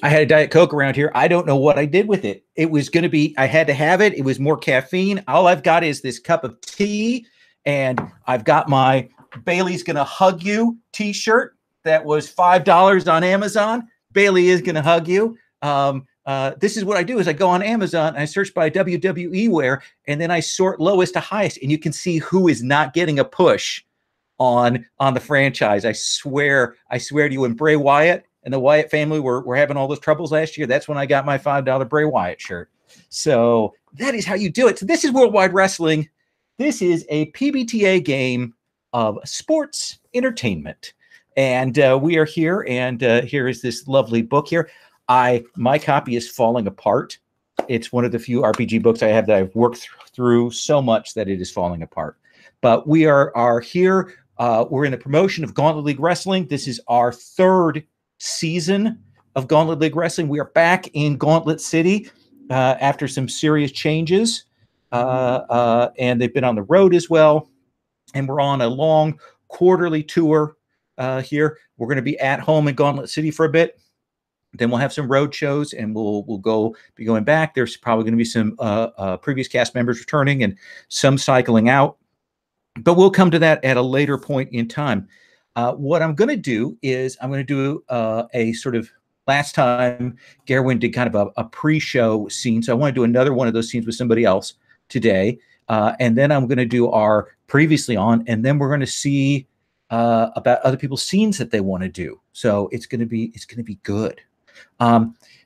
I had a Diet Coke around here. I don't know what I did with it. It was going to be, I had to have it. It was more caffeine. All I've got is this cup of tea, and I've got my Bailey's Gonna Hug You t-shirt that was $5 on Amazon. Bailey is gonna hug you. This is what I do is I go on Amazon and I search by WWE wear, and then I sort lowest to highest, and you can see who is not getting a push on the franchise. I swear to you, when Bray Wyatt and the Wyatt family were having all those troubles last year, that's when I got my $5 Bray Wyatt shirt. So that is how you do it. So this is Worldwide Wrestling. This is a PbtA game of sports entertainment. And we are here, and here is this lovely book here. My copy is falling apart. It's one of the few RPG books I have that I've worked through so much that it is falling apart. But we are here. We're in the promotion of Gauntlet League Wrestling. This is our third season of Gauntlet League Wrestling. We are back in Gauntlet City after some serious changes. And they've been on the road as well. And we're on a long quarterly tour here. We're going to be at home in Gauntlet City for a bit. Then we'll have some road shows, and we'll be going back. There's probably going to be some previous cast members returning and some cycling out. But we'll come to that at a later point in time. What I'm going to do is I'm going to do a sort of, last time Gerwin did kind of a pre-show scene. So I want to do another one of those scenes with somebody else today. And then I'm going to do our previously on, and then we're going to see about other people's scenes that they want to do. So it's going to be good.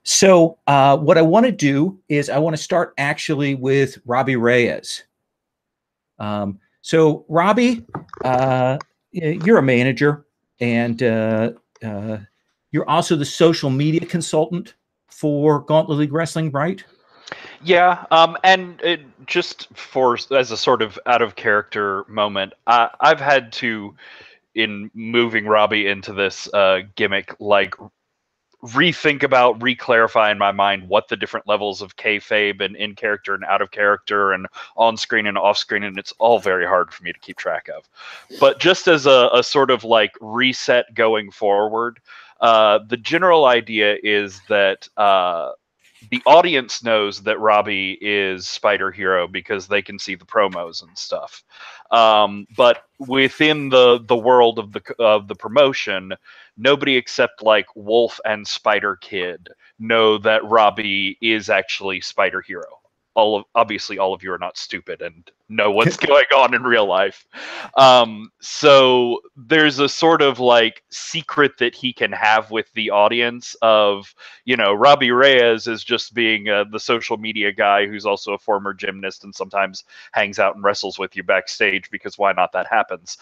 So what I want to do is I want to start actually with Robbie Reyes. So Robbie, you're a manager, and you're also the social media consultant for Gauntlet League Wrestling, right? Yeah, and just as a sort of out of character moment, I've had to, in moving Robbie into this gimmick, like re-clarify in my mind what the different levels of kayfabe and in character and out of character and on screen and off screen, and it's all very hard for me to keep track of. But just as a sort of like reset going forward, the general idea is that the audience knows that Robbie is Spider Hero because they can see the promos and stuff. But within the world of the promotion, nobody except like Wolf and Spider Kid know that Robbie is actually Spider Hero. Obviously all of you are not stupid and know what's going on in real life. So there's a sort of like secret that he can have with the audience of, Robbie Reyes is just being the social media guy who's also a former gymnast and sometimes hangs out and wrestles with you backstage, because why not? That happens.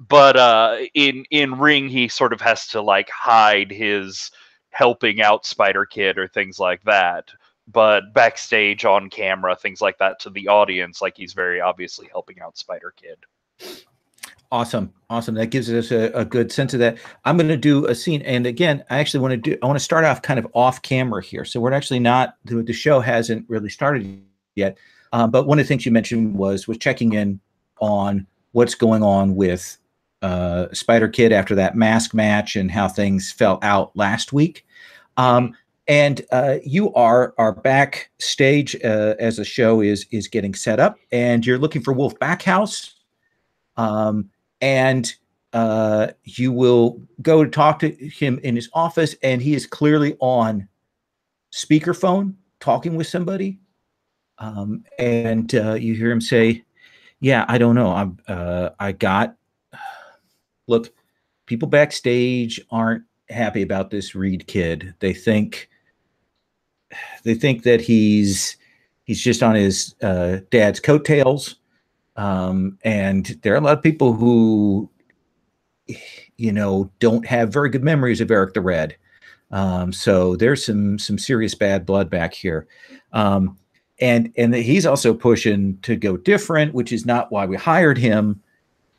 But in ring, he sort of has to like hide his helping out Spider Kid or things like that. But backstage, on camera, things like that to the audience, like he's very obviously helping out Spider Kid. Awesome. That gives us a good sense of that. I'm going to do a scene, and again, I want to start off kind of off camera here. So we're actually not, the show hasn't really started yet. But one of the things you mentioned was checking in on what's going on with Spider Kid after that mask match and how things fell out last week. And you are backstage as the show is getting set up, and you're looking for Wolf Backhouse. And you will go to talk to him in his office, and he is clearly on speakerphone talking with somebody. And you hear him say, "Yeah, I don't know. Look, people backstage aren't happy about this Reed kid. They think that he's just on his dad's coattails. And there are a lot of people who, don't have very good memories of Eric the Red. So there's some serious bad blood back here. And he's also pushing to go different, which is not why we hired him.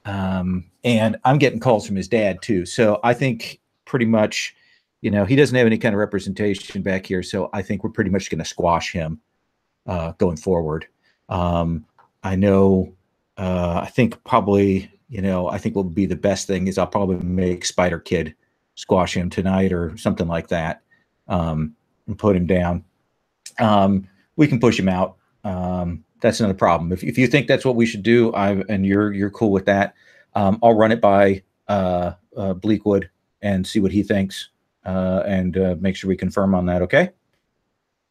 And I'm getting calls from his dad too. So I think pretty much, he doesn't have any kind of representation back here. So I think we're pretty much going to squash him going forward. I know, I think probably, I think what would be the best thing is I'll probably make Spider Kid squash him tonight or something like that, and put him down. We can push him out. That's not a problem. If you think that's what we should do, and you're cool with that, I'll run it by Bleakwood and see what he thinks, and make sure we confirm on that. Okay.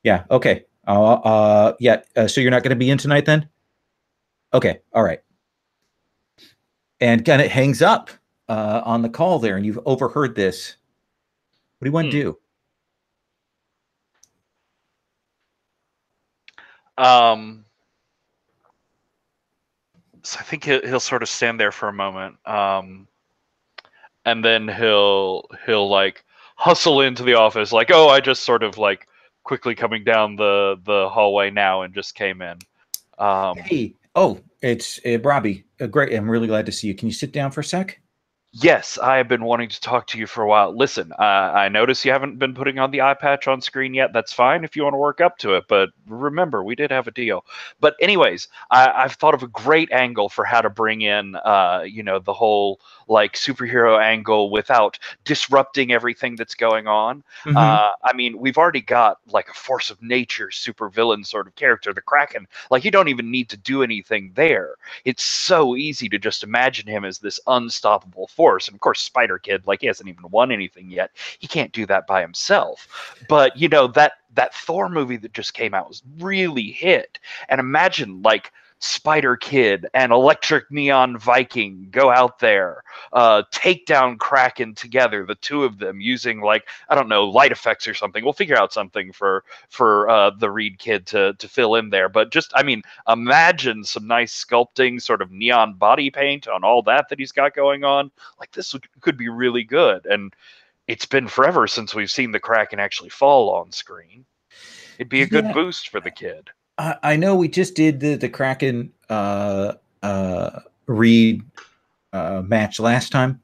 Yeah. Okay. Yeah. So you're not going to be in tonight then? Okay. All right. And kind of hangs up on the call there, and you've overheard this. What do you want to do? So I think he'll sort of stand there for a moment, and then he'll like hustle into the office, like, oh, I just sort of like quickly coming down the hallway now and just came in. Hey, oh, it's Robbie. Great, I'm really glad to see you. Can you sit down for a sec? Yes, I have been wanting to talk to you for a while. Listen, I notice you haven't been putting on the eye patch on screen yet. That's fine if you want to work up to it, but remember, we did have a deal. But anyways, I've thought of a great angle for how to bring in, the whole like superhero angle without disrupting everything that's going on. I mean, we've already got like a force of nature supervillain sort of character, the Kraken. Like, you don't even need to do anything there. It's so easy to just imagine him as this unstoppable force. And of course, Spider Kid, like, he hasn't even won anything yet. He can't do that by himself. But that Thor movie that just came out was really hit. And imagine like Spider Kid and Electric Neon Viking go out there, take down Kraken together, the two of them using, like, I don't know, light effects or something. We'll figure out something for the Reed Kid to fill in there. But just, I mean, imagine some nice sculpting, sort of neon body paint on all that he's got going on. Like, this could be really good. And it's been forever since we've seen the Kraken actually fall on screen. It'd be a good boost for the kid. I know we just did the Kraken Reed match last time,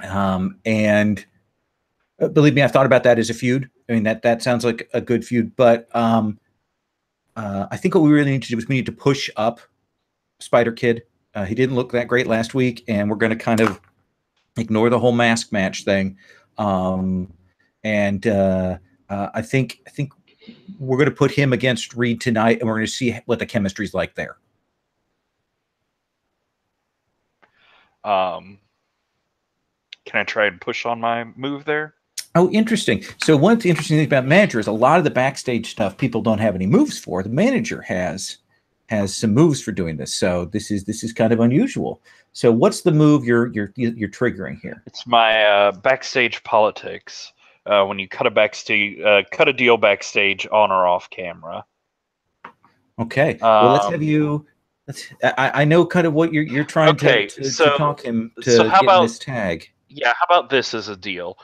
and believe me, I've thought about that as a feud. I mean, that sounds like a good feud, but I think what we really need to do is we need to push up Spider Kid. He didn't look that great last week, and we're going to kind of ignore the whole mask match thing. I think we're going to put him against Reed tonight, and we're going to see what the chemistry's like there. Can I try and push on my move there? Oh, interesting. So one of the interesting things about manager is a lot of the backstage stuff people don't have any moves for. The manager has some moves for doing this. So this is kind of unusual. So what's the move you're triggering here? It's my backstage politics. When you cut a deal backstage on or off camera. Okay. Well, let's have you. I know kind of what you're trying to talk him to get in this tag. Yeah, how about this as a deal?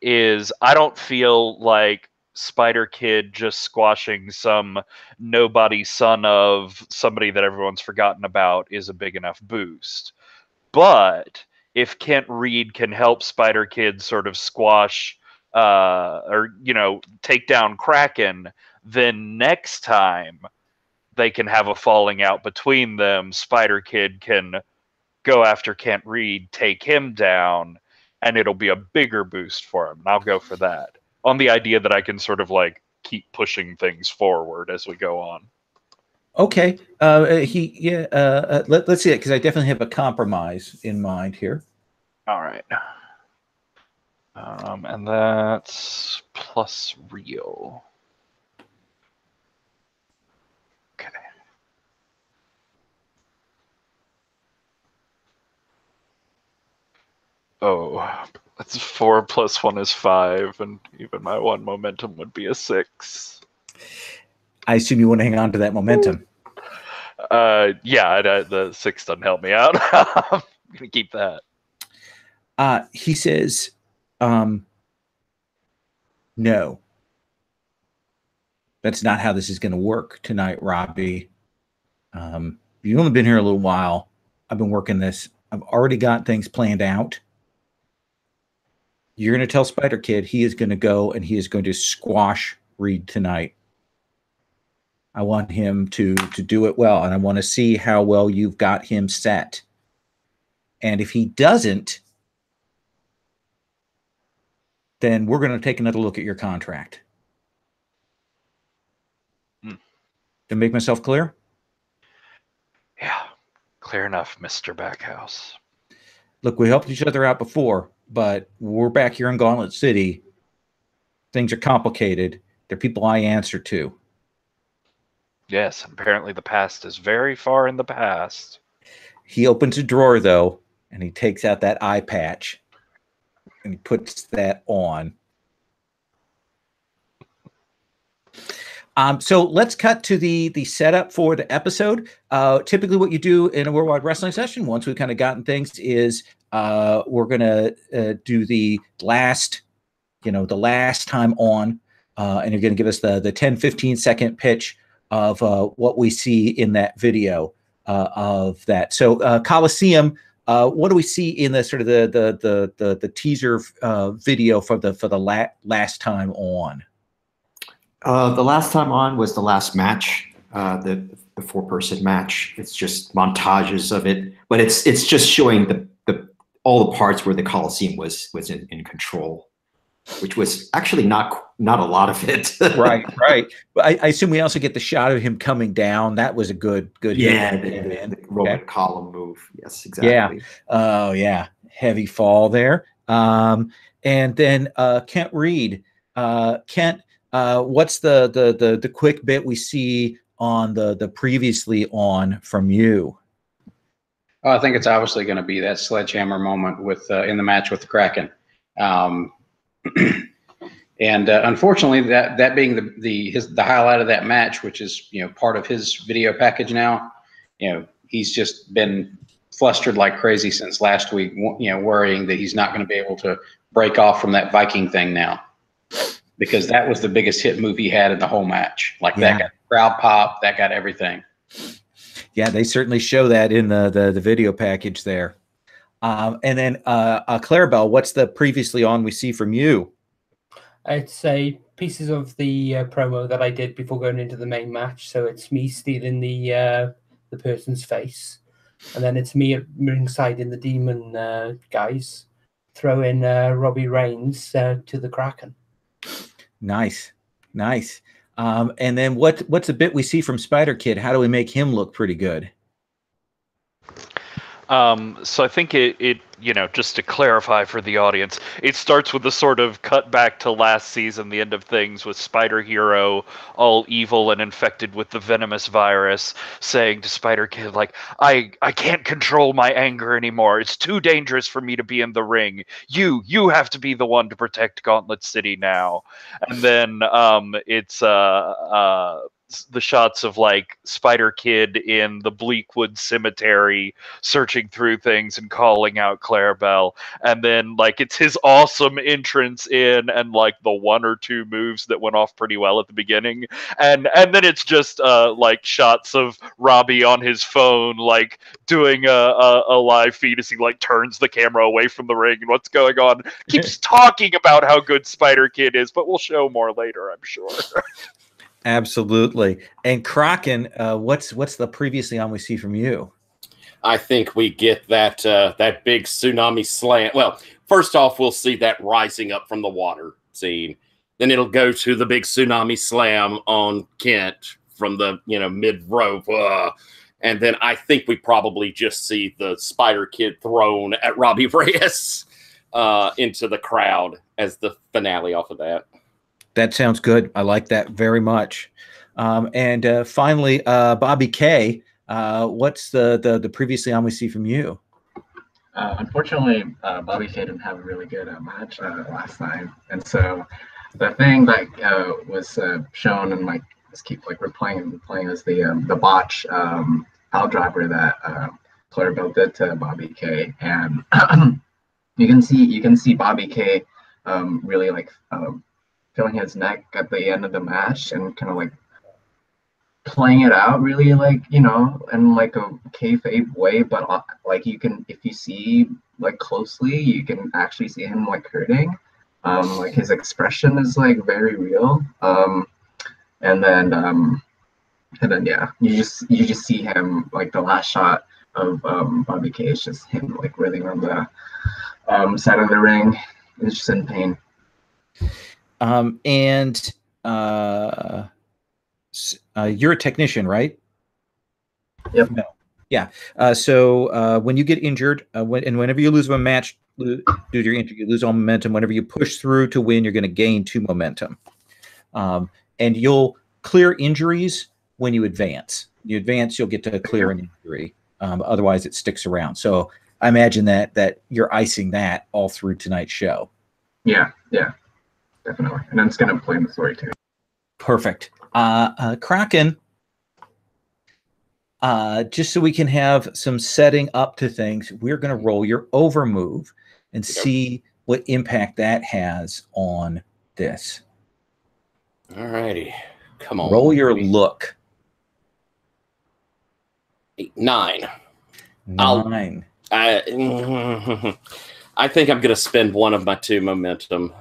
Is I don't feel like Spider Kid just squashing some nobody son of somebody that everyone's forgotten about is a big enough boost. But if Kent Reed can help Spider Kid sort of squash take down Kraken, then next time they can have a falling out between them. Spider Kid can go after Kent Reed, take him down, and it'll be a bigger boost for him. And I'll go for that, on the idea that I can sort of like keep pushing things forward as we go on. Okay. Let's see it, because I definitely have a compromise in mind here. All right. And that's plus real. Okay. Oh, that's 4 plus 1 is 5, and even my 1 momentum would be a 6. I assume you want to hang on to that momentum. Yeah, the 6 doesn't help me out. I'm gonna keep that. He says, no. That's not how this is going to work tonight, Robbie. You've only been here a little while. I've been working this. I've already got things planned out. You're going to tell Spider Kid he is going to go and he is going to squash Reed tonight. I want him to do it well, and I want to see how well you've got him set. And if he doesn't, then we're going to take another look at your contract. Did I make myself clear? Yeah, clear enough, Mr. Backhouse. Look, we helped each other out before, but we're back here in Gauntlet City. Things are complicated. They're people I answer to. Yes, apparently the past is very far in the past. He opens a drawer, though, and he takes out that eye patch, and he puts that on. So let's cut to the setup for the episode. Typically what you do in a Worldwide Wrestling session, once we've kind of gotten things, is we're going to do the last time on, and you're going to give us the 10, 15 second pitch of what we see in that video of that. So Coliseum, what do we see in the sort of the teaser video for the last time on? The last time on was the last match, the 4-person match. It's just montages of it, but it's just showing all the parts where the Coliseum was in control, which was actually not a lot of it. Right. But I assume we also get the shot of him coming down. That was a good yeah, the Roman column move. Yes, exactly. Yeah. Oh yeah, heavy fall there. And then Kent Reed. Kent, what's the quick bit we see on the previously on from you? I think it's obviously going to be that sledgehammer moment with in the match with the Kraken. And unfortunately, that being the highlight of that match, which is part of his video package now, he's just been flustered like crazy since last week, worrying that he's not going to be able to break off from that Viking thing now, because that was the biggest hit move he had in the whole match. Like that got crowd pop, that got everything. Yeah, they certainly show that in the video package there. And then Clarabelle, what's the previously on we see from you? It's pieces of the promo that I did before going into the main match. So it's me stealing the person's face, and then it's me at ringside in the Demon guys throwing Robbie Reigns to the Kraken. Nice. And then what's a bit we see from Spider Kid? How do we make him look pretty good? So I think it just to clarify for the audience, it starts with the sort of cut back to last season, the end of things, with Spider Hero, all evil and infected with the venomous virus, saying to Spider Kid, like, I can't control my anger anymore. It's too dangerous for me to be in the ring. You have to be the one to protect Gauntlet City now. And then it's the shots of like Spider Kid in the Bleakwood Cemetery searching through things and calling out Clarabelle, and then like it's his awesome entrance in and like the 1 or 2 moves that went off pretty well at the beginning, and then it's just like shots of Robbie on his phone like doing a live feed as he like turns the camera away from the ring and what's going on, keeps talking about how good Spider Kid is, but we'll show more later, I'm sure. Absolutely. And Kraken, what's the previously on we see from you? I think we get that that big tsunami slam. Well, first off, we'll see that rising up from the water scene. Then it'll go to the big tsunami slam on Kent from the mid rope, and then I think we probably just see the Spider Kid thrown at Robbie Reyes into the crowd as the finale off of that. That sounds good. I like that very much. And finally, Bobby K, what's the previously on we see from you? Unfortunately, Bobby K didn't have a really good match last time, and so the thing that was shown and like just keep like replaying is the botch pile driver that Clarabelle did to Bobby K, and you can see Bobby K really like feeling his neck at the end of the match and kind of like playing it out really like in like a kayfabe way, but like you can, if you see like closely, you can actually see him like hurting. Like his expression is like very real. And then yeah, you just see him like the last shot of Bobby K is just him like writhing on the side of the ring. It's just in pain. And you're a technician, right? Yep. No. Yeah. So when you get injured, whenever you lose a match due to your injury, you lose all momentum. Whenever you push through to win, you're going to gain 2 momentum. And you'll clear injuries when you advance. You advance, you'll get to clear an injury. Otherwise, it sticks around. So I imagine that you're icing that all through tonight's show. Yeah, definitely. And then it's going to play in the story too. Perfect. Kraken, just so we can have some setting up to things, we're going to roll your over move and see what impact that has on this. All righty. Come on. Roll your look. 8, 9. 9. I think I'm going to spend 1 of my 2 momentum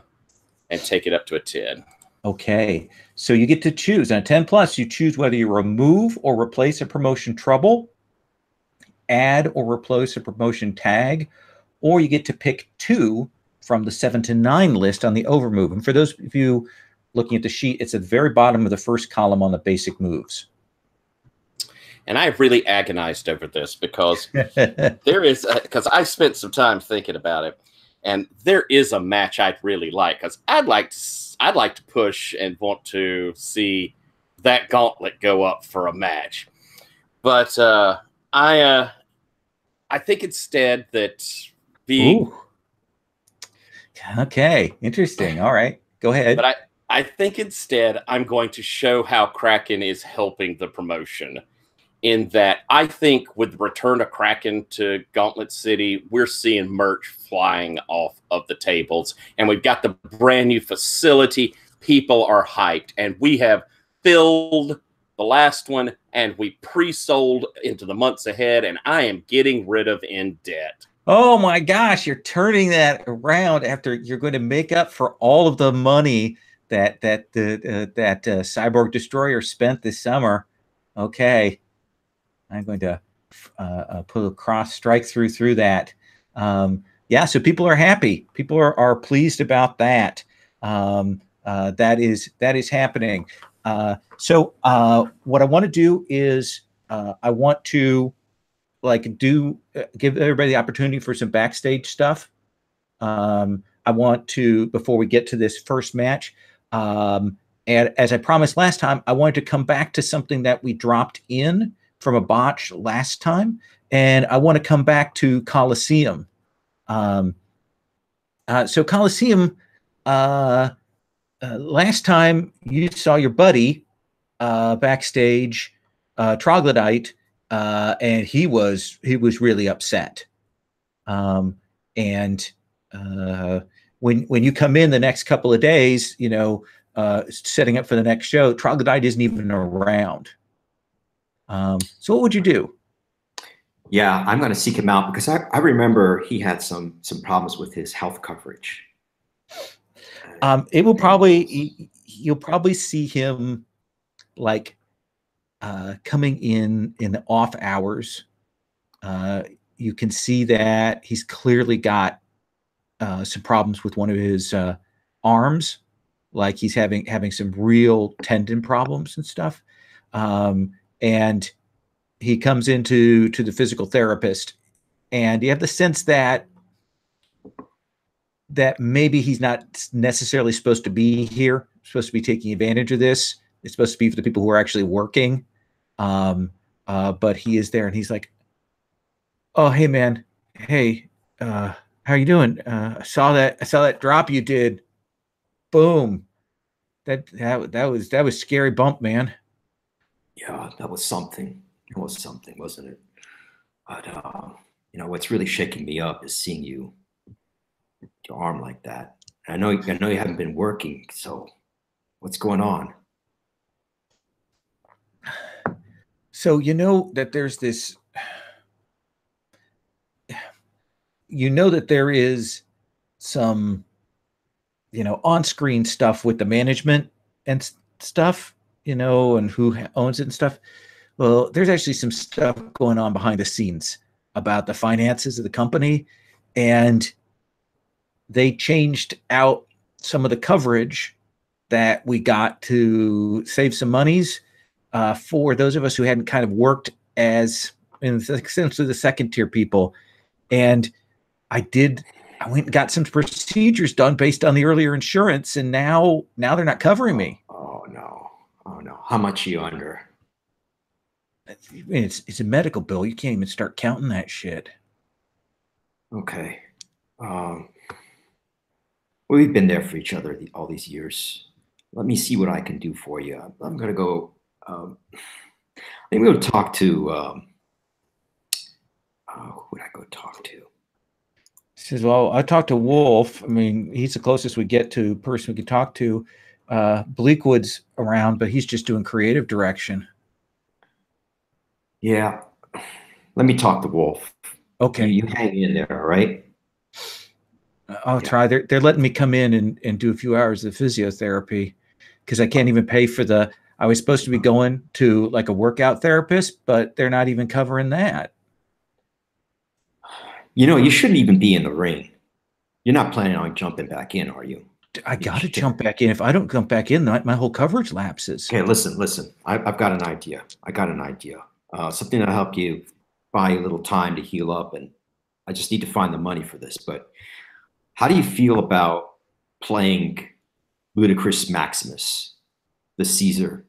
and take it up to a 10. Okay. So you get to choose. On a 10 plus, you choose whether you remove or replace a promotion trouble, add or replace a promotion tag, or you get to pick 2 from the 7 to 9 list on the over move. And for those of you looking at the sheet, it's at the very bottom of the first column on the basic moves. And I've really agonized over this because because I spent some time thinking about it, and there is a match I'd really like, because I'd like to push and want to see that gauntlet go up for a match. But I think instead that being okay, interesting. All right, go ahead. But I think instead I'm going to show how Kraken is helping the promotion, in that I think with the return of Kraken to Gauntlet City, we're seeing merch flying off of the tables, and we've got the brand new facility. People are hyped, and we have filled the last one, and we pre-sold into the months ahead, and I am getting rid of in debt. Oh my gosh, you're turning that around after you're going to make up for all of the money that Cyborg Destroyer spent this summer. Okay, I'm going to put a cross strike through that. Yeah, so people are happy. People are pleased about that. That is happening. So what I want to do is I want to give everybody the opportunity for some backstage stuff. I want to, before we get to this first match, and as I promised last time, I wanted to come back to something that we dropped in from a botch last time, and I want to come back to Coliseum. So Coliseum, last time you saw your buddy backstage, Troglodyte, and he was really upset. And when you come in the next couple of days, setting up for the next show, Troglodyte isn't even around. So what would you do? Yeah, I'm going to seek him out because I remember he had some problems with his health coverage. It will probably, you'll probably see him like coming in the off hours. You can see that he's clearly got some problems with one of his arms, like he's having some real tendon problems and stuff. And he comes into the physical therapist, and you have the sense that maybe he's not necessarily supposed to be here, supposed to be taking advantage of this. It's supposed to be for the people who are actually working. But he is there, and he's like, "Oh, hey man, hey, how you doing? I saw that drop you did. Boom. That was scary bump, man." Yeah, that was something. It was something, wasn't it? But what's really shaking me up is seeing your arm like that. I know you haven't been working, so what's going on? So that there's this. That there is some, on-screen stuff with the management and stuff, and who owns it and stuff. Well, there's actually some stuff going on behind the scenes about the finances of the company, and they changed out some of the coverage that we got to save some monies for those of us who hadn't kind of worked as essentially the second tier people. And I went and got some procedures done based on the earlier insurance, and now they're not covering me. Oh no. How much are you under? It's a medical bill. You can't even start counting that shit. Okay. We've been there for each other all these years. Let me see what I can do for you. I'm gonna go. I'm gonna talk to. Who would I go talk to? He says, "Well, I talked to Wolf. I mean, he's the closest we get to a person we can talk to. Bleakwood's around, but he's just doing creative direction." Yeah. Let me talk to Wolf. Okay. You hang in there, all right? I'll try. They're letting me come in and do a few hours of physiotherapy because I can't even pay for I was supposed to be going to like a workout therapist, but they're not even covering that. You shouldn't even be in the ring. You're not planning on jumping back in, are you? I got to jump back in. If I don't jump back in, my whole coverage lapses. Okay, listen. I've got an idea. Something that'll help you buy a little time to heal up, and I just need to find the money for this. But how do you feel about playing Ludicrous Maximus, the Caesar,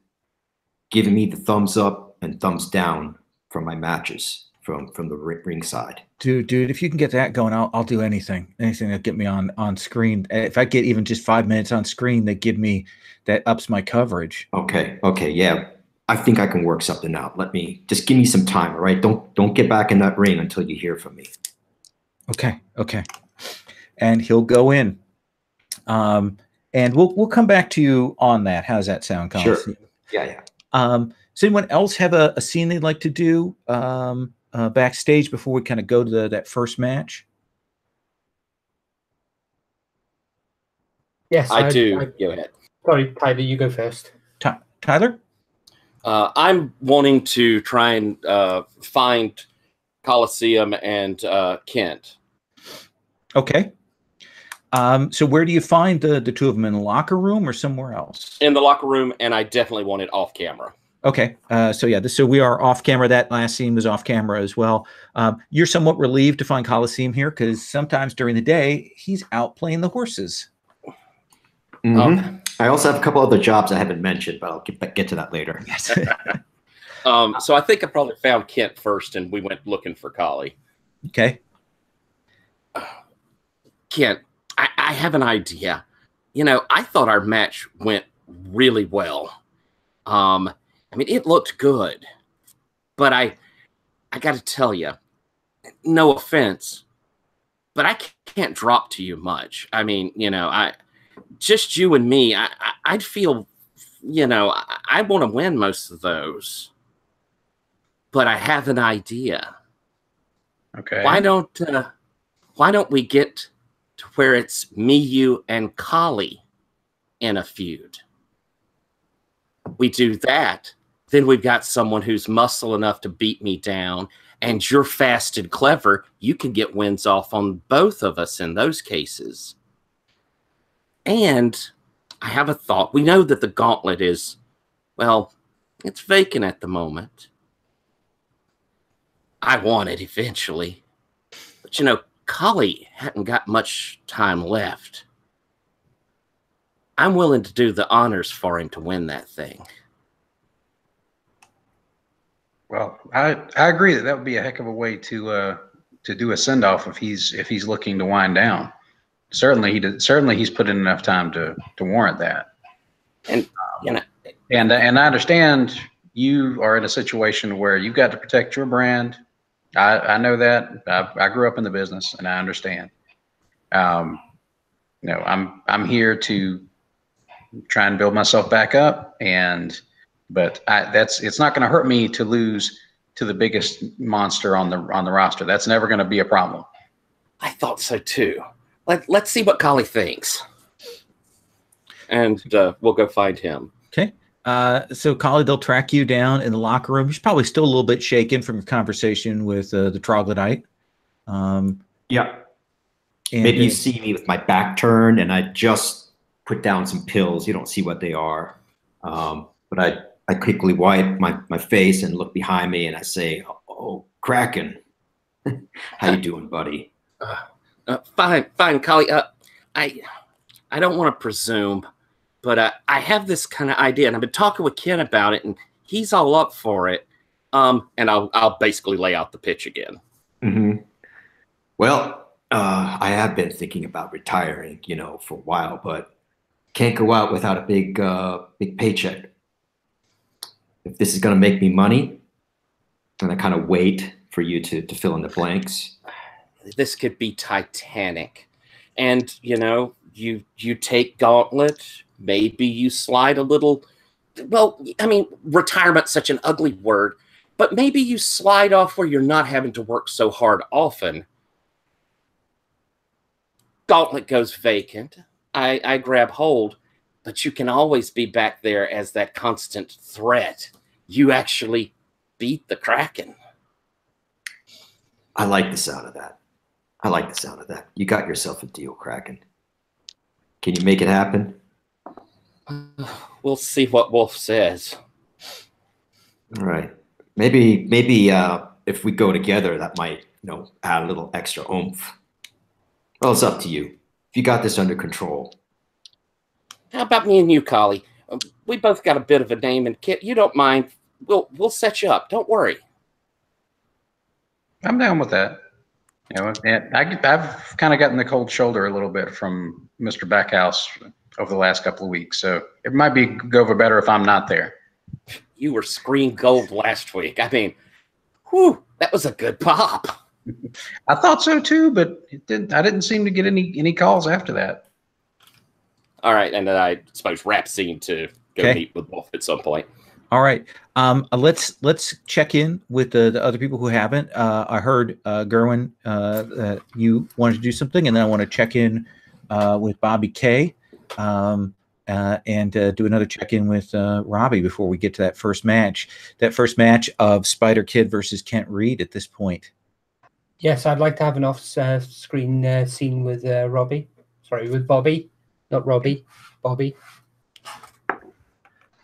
giving me the thumbs up and thumbs down from my matches from the ringside? Dude, if you can get that going, I'll do anything that'll get me on screen. If I get even just 5 minutes on screen, that ups my coverage. Okay, yeah. I think I can work something out. Just give me some time, all right? Don't get back in that ring until you hear from me. Okay. And he'll go in. And we'll come back to you on that. How's that sound, Colin? Sure. Yeah. Does anyone else have a scene they'd like to do backstage before we kind of go to that first match? Yes, I do. Go ahead. Sorry, Tyler, you go first. Tyler? I'm wanting to try and find Coliseum and Kent. Okay. So where do you find the two of them, in the locker room or somewhere else? In the locker room, and I definitely want it off camera. Okay. So we are off camera. That last scene was off camera as well. You're somewhat relieved to find Coliseum here because sometimes during the day he's out playing the horses. Mm-hmm. I also have a couple other jobs I haven't mentioned, but I'll get to that later. Yes. So I think I probably found Kent first, and we went looking for Collie. Okay. Kent, I have an idea. I thought our match went really well. It looked good, but I got to tell you, no offense, but I can't drop to you much. Just you and me, I'd feel, I want to win most of those, but I have an idea. Okay. Why don't we get to where it's me, you, and Collie in a feud? We do that, then we've got someone who's muscle enough to beat me down, and you're fast and clever. You can get wins off on both of us in those cases. And I have a thought. We know that the Gauntlet is, it's vacant at the moment. I want it eventually. But Collie hadn't got much time left. I'm willing to do the honors for him to win that thing. Well, I agree that would be a heck of a way to do a send off if he's looking to wind down. Certainly he's put in enough time to warrant that. And and I understand you are in a situation where you've got to protect your brand. I know that. I grew up in the business, and I understand. I'm here to try and build myself back up, but it's not going to hurt me to lose to the biggest monster on the roster. That's never going to be a problem. I thought so too. Let's see what Collie thinks, and we'll go find him. Okay. So Collie, they'll track you down in the locker room. He's probably still a little bit shaken from your conversation with the troglodyte. Yeah. Maybe you see me with my back turned, and I just put down some pills. You don't see what they are. But I quickly wipe my face and look behind me, and I say, "Oh, Kraken, how you doing, buddy?" Fine, Collie. I don't want to presume, but I have this kind of idea, and I've been talking with Ken about it, and he's all up for it. And I'll basically lay out the pitch again. Mm-hmm. Well, I have been thinking about retiring, for a while, but can't go out without a big paycheck. If this is going to make me money, then I kind of wait for you to fill in the blanks. This could be Titanic. And, you take Gauntlet, maybe you slide a little, well, I mean, retirement's such an ugly word, but maybe you slide off where you're not having to work so hard often. Gauntlet goes vacant. I grab hold, but you can always be back there as that constant threat. You actually beat the Kraken. I like the sound of that. You got yourself a deal, Kraken. Can you make it happen? We'll see what Wolf says. All right. Maybe if we go together, that might, add a little extra oomph. Well, it's up to you. If you got this under control. How about me and you, Collie? We both got a bit of a name, and Kit, you don't mind. We'll set you up. Don't worry. I'm down with that. I've kind of gotten the cold shoulder a little bit from Mr. Backhouse over the last couple of weeks, so it might go over better if I'm not there. You were screen gold last week. I mean, whew, that was a good pop. I thought so too, but I didn't seem to get any calls after that. All right, and then I suppose rap scene to go meet with Wolf at some point. All right, let's check in with the other people who haven't. I heard Gerwin that you wanted to do something, and then I want to check in with Bobby K. And do another check-in with Robbie before we get to that first match. That first match of Spider Kid versus Kent Reed at this point. Yes, I'd like to have an off-screen scene with Robbie. Sorry, with Bobby, not Robbie. Bobby.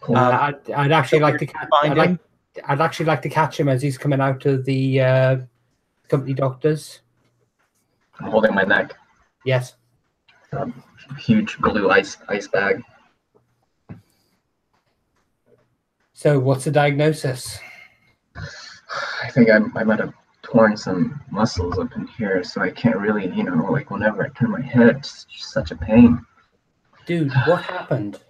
I'd actually like to catch. I'd actually like to catch him as he's coming out of the company doctors. I'm holding my neck. Yes. Huge blue ice bag. So, what's the diagnosis? I think I might have torn some muscles up in here, so I can't really, like whenever I turn my head, it's just such a pain. Dude, what happened?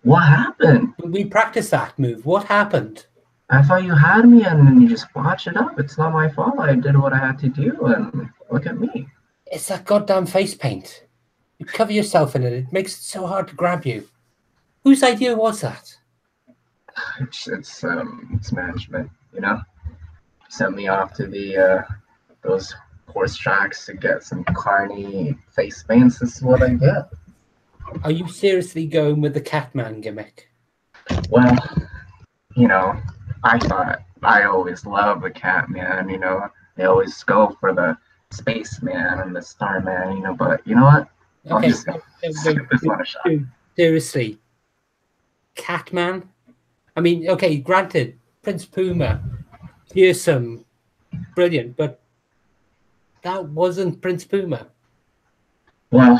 What happened? We practiced that move. What happened? I thought you had me, and then you just botched it up. It's not my fault. I did what I had to do, and look at me. It's that goddamn face paint. You cover yourself in it. It makes it so hard to grab you. Whose idea was that? It's management, Sent me off to the those horse tracks to get some carny face paints. This is what I get. Are you seriously going with the Catman gimmick? Well, I always love the Catman. They always go for the Spaceman and the Starman. But you know what? Okay, Just give this one a shot. Dude, seriously, Catman. I mean, okay, granted, Prince Puma, fearsome, brilliant, but that wasn't Prince Puma. Well,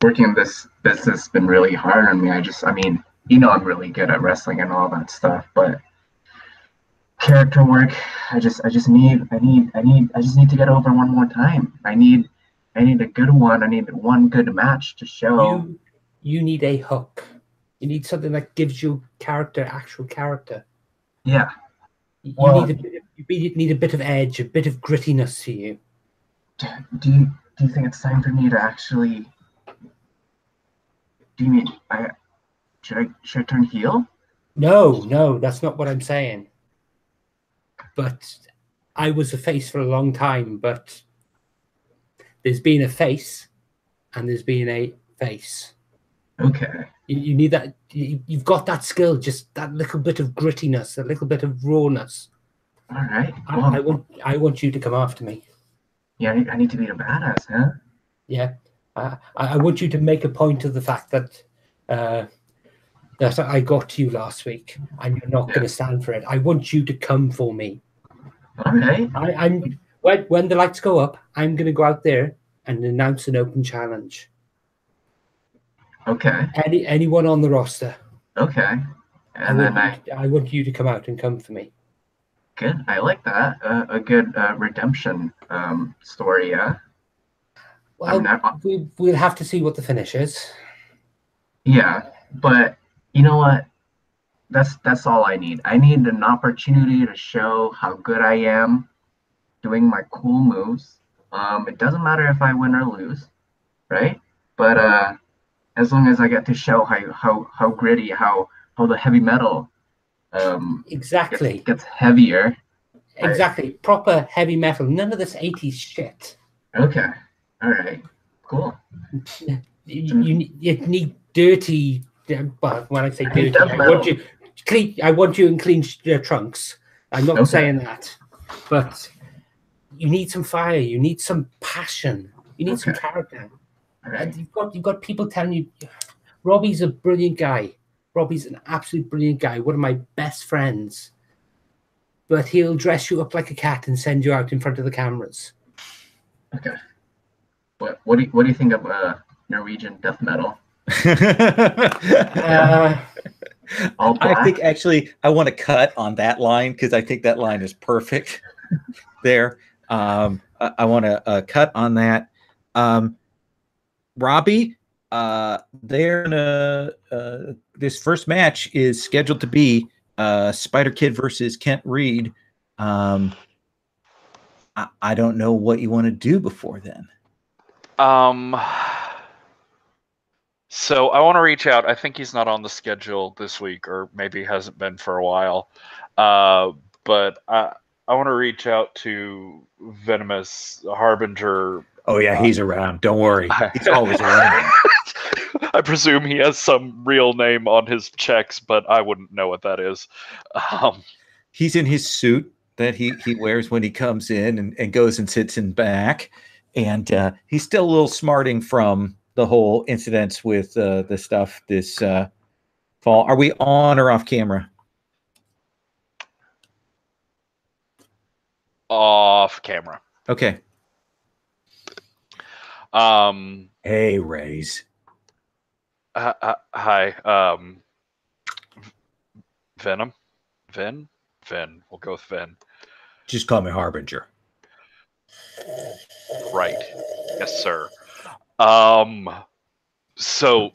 working in this business has been really hard on me. I'm really good at wrestling and all that stuff, but character work, I just need to get over one more time. I need a good one. I need one good match to show. You need a hook. You need something that gives you actual character. Yeah. You need a bit of edge, a bit of grittiness to you. Do you think it's time for me to actually? Do you mean should I turn heel? No, that's not what I'm saying. But I was a face for a long time, but there's been a face and there's been a face. Okay. You need that. You've got that skill, just that little bit of grittiness, a little bit of rawness. All right. Well, I want you to come after me. Yeah, I need to be a badass, huh? Yeah. I want you to make a point of the fact that that I got to you last week, and you're not going to stand for it. I want you to come for me. All right. I'm when the lights go up, I'm going to go out there and announce an open challenge. Okay. Anyone on the roster. Okay. And I want you to come out and come for me. Good. I like that. A good redemption story. Yeah. Well, we'll have to see what the finish is. Yeah, but you know what? That's all I need. I need an opportunity to show how good I am doing my cool moves. It doesn't matter if I win or lose, right? But as long as I get to show how gritty, how the heavy metal exactly gets heavier. Exactly. Right? Proper heavy metal. None of this 80s shit. Okay. All right. Cool. You need dirty. But when I say dirty, I want you in clean trunks. I'm not saying that, but you need some fire. You need some passion. You need some character. Right. And you've got people telling you, Robbie's a brilliant guy. Robbie's an absolute brilliant guy. One of my best friends. But he'll dress you up like a cat and send you out in front of the cameras. Okay. What do you think of Norwegian death metal? I think actually I want to cut on that line because I think that line is perfect there. I want to cut on that. Robbie, this first match is scheduled to be Spider Kid versus Kent Reed. I don't know what you want to do before then. So I want to reach out. I think he's not on the schedule this week, or maybe hasn't been for a while. But I want to reach out to Venomous Harbinger. Oh yeah, he's around. Don't worry, he's always around. I presume he has some real name on his checks, but I wouldn't know what that is. He's in his suit that he wears when he comes in and goes and sits in back. And he's still a little smarting from the whole incidents with the stuff this fall. Are we on or off camera? Off camera. Okay. Hey, Rays. Hi. Venom? Ven? We'll go with Ven. Just call me Harbinger. Right. Yes, sir. So,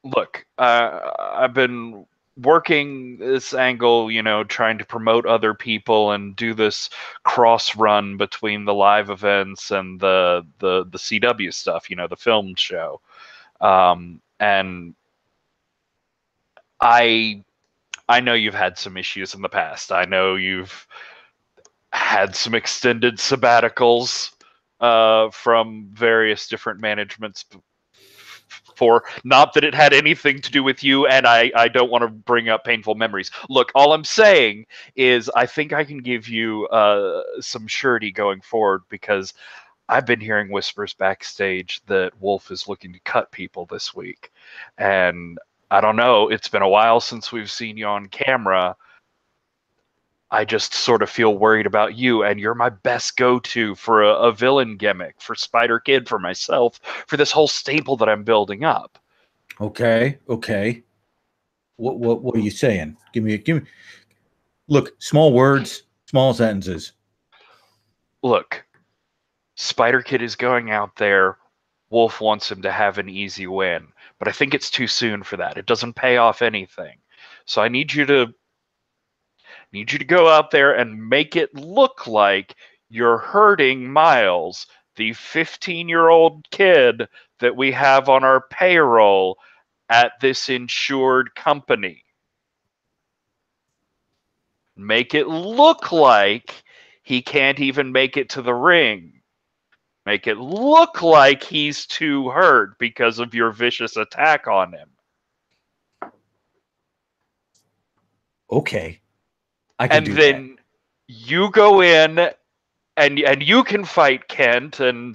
look, I've been working this angle, trying to promote other people and do this cross run between the live events and the CW stuff, the film show. And I know you've had some issues in the past. I know you've had some extended sabbaticals from various different managements for, not that it had anything to do with you, and I don't want to bring up painful memories. Look, all I'm saying is I think I can give you some surety going forward, because I've been hearing whispers backstage that Wolf is looking to cut people this week. And I don't know, it's been a while since we've seen you on camera. I just sort of feel worried about you, and you're my best go-to for a villain gimmick, for Spider Kid, for myself, for this whole stable that I'm building up. Okay. What are you saying? Give me. Look, small words, small sentences. Look, Spider Kid is going out there. Wolf wants him to have an easy win, but I think it's too soon for that. It doesn't pay off anything. So I need you to go out there and make it look like you're hurting Miles, the 15-year-old kid that we have on our payroll at this insured company. Make it look like he can't even make it to the ring. Make it look like he's too hurt because of your vicious attack on him. Okay. And then you go in and you can fight Kent, and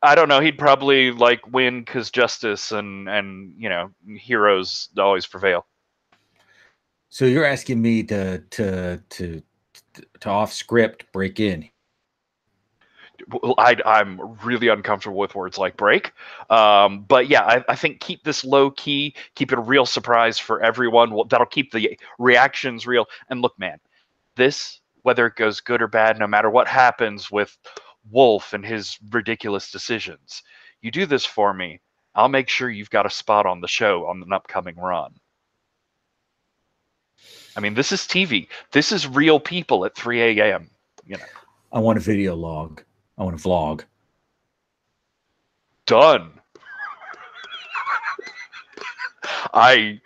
I don't know. He'd probably like win because justice and you know, heroes always prevail. So you're asking me to off script break in. Well, I'm really uncomfortable with words like break. But yeah, I think keep this low key, keep it a real surprise for everyone. That'll keep the reactions real. And look, man, this, whether it goes good or bad, no matter what happens with Wolf and his ridiculous decisions, you do this for me, I'll make sure you've got a spot on the show on an upcoming run. I mean, this is TV. This is real people at 3 a.m. You know. I want a video log. I want a vlog. Done. I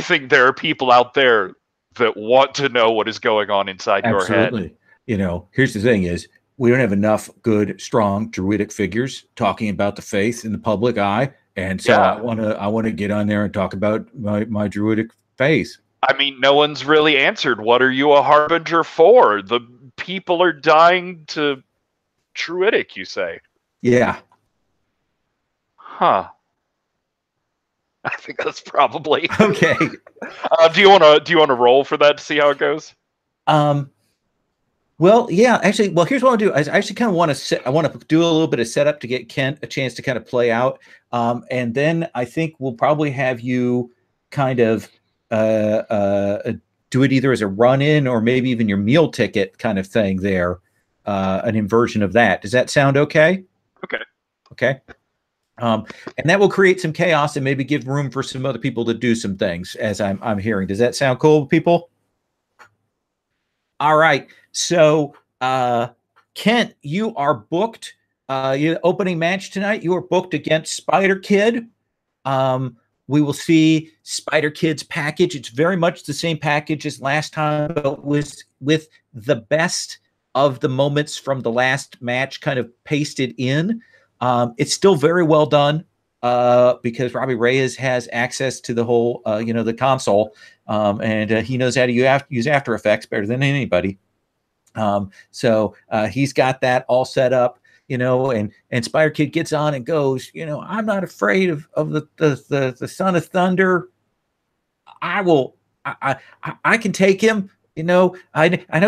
think there are people out there that want to know what is going on inside your head. Absolutely. You know, here's the thing is we don't have enough good, strong druidic figures talking about the faith in the public eye. And so Yeah. I want to get on there and talk about my druidic faith. I mean, no one's really answered. What are you a harbinger for? The people are dying to druidic, you say? Yeah. Huh. I think that's probably Okay. do you want to roll for that to see how it goes? Well, yeah, actually, well, here's what I'll do. I actually kind of want to I want to do a little bit of setup to get Kent a chance to kind of play out. And then I think we'll probably have you kind of do it either as a run-in or maybe even your meal ticket kind of thing there, an inversion of that. Does that sound okay? Okay. Okay. And that will create some chaos and maybe give room for some other people to do some things, as I'm hearing. Does that sound cool, people? All right. So, Kent, you are booked. Your opening match tonight, you are booked against Spider Kid. We will see Spider Kid's package. It's very much the same package as last time, but with the best of the moments from the last match kind of pasted in. It's still very well done because Robbie Reyes has access to the whole, the console, and he knows how to use After Effects better than anybody. So he's got that all set up, and Spider Kid gets on and goes, I'm not afraid of the Son of Thunder. I can take him. I know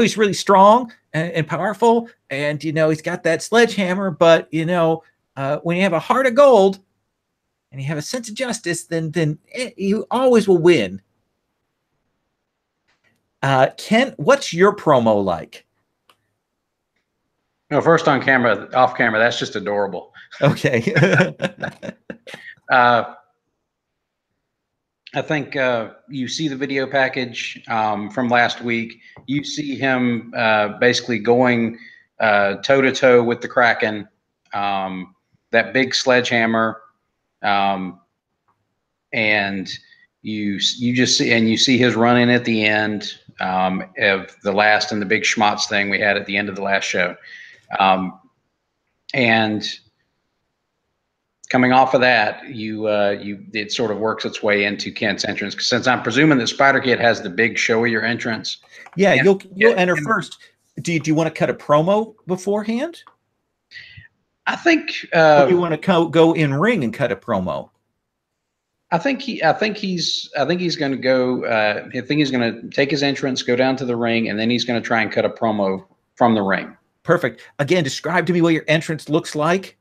he's really strong and powerful, and he's got that sledgehammer, but when you have a heart of gold and you have a sense of justice, then you always will win. Ken, what's your promo like? No, first off camera, that's just adorable. Okay. I think you see the video package from last week. You see him basically going toe-to-toe with the Kraken, that big sledgehammer, and you just see his run in at the end of the last and the big schmatz thing we had at the end of the last show. And coming off of that, it sort of works its way into Kent's entrance. Since I'm presuming that Spider Kid has the big showier entrance. Yeah, you'll enter first. Do you want to cut a promo beforehand? I think. Or do you want to go in ring and cut a promo? I think he's going to go. I think he's going to take his entrance, go down to the ring, and then he's going to try and cut a promo from the ring. Perfect. Again, describe to me what your entrance looks like.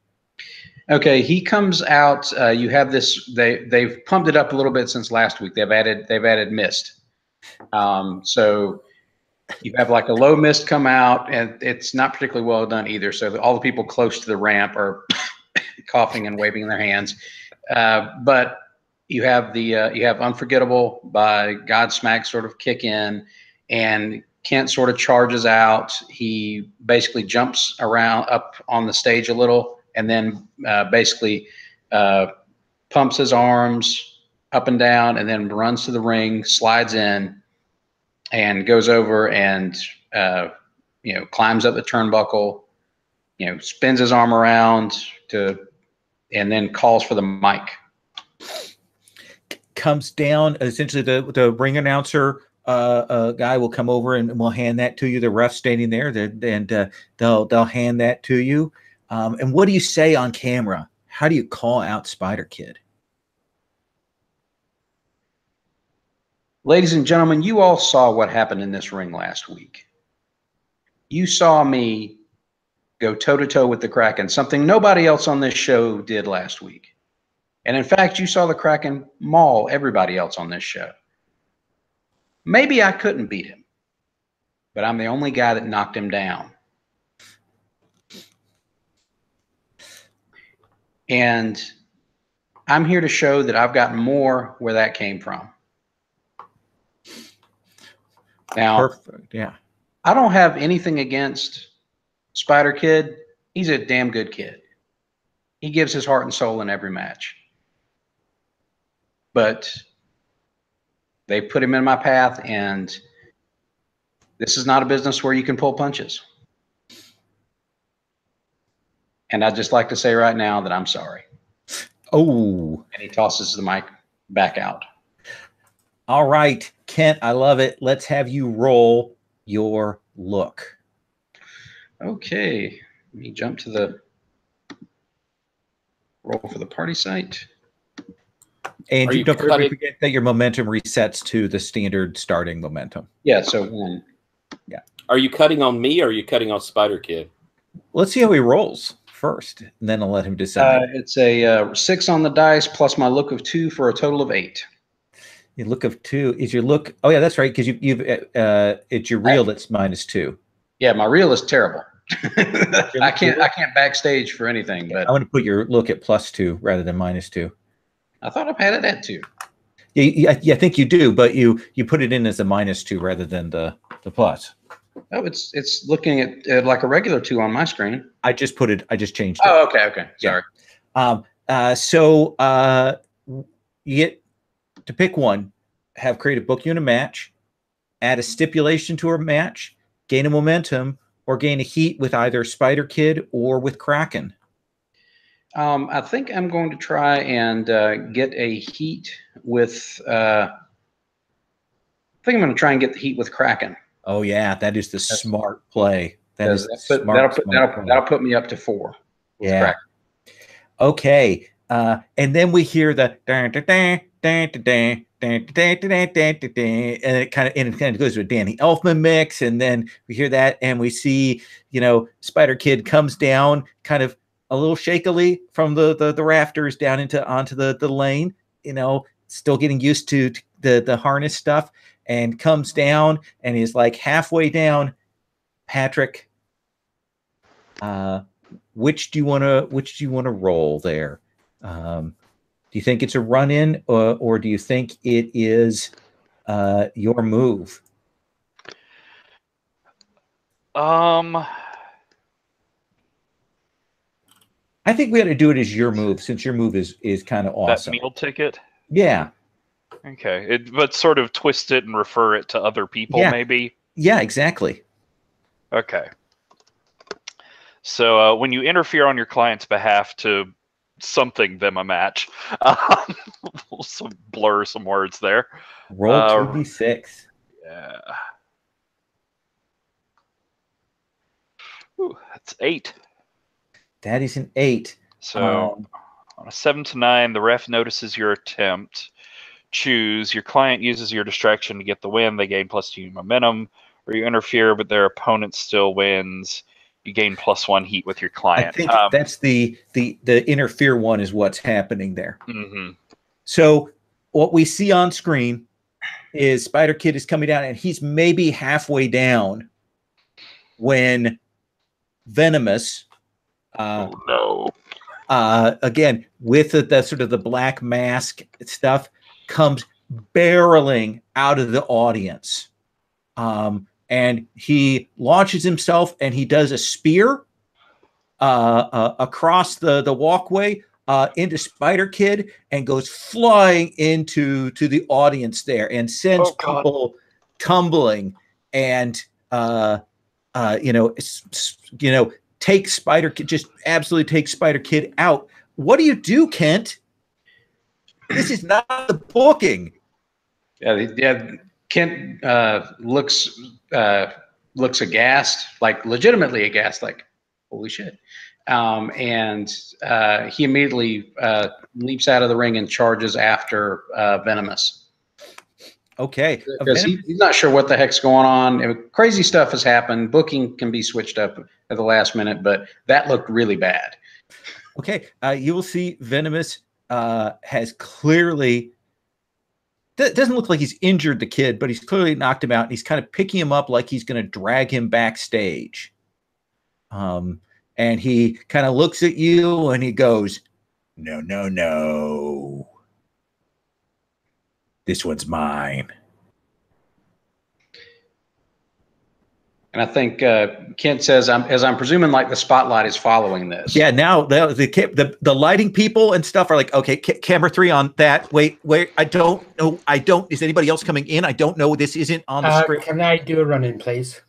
Okay, he comes out. You have this. They've pumped it up a little bit since last week. They've added mist. So you have like a low mist come out, and it's not particularly well done either. So all the people close to the ramp are coughing and waving their hands. But you have you have Unforgettable by Godsmack sort of kick in, and Kent sort of charges out. He basically jumps around up on the stage a little, and then basically pumps his arms up and down, and then runs to the ring, slides in, and goes over and climbs up the turnbuckle, spins his arm around and then calls for the mic. Comes down. Essentially, the ring announcer guy will come over and will hand that to you. The ref standing there, and they'll hand that to you. And what do you say on camera? How do you call out Spider Kid? Ladies and gentlemen, you all saw what happened in this ring last week. You saw me go toe-to-toe with the Kraken, something nobody else on this show did last week. And in fact, you saw the Kraken maul everybody else on this show. Maybe I couldn't beat him, but I'm the only guy that knocked him down. And I'm here to show that I've got more where that came from. Now, Perfect. Yeah. I don't have anything against Spider Kid. He's a damn good kid. He gives his heart and soul in every match. But they put him in my path, and this is not a business where you can pull punches. And I'd just like to say right now that I'm sorry. Oh. And he tosses the mic back out. All right, Kent, I love it. Let's have you roll your look. Okay. Let me jump to the roll for the party site. And you don't forget that your momentum resets to the standard starting momentum. Yeah, so 1. Yeah. Are you cutting on me or are you cutting on Spider Kid? Let's see how he rolls first, and then I'll let him decide. It's a 6 on the dice plus my look of 2 for a total of 8. Your look of 2 is your look. Oh yeah, that's right. Because you've it's your reel that's -2. Yeah, my reel is terrible. I can't backstage for anything. But I want to put your look at +2 rather than -2. I thought I've had it at 2. Yeah, I think you do, but you put it in as a -2 rather than the plus. Oh, it's looking at like a regular 2 on my screen. I just changed it. Oh, okay. Sorry. Yeah. So you get to pick one, have creative book you in a match, add a stipulation to a match, gain a momentum, or gain a heat with either Spider Kid or with Kraken. I think I'm going to try and get a heat with. I think I'm going to try and get the heat with Kraken. Oh yeah, that is the smart play. That'll put me up to 4. With yeah. Kraken. Okay, and then we hear the and it kind of goes to a Danny Elfman mix, and then we hear that, and we see Spider Kid comes down kind of a little shakily from the rafters down onto the lane, still getting used to the harness stuff, and comes down and is like halfway down. Patrick, which do you want to roll there? Do you think it's a run-in, or do you think it is your move? I think we ought to do it as your move, since your move is kind of awesome. That meal ticket? Yeah. Okay. But sort of twist it and refer it to other people, maybe? Yeah, exactly. Okay. So when you interfere on your client's behalf to something them a match, we'll blur some words there. Roll 2d6. Yeah. Ooh, that's 8. That is an 8. So on a 7 to 9, the ref notices your attempt. Choose. Your client uses your distraction to get the win. They gain +2 momentum. Or you interfere, but their opponent still wins. You gain +1 heat with your client. I think that's the interfere one is what's happening there. Mm-hmm. So what we see on screen is Spider Kid is coming down, and he's maybe halfway down when Venomous, again with the sort of the black mask stuff, comes barreling out of the audience. And he launches himself, and he does a spear across the walkway into Spider Kid, and goes flying into the audience there, and sends people tumbling, and take Spider Kid, just absolutely take Spider Kid out. What do you do, Kent? This is not the booking. Yeah. Kent looks aghast, like legitimately aghast, like holy shit. and he immediately leaps out of the ring and charges after Venomous. Okay. Because he's not sure what the heck's going on. Crazy stuff has happened. Booking can be switched up at the last minute, but that looked really bad. Okay. You will see Venomous has clearly... doesn't look like he's injured the kid, but he's clearly knocked him out. And he's kind of picking him up like he's going to drag him backstage. And he kind of looks at you and he goes, "No, no, no. This one's mine." And I think Kent says, as I'm presuming, like the spotlight is following this. Yeah, now the lighting people and stuff are like, okay, camera 3 on that. Wait, I don't know. Is anybody else coming in? I don't know. This isn't on the script. Can I do a run-in, please?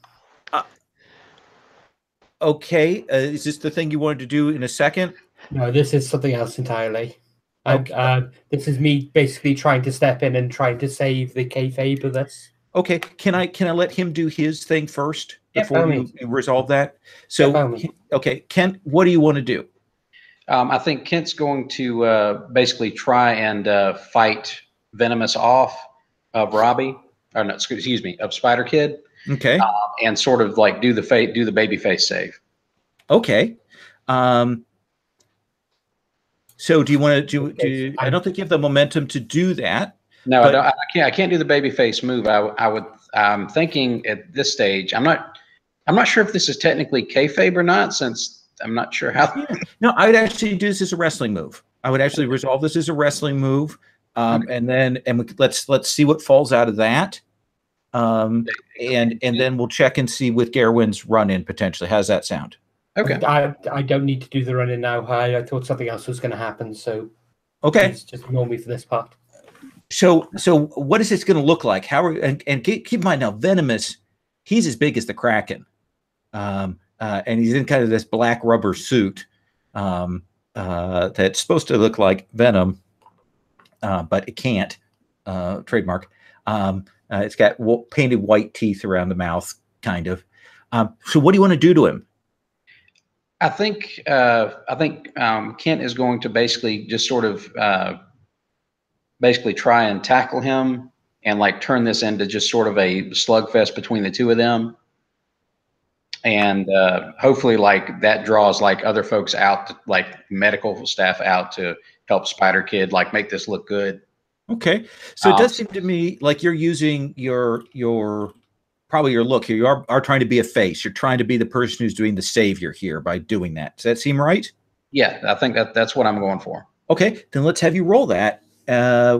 Okay. Is this the thing you wanted to do in a second? No, this is something else entirely. Okay. This is me basically trying to step in and trying to save the kayfabe of this. Okay. Can I let him do his thing first before you resolve that? So, okay, Kent, what do you want to do? I think Kent's going to basically try and fight Venomous off of Robbie, or no, excuse me, of Spider Kid. Okay. And sort of like do the baby face save. Okay. So do you want to do? I don't think you have the momentum to do that. No, I can't do the baby face move. I'm thinking at this stage, I'm not sure if this is technically kayfabe or not, since I'm not sure how. Yeah. No, I would actually do this as a wrestling move. I would actually resolve this as a wrestling move, and let's see what falls out of that. And then we'll check and see with Gerwin's run-in potentially. How's that sound? Okay. I don't need to do the run-in now. I thought something else was going to happen, so okay, just ignore me for this part. So what is this going to look like? And keep in mind now, Venomous, he's as big as the Kraken, and he's in kind of this black rubber suit that's supposed to look like Venom, but it can't. Trademark. It's got painted white teeth around the mouth, kind of. So what do you want to do to him? I think Kent is going to basically just sort of basically try and tackle him and like turn this into just sort of a slugfest between the two of them. And hopefully like that draws like other folks out, like medical staff out to help Spider Kid, like make this look good. Okay. So it does seem to me like you're using your probably your look here. You are trying to be a face. You're trying to be the person who's doing the savior here by doing that. Does that seem right? Yeah, I think that's what I'm going for. Okay. Then let's have you roll that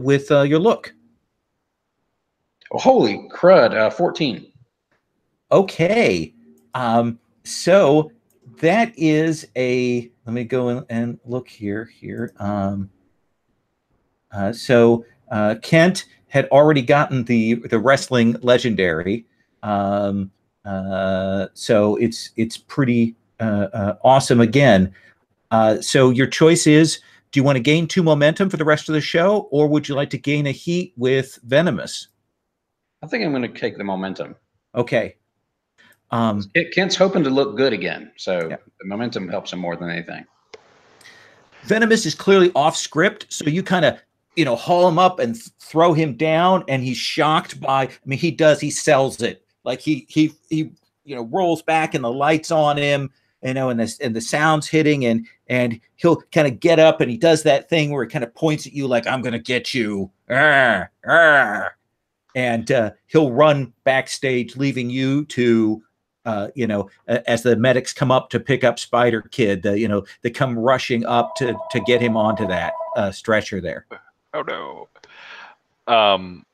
with your look. Oh, holy crud, 14. Okay. So that is let me go and look here. So Kent had already gotten the wrestling legendary. So it's pretty awesome again. So your choice is, do you want to gain 2 momentum for the rest of the show, or would you like to gain a heat with Venomous? I think I'm going to take the momentum. Okay. Kent's hoping to look good again, so yeah. The momentum helps him more than anything. Venomous is clearly off script, so you kind of haul him up and throw him down, and he's shocked by. I mean, he sells it. Like he rolls back, and the lights on him, and the sound's hitting, and he'll kind of get up, and he does that thing where he kind of points at you like, "I'm gonna get you," and he'll run backstage, leaving you to. As the medics come up to pick up Spider Kid, they come rushing up to get him onto that stretcher there. Oh no!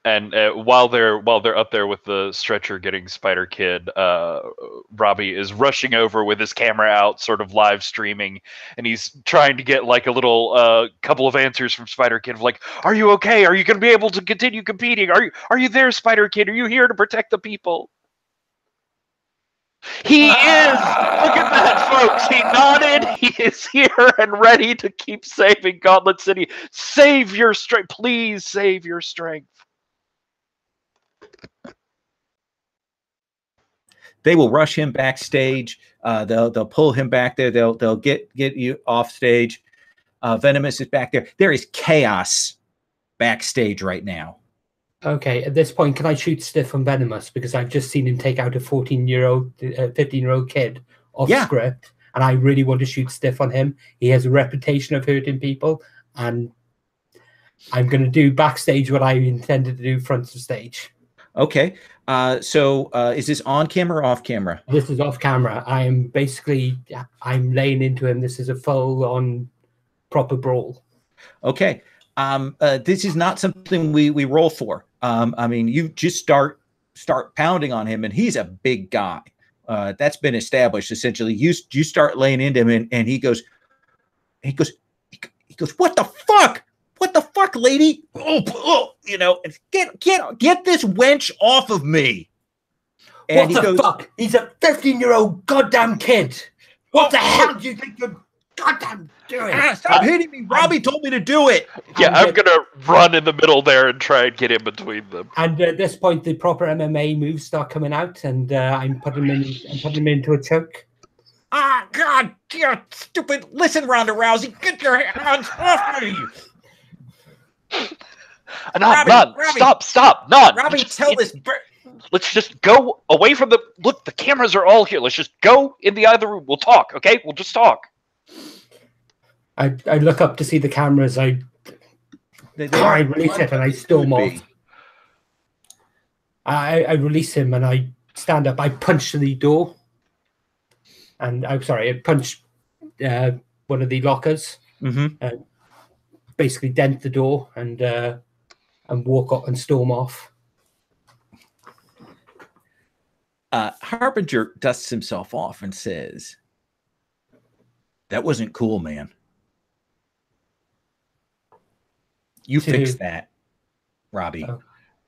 And while they're up there with the stretcher getting Spider Kid, Robbie is rushing over with his camera out, sort of live streaming, and he's trying to get like a little couple of answers from Spider Kid, like, "Are you okay? Are you going to be able to continue competing? Are you there, Spider Kid? Are you here to protect the people?" He is! Look at that, folks! He nodded! He is here and ready to keep saving Gauntlet City. Save your strength! Please save your strength. they will rush him backstage. They'll pull him back there. They'll get you off stage. Venomous is back there. There is chaos backstage right now. Okay, at this point, can I shoot Stiff on Venomous? Because I've just seen him take out a 15-year-old kid off script, and I really want to shoot Stiff on him. He has a reputation of hurting people, and I'm going to do backstage what I intended to do front of stage. Okay, so is this on camera or off camera? This is off camera. I'm laying into him. This is a full-on proper brawl. Okay. This is not something we roll for. I mean, you just start pounding on him, and he's a big guy. That's been established essentially. You start laying into him, and he goes, what the fuck? What the fuck, lady? Oh, you know, get this wench off of me. And what the fuck? He's a 15-year-old goddamn kid. What the hell do you think you're goddamn doing? Stop hitting me. Robbie told me to do it. Yeah, I'm going to run in the middle there and try and get in between them. And at this point, the proper MMA moves start coming out, and I'm putting him into a choke. Ah, God, you stupid. Listen, Ronda Rousey, get your hands off me. None. Stop. None. Robbie, Let's just go away from the... Look, the cameras are all here. Let's just go in the other room. We'll talk, okay? We'll just talk. I look up to see the cameras. I release it and I storm off. I release him and I stand up. I punch the door. And I'm sorry, I punch one of the lockers. Mm-hmm. Basically dent the door and walk up and storm off. Harbinger dusts himself off and says, "That wasn't cool, man. You fixed that, Robbie."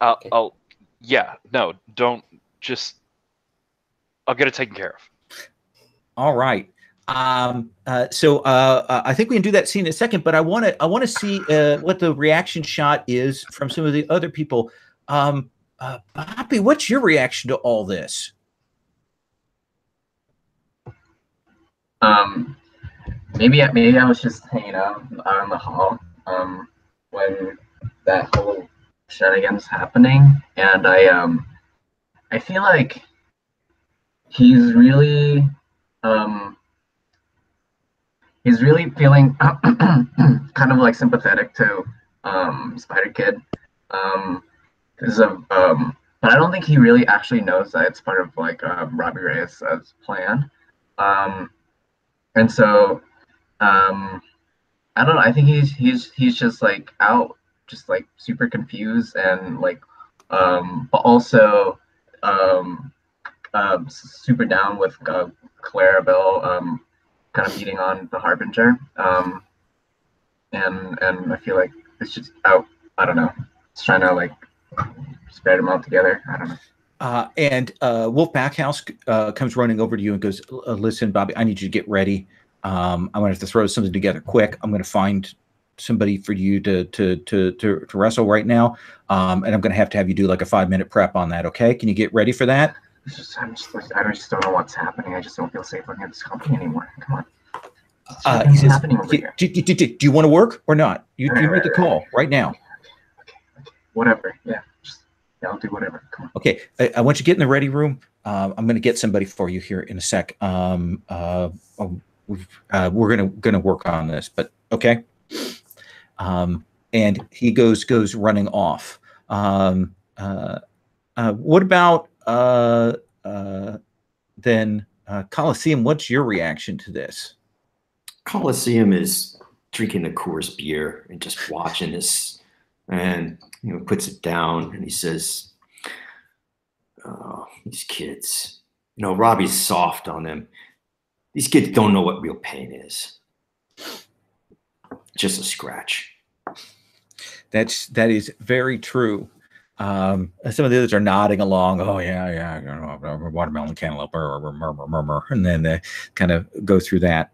Okay. Don't just... I'll get it taken care of. All right. So I think we can do that scene in a second, but I want to see what the reaction shot is from some of the other people. Bobby, what's your reaction to all this? Maybe I was just hanging out in the hall when that whole shenanigans happening, and I feel like he's really feeling kind of like sympathetic to Spider Kid, because of but I don't think he really actually knows that it's part of like Robbie Reyes' plan, and so I don't know. I think he's just like out, just like super confused and like but also super down with Clarabelle kind of beating on the Harbinger, and I feel like it's just out. I don't know. It's trying to like spread them all together. I don't know. And Wolf Backhouse comes running over to you and goes, "Listen, Bobby, I need you to get ready. I'm gonna have to throw something together quick. I'm gonna find somebody for you to wrestle right now, and I'm gonna have to have you do like a 5-minute prep on that. Okay? Can you get ready for that?" I just don't know what's happening. I just don't feel safe looking at this company anymore. Come on. He says, happening over here? Do you want to work or not? You make the call right now. Okay. Whatever. Yeah. I'll do whatever. Come on. Okay. I want you to get in the ready room. I'm going to get somebody for you here in a sec. We're gonna work on this, but okay. And he goes running off. What about then Coliseum? What's your reaction to this? Coliseum is drinking the Coors beer and just watching this, and puts it down and he says, "Oh, these kids, Robbie's soft on them. These kids don't know what real pain is. Just a scratch." That is very true. Some of the others are nodding along. Oh yeah, watermelon, cantaloupe, murmur, and then they kind of go through that.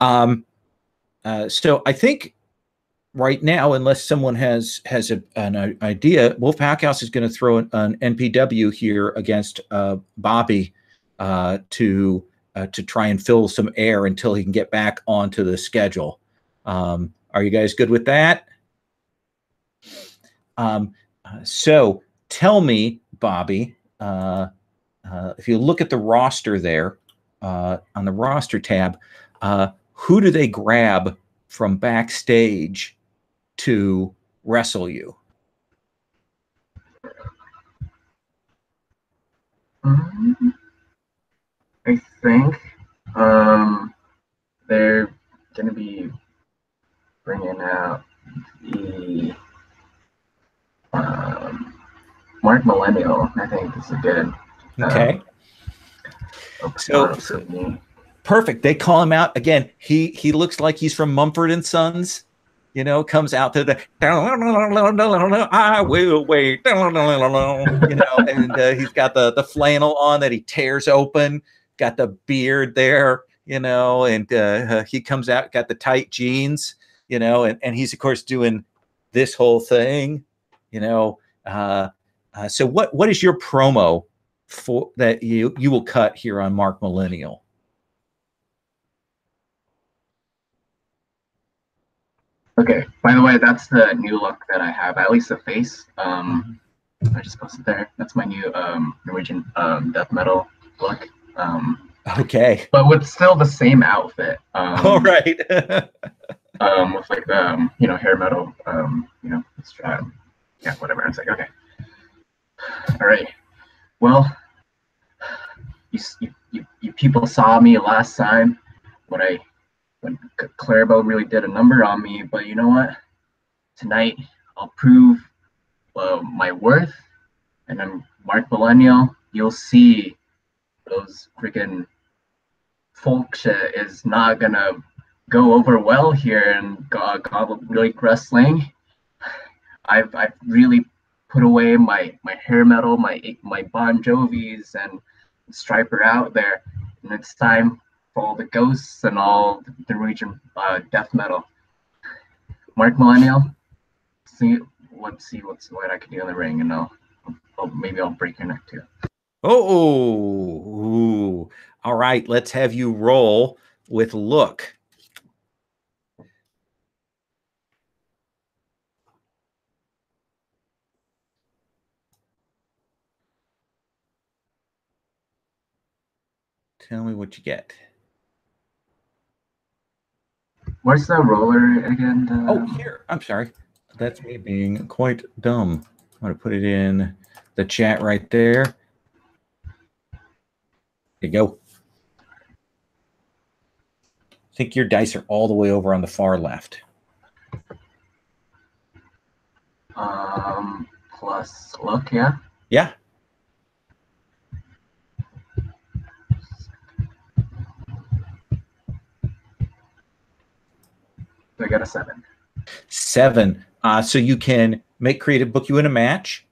So I think right now, unless someone has an idea, Wolf Hackhouse is going to throw an NPW here against Bobby to try and fill some air until he can get back onto the schedule. Are you guys good with that? So tell me, Bobby, if you look at the roster there, on the roster tab, who do they grab from backstage to wrestle you? I think they're going to be bringing out the Mark Millennial. I think is a good. Okay. So perfect. They call him out again. He looks like he's from Mumford and Sons. You know, comes out to the I will wait. You know, and he's got the flannel on that he tears open. Got the beard there. You know, and he comes out, got the tight jeans. You know, and he's of course doing this whole thing. You know, so what is your promo for that you will cut here on Mark Millennial? Okay. By the way, that's the new look that I have. At least the face. I just posted there. That's my new Norwegian death metal look. Okay. But with still the same outfit. All right. With like the hair metal. Yeah, whatever. It's like okay. All right. Well, you people saw me last time when Clairbo really did a number on me, but you know what? Tonight I'll prove my worth, and I'm Mark Millennial. You'll see those freaking folk shit is not gonna go over well here in Gauntlet Wrestling. I've really put away my hair metal, my Bon Jovis and Striper out there, and it's time for all the ghosts and all the region death metal. Mark Millennial, let's see what I can do in the ring, and maybe I'll break your neck too. Oh, all right. Let's have you roll with look. Tell me what you get. Where's the roller again? Oh, here. I'm sorry. That's me being quite dumb. I'm going to put it in the chat right there. There you go. I think your dice are all the way over on the far left. Plus look, yeah? Yeah. I got a 7. 7. So you can make creative book you in a match,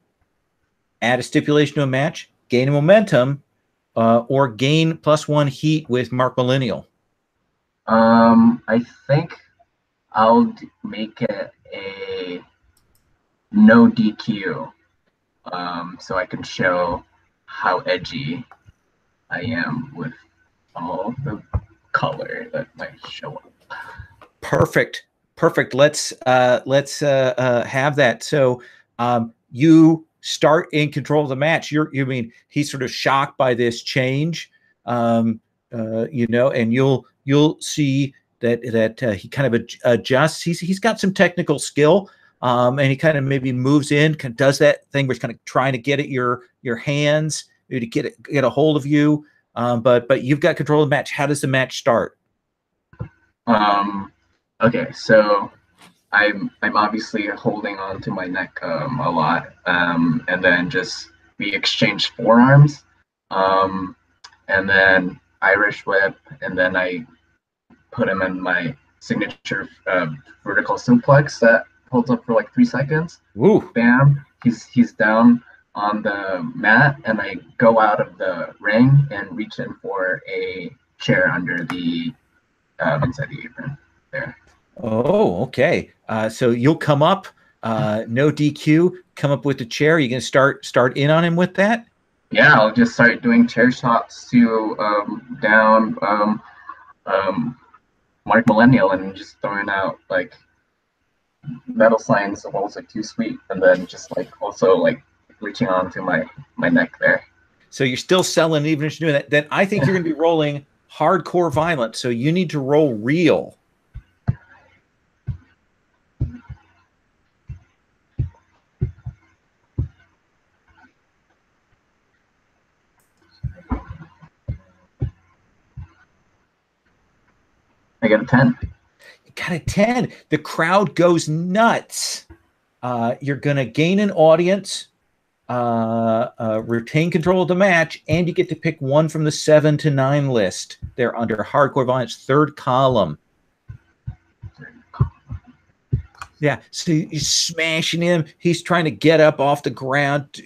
add a stipulation to a match, gain a momentum, or gain +1 heat with Mark Millennial. I think I'll make it a no DQ, so I can show how edgy I am with all the color that might show up. Perfect. Let's have that. So you start in control of the match. You mean he's sort of shocked by this change, and you'll see that he kind of adjusts. He's got some technical skill, and he kind of maybe moves in, does that thing where he's kind of trying to get at your hands, maybe to get a hold of you. But you've got control of the match. How does the match start? Okay, so I'm obviously holding on to my neck a lot, and then we exchange forearms, and then Irish whip, and then I put him in my signature vertical suplex that holds up for like 3 seconds. Ooh. Bam, he's down on the mat, and I go out of the ring and reach in for a chair under the inside the apron there. Oh, okay. So you'll come up, no DQ, come up with the chair. You're going to start in on him with that? yeah, I'll just start doing chair shots to down Mark Millennial and just throwing out like metal signs of almost like too sweet, and then just like also like reaching onto my neck there. So you're still selling even if you're doing that. Then I think you're going to be rolling hardcore violent. So you need to roll real. I got a 10. You got a 10. The crowd goes nuts. You're going to gain an audience, retain control of the match, and you get to pick one from the 7 to 9 list. They're under hardcore violence, third column. Yeah, so he's smashing him. He's trying to get up off the ground,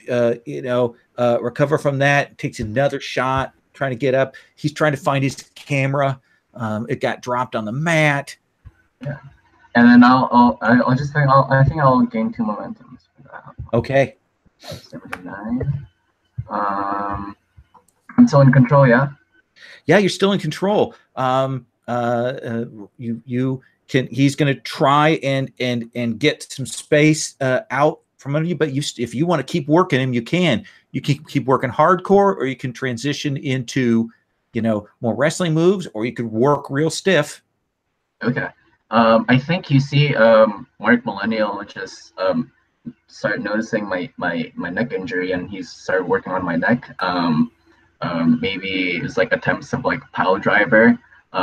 recover from that. Takes another shot, trying to get up. He's trying to find his camera. It got dropped on the mat. Yeah, and then I think I'll gain 2 momentums for that. Okay. 79. I'm still in control, yeah. Yeah, you're still in control. He's going to try and get some space out from under you, but if you want to keep working him, you can. You can keep working hardcore, or you can transition into, more wrestling moves, or you could work real stiff. Okay. I think you see Mark Millennial just start noticing my neck injury, and he's started working on my neck. Maybe it's like attempts of like pile driver.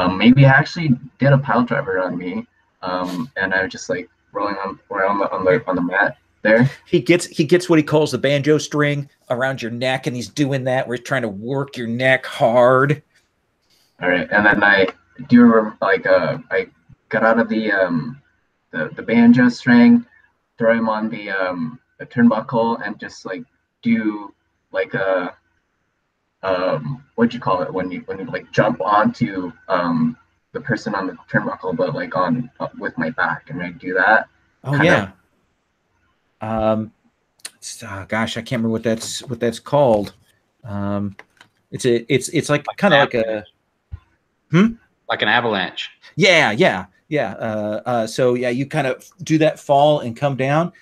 Maybe I actually did a pile driver on me, and I was just like rolling around on the mat there. He gets what he calls the banjo string around your neck, and he's doing that where he's trying to work your neck hard. All right, and then I do like I got out of the banjo string, throw him on the turnbuckle, and just like do like a what'd you call it when you like jump onto the person on the turnbuckle, but like on with my back, and I do that. Oh yeah. Gosh, I can't remember what that's called. It's like kind of like a like an avalanche. Yeah. So yeah, you kind of do that fall and come down.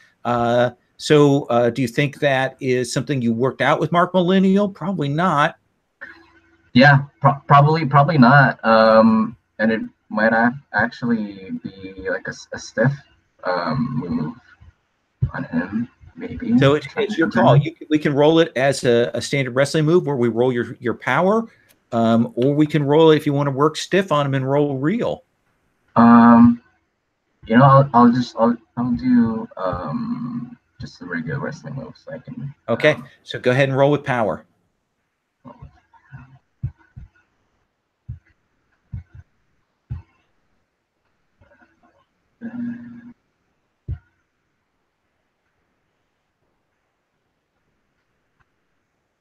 So do you think that is something you worked out with Mark Millennial? Probably not. Yeah, probably not. And it might actually be like a stiff move on him, maybe. So it's your call. We can roll it as a standard wrestling move where we roll your power, or we can roll it if you want to work stiff on him and roll real. I'll do just the regular wrestling move, so I can. Okay, so go ahead and roll with power.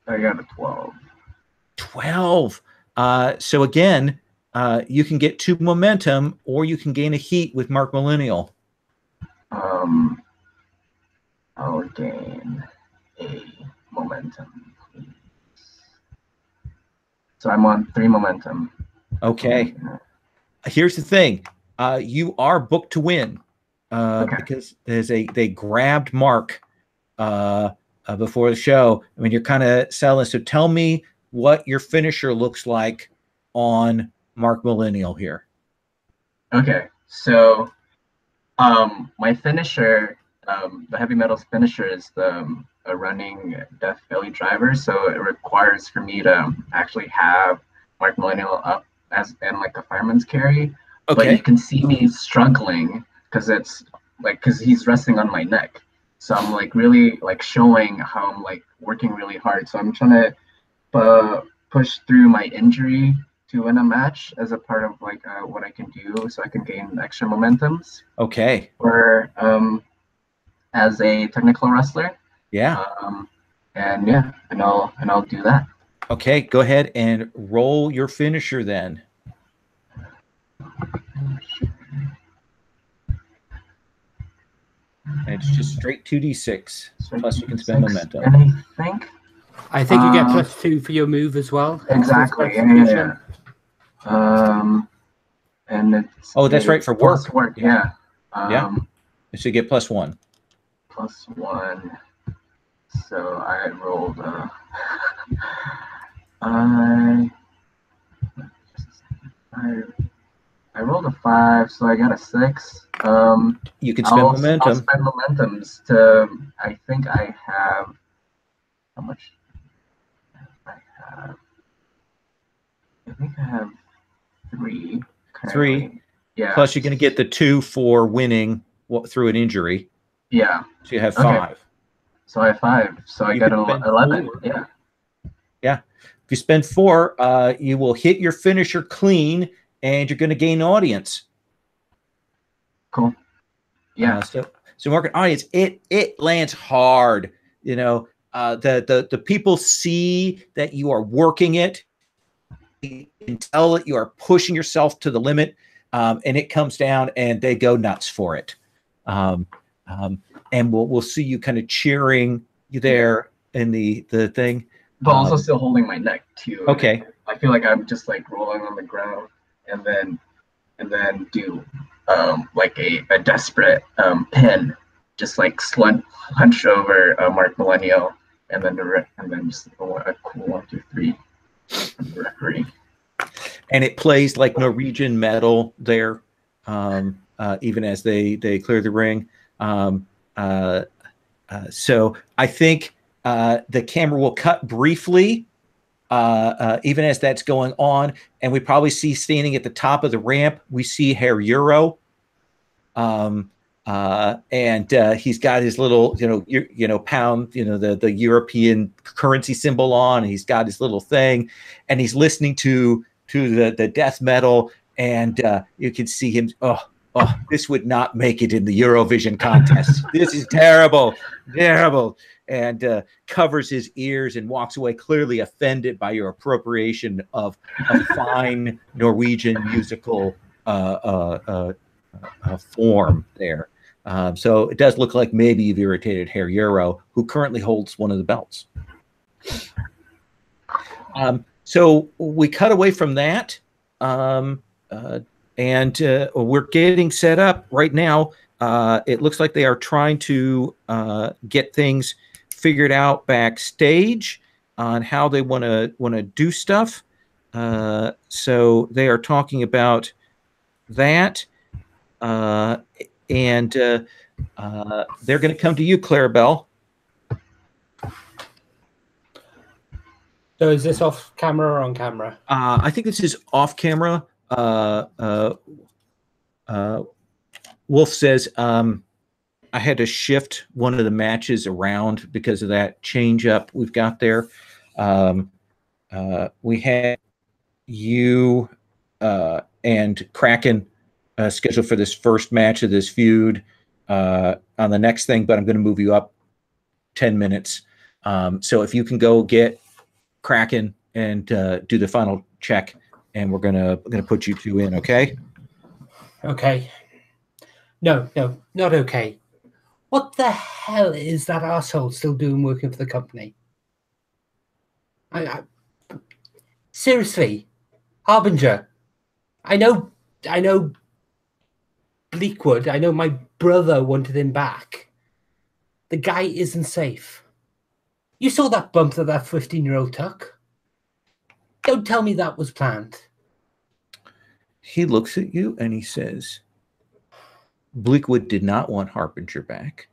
I got a 12. 12. So again, you can get 2 momentum, or you can gain a heat with Mark Millennial. I'll gain a momentum, please. So I'm on 3 momentum. Okay. Here's the thing. You are booked to win because they grabbed Mark before the show. I mean, you're kind of selling. So tell me what your finisher looks like on Mark Millennial here. Okay. So my finisher, the heavy metals finisher, is a running death belly driver. So it requires for me to actually have Mark Millennial up in like a fireman's carry. Okay. But you can see me struggling because he's resting on my neck. So I'm like really like showing how I'm like working really hard. So I'm trying to push through my injury to win a match as a part of like what I can do, so I can gain extra momentums. Okay. Or as a technical wrestler. Yeah. And I'll do that. Okay, go ahead and roll your finisher then. And it's just straight 2d6 plus you can spend momentum. And I think I think you get +2 for your move as well. Exactly. Specification. Yeah. And it's that's right, for plus work. Yeah. Yeah. So you get +1. +1. So I rolled I rolled a 5, so I got a 6. You can spend momentum. I'll spend momentums to. I think I have. How much? I have. I think I have 3. Currently. 3. Yeah. Plus, you're going to get the 2 for winning through an injury. Yeah. So you have 5. Okay. So I have 5. So I got 11. 4. Yeah. Yeah. If you spend 4, you will hit your finisher clean, and you're going to gain audience. Cool. Yeah. So market audience, it lands hard. You know, the people see that you are working it. You can tell that you are pushing yourself to the limit, and it comes down, and they go nuts for it. And we'll see you kind of cheering you there in the thing. But also still holding my neck too. Okay. I feel like I'm just like rolling on the ground, and then do like a desperate pin, just like hunch over Mark Millennial, and then just a cool 1, 2, 3 from the referee. And it plays like Norwegian metal there, even as they clear the ring. So I think the camera will cut briefly, even as that's going on, and we probably see standing at the top of the ramp, we see Herr Euro, and he's got his little, pound, the European currency symbol on, and he's got his little thing, and he's listening to the death metal, and you can see him. Oh, this would not make it in the Eurovision contest. This is terrible, and covers his ears and walks away, clearly offended by your appropriation of a fine Norwegian musical form there. So it does look like maybe you've irritated Herr Euro, who currently holds one of the belts. So we cut away from that. And we're getting set up right now. It looks like they are trying to get things figured out backstage on how they want to do stuff. So they are talking about that, and they're going to come to you, Clarabelle. So is this off camera or on camera? I think this is off camera. Wolf says, I had to shift one of the matches around because of that change up we've got there. We had you and Kraken scheduled for this first match of this feud on the next thing, but I'm going to move you up 10 minutes. So if you can go get Kraken and do the final check, and we're gonna put you 2 in, okay? Okay. No, not okay. What the hell is that asshole still doing working for the company? I seriously, Harbinger. I know Bleakwood. I know my brother wanted him back. The guy isn't safe. You saw that bump that 15-year-old took. Don't tell me that was planned. He looks at you and he says, Bleakwood did not want Harbinger back.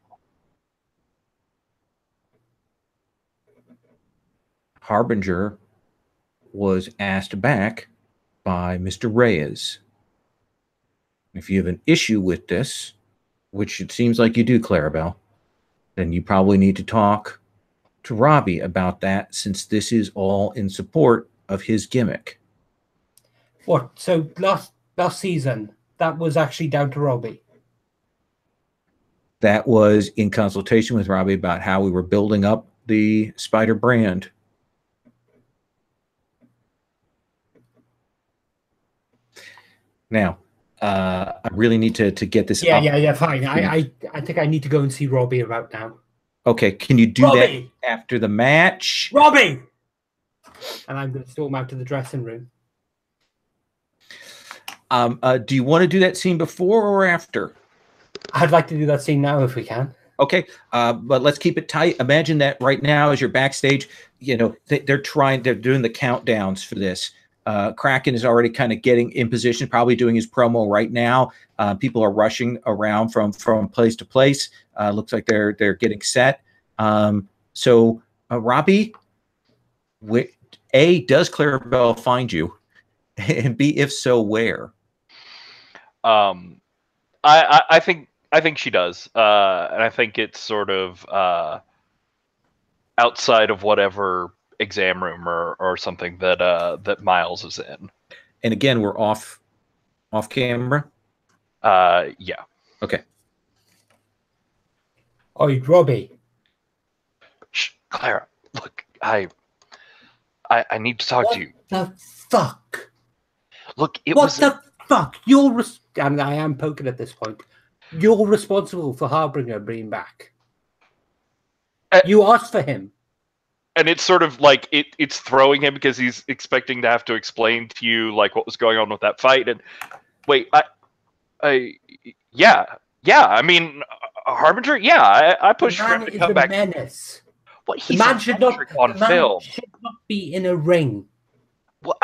Harbinger was asked back by Mr. Reyes. If you have an issue with this, which it seems like you do, Clarabelle, then you probably need to talk to Robbie about that, since this is all in support of his gimmick. What? So last season, that was actually down to Robbie? That was in consultation with Robbie about how we were building up the Spider brand. Now, I really need to get this up. Yeah, fine. I think I need to go and see Robbie about now. Okay, can you do Robbie! that after the match? Robbie! And I'm going to storm out to the dressing room. Do you want to do that scene before or after? I'd like to do that scene now if we can. Okay, but let's keep it tight. Imagine that right now as you're backstage, you know, they're doing the countdowns for this. Kraken is already kind of getting in position, probably doing his promo right now. People are rushing around from place to place. Looks like they're getting set. So Robbie, A, does Clarabelle find you? And B, if so, where? I think she does, and I think it's sort of outside of whatever exam room or something that Miles is in. And again, we're off camera. Yeah. Okay. Oi, Robbie. Shh, Clara, look, I need to talk to you. What the fuck? Look, What the fuck? And I am poking at this point. You're responsible for Harbinger being back. You asked for him. And it's sort of like it's throwing him because he's expecting to have to explain to you like what was going on with that fight. And wait, yeah. I mean, Harbinger. Yeah, I pushed for him to come back. Menace. What? The man should not be in a ring. Well,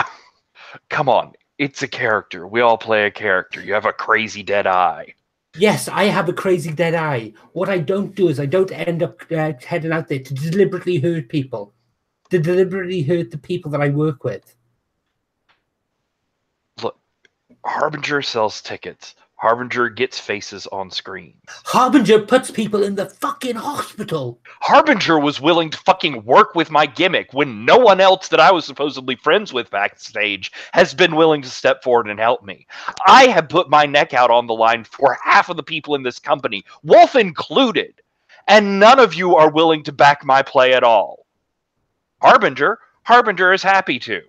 come on, it's a character. We all play a character. You have a crazy dead eye. Yes, I have a crazy dead eye. What I don't do is I don't end up heading out there to deliberately hurt people, to deliberately hurt the people that I work with. Look, Harbinger sells tickets. Harbinger gets faces on screens. Harbinger puts people in the fucking hospital. Harbinger was willing to fucking work with my gimmick when no one else that I was supposedly friends with backstage has been willing to step forward and help me. I have put my neck out on the line for half of the people in this company, Wolf included, and none of you are willing to back my play at all. Harbinger is happy to.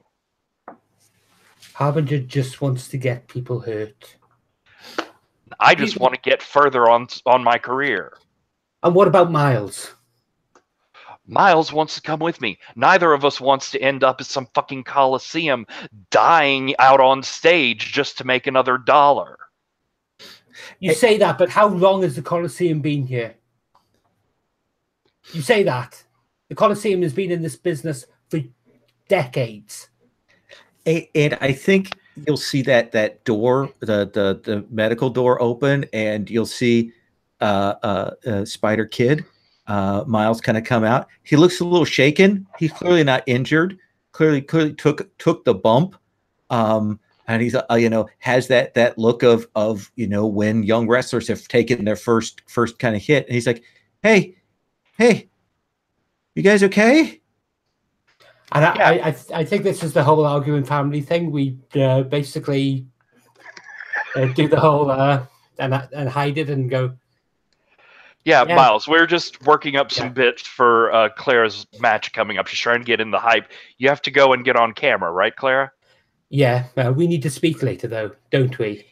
Harbinger just wants to get people hurt. I just want to get further on my career. And what about Miles? Miles wants to come with me. Neither of us wants to end up at some fucking Coliseum dying out on stage just to make another $1. You say that, but how long has the Coliseum been here? You say that. The Coliseum has been in this business for decades. And I think you'll see that door, the medical door open, and you'll see Spider Kid, Miles, kind of come out. He looks a little shaken. He's clearly not injured. Clearly took the bump, and he's has that look of when young wrestlers have taken their first kind of hit, and he's like, hey, you guys okay? And I think this is the whole arguing family thing. We basically do the whole and hide it and go. Yeah, Miles, we're just working up some bits for Clara's match coming up. She's trying to get in the hype. You have to go and get on camera, right, Clara? Yeah, we need to speak later, though, don't we?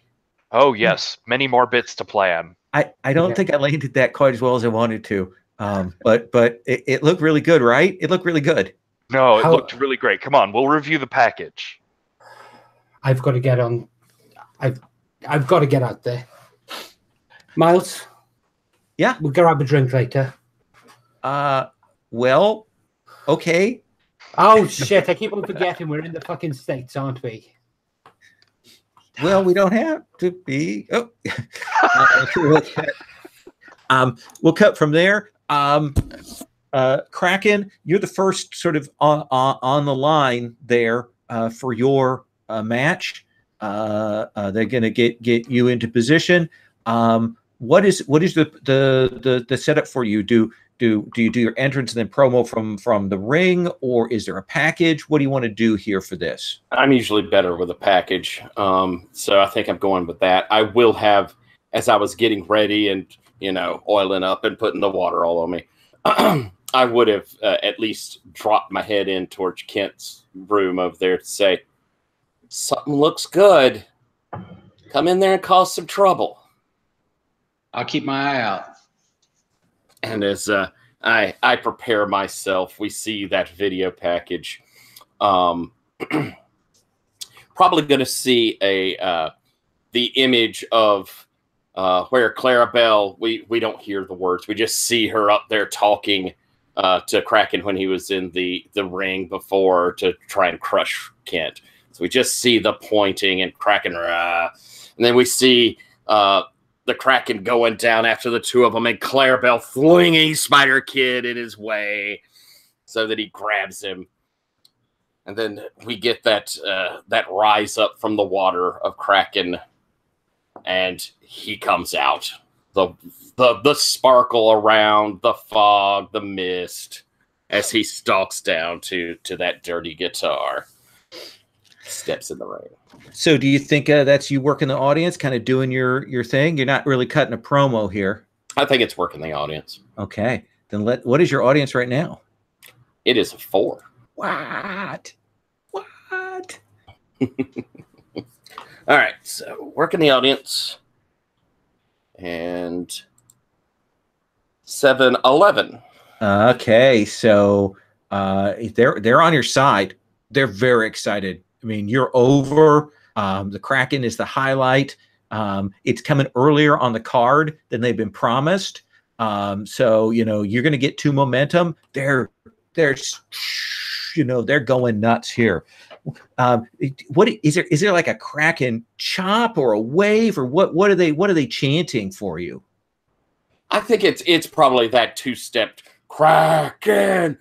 Oh, yes. Many more bits to plan. I don't think I landed that quite as well as I wanted to. But it looked really good, right? It looked really good. No, it looked really great. Come on, we'll review the package. I've got to get on. I've got to get out there. Miles? Yeah? We'll grab a drink later. Well, okay. Oh, shit. I keep on forgetting we're in the fucking States, aren't we? Well, we don't have to be. Oh. We'll cut from there. Kraken, you're the first sort of on the line there for your match. They're going to get you into position. What is the setup for you? Do you do your entrance and then promo from the ring, or is there a package? What do you want to do here for this? I'm usually better with a package, so I think I'm going with that. I will have, as I was getting ready and oiling up and putting the water all on me, I would have at least dropped my head in towards Kent's room over there to say, something looks good. Come in there and cause some trouble. I'll keep my eye out. And as I prepare myself. We see that video package. Probably going to see the image of where Clarabelle. We don't hear the words. We just see her up there talking to Kraken when he was in the ring before to try and crush Kent. So we just see the pointing and Kraken, and then we see the Kraken going down after the two of them, and Clarabelle flinging Spider Kid in his way so that he grabs him. And then we get that rise up from the water of Kraken, and he comes out. The sparkle around, the fog, the mist, as he stalks down to that dirty guitar. Steps in the ring. So do you think that's you working the audience, kind of doing your thing? You're not really cutting a promo here. I think it's working the audience. Okay. Then what is your audience right now? It is a 4. What? All right. So working the audience. And 7-11. Okay. So they're on your side. They're very excited. I mean, you're over. The Kraken is the highlight. It's coming earlier on the card than they've been promised. So, you're going to get 2 momentum. They're going nuts here. What is there like a Kraken chop or a wave or what are they chanting for you? I think it's probably that 2-step Kraken.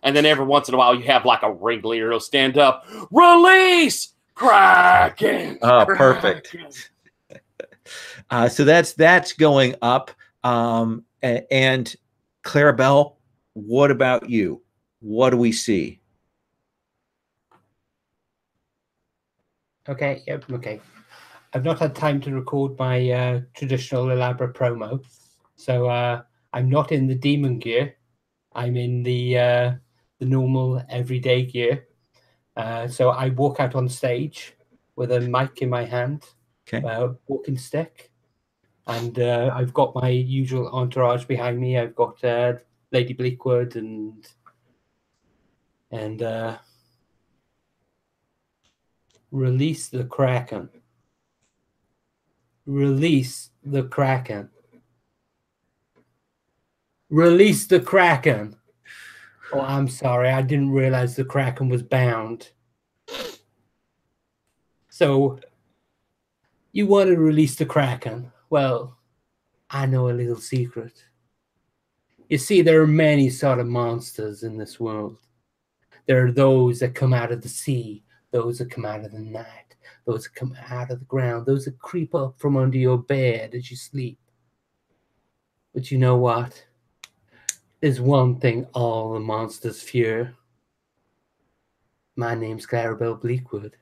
And then every once in a while, you have like a ringleader who'll stand up, release Kraken. Oh, perfect. So that's going up. And Clarabelle, what about you? What do we see? Okay. Yep. Okay. I've not had time to record my traditional elaborate promo, so I'm not in the demon gear. I'm in the normal everyday gear. So I walk out on stage with a mic in my hand, walking stick, and I've got my usual entourage behind me. I've got Lady Bleakwood and release the Kraken. Release the Kraken. Release the Kraken. Oh, I'm sorry. I didn't realize the Kraken was bound. So, you want to release the Kraken? Well, I know a little secret. You see, there are many sort of monsters in this world. There are those that come out of the sea, those that come out of the night, those that come out of the ground, those that creep up from under your bed as you sleep. But you know what? There's one thing all the monsters fear. My name's Clarabelle Bleakwood.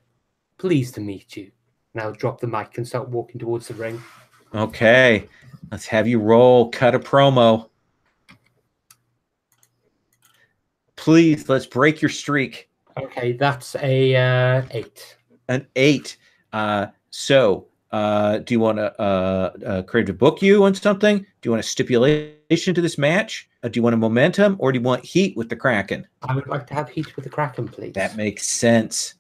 Pleased to meet you. And I'll drop the mic and start walking towards the ring. Okay. Let's have you roll. Cut a promo. Please, let's break your streak. Okay, that's a 8. An 8. So, do you want to create to book you on something? Do you want a stipulation to this match? Do you want a momentum, or do you want heat with the Kraken? I would like to have heat with the Kraken, please. That makes sense.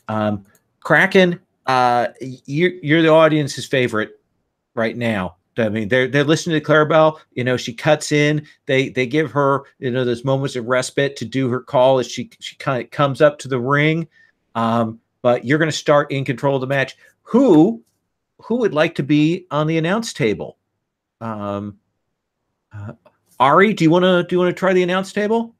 Kraken, you're the audience's favorite right now. I mean, they're listening to Clarabelle. She cuts in. They give her those moments of respite to do her call as she kind of comes up to the ring. But you're going to start in control of the match. Who would like to be on the announce table? Ari, do you want to try the announce table?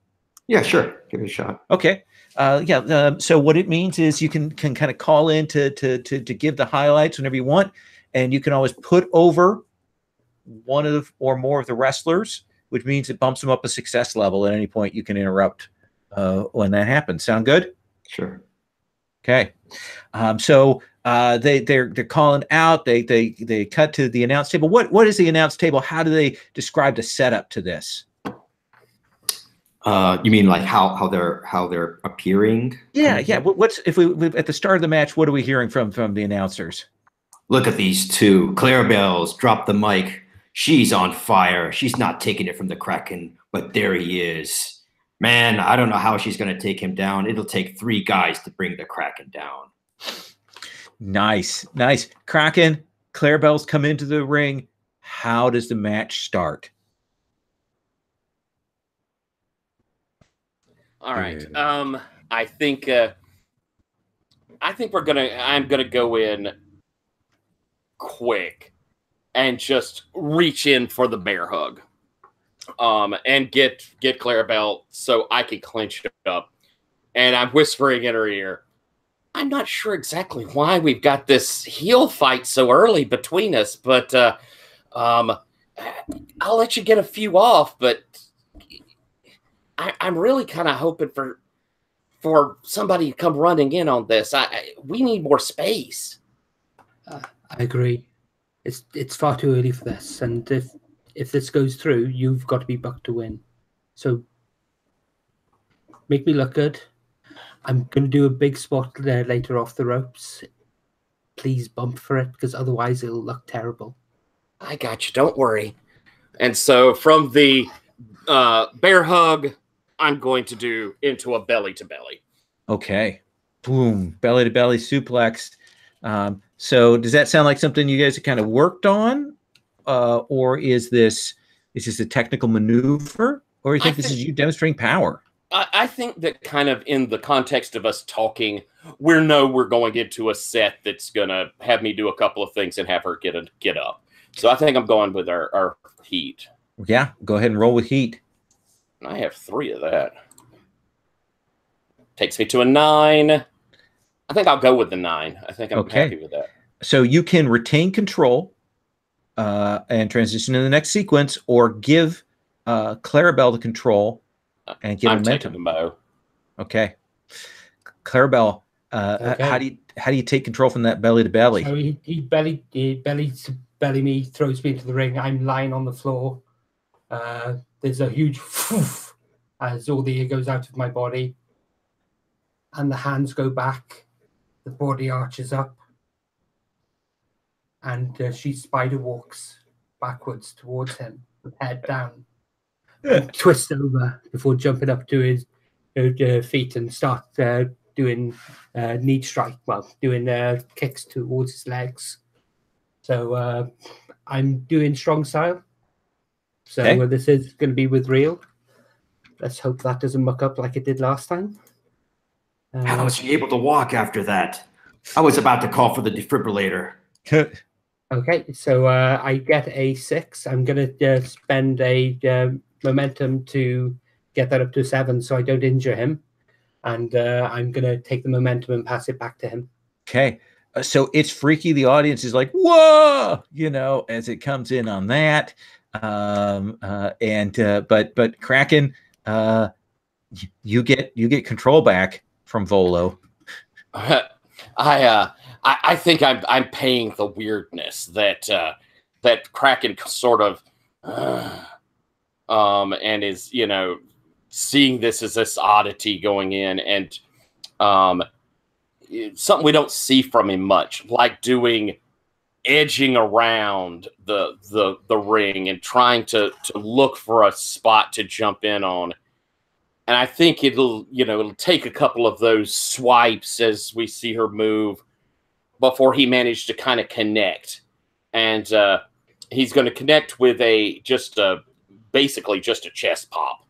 Yeah, sure. Give it a shot. Okay. So what it means is you can kind of call in to give the highlights whenever you want, and you can always put over one of or more of the wrestlers, which means it bumps them up a success level at any point. You can interrupt when that happens. Sound good? Sure. Okay. So they're calling out. They cut to the announce table. What is the announce table? How do they describe the setup to this? You mean like how they're appearing? Yeah. What's if we at the start of the match? What are we hearing from the announcers? Look at these two Clarabelles. Drop the mic. She's on fire. She's not taking it from the Kraken, but there he is. Man, I don't know how she's going to take him down. It'll take 3 guys to bring the Kraken down. Nice. Kraken, Clarabelle's come into the ring. How does the match start? All right. I think I'm gonna go in quick and just reach in for the bear hug. And get Clarabelle so I can clinch it up. And I'm whispering in her ear, I'm not sure exactly why we've got this heel fight so early between us, but I'll let you get a few off, but I'm really kind of hoping for somebody to come running in on this. We need more space. I agree. It's far too early for this, and if this goes through, you've got to be bucked to win. So make me look good. I'm going to do a big spot there later off the ropes. Please bump for it, because otherwise it'll look terrible. I got you. Don't worry. And so from the bear hug, I'm going to do into a belly to belly. Okay. Boom. Belly to belly suplex. So does that sound like something you guys have kind of worked on? Or is this a technical maneuver? Or you think this is you demonstrating power? I think that kind of in the context of us talking, we're going into a set that's going to have me do a couple of things and have her get up. So I think I'm going with our heat. Yeah, go ahead and roll with heat. I have 3 of that. Takes me to a 9. I think I'll go with the 9. I think I'm happy with that. So you can retain control and transition to the next sequence, or give Clarabelle the control and get momentum. Taking the bow. Okay, Clarabelle, how do you take control from that belly to belly? So he belly me, throws me into the ring. I'm lying on the floor. There's a huge poof as all the air goes out of my body, and the hands go back. The body arches up, and she spider walks backwards towards him, with head down. Twist over before jumping up to his feet and start doing knee strike. Well, doing kicks towards his legs. So I'm doing strong style. So this is going to be with real. Let's hope that doesn't muck up like it did last time. How was he able to walk after that? I was about to call for the defibrillator. Okay, so I get a 6. I'm going to spend a momentum to get that up to 7 so I don't injure him. And I'm going to take the momentum and pass it back to him. Okay. So it's freaky. The audience is like, whoa, as it comes in on that. But Kraken, you get control back from Volo. I think I'm paying the weirdness that Kraken sort of and is seeing this as this oddity going in, and something we don't see from him much, like edging around the ring and trying to look for a spot to jump in on. And I think it'll take a couple of those swipes as we see her move before he managed to kind of connect. And he's going to connect with basically just a chest pop,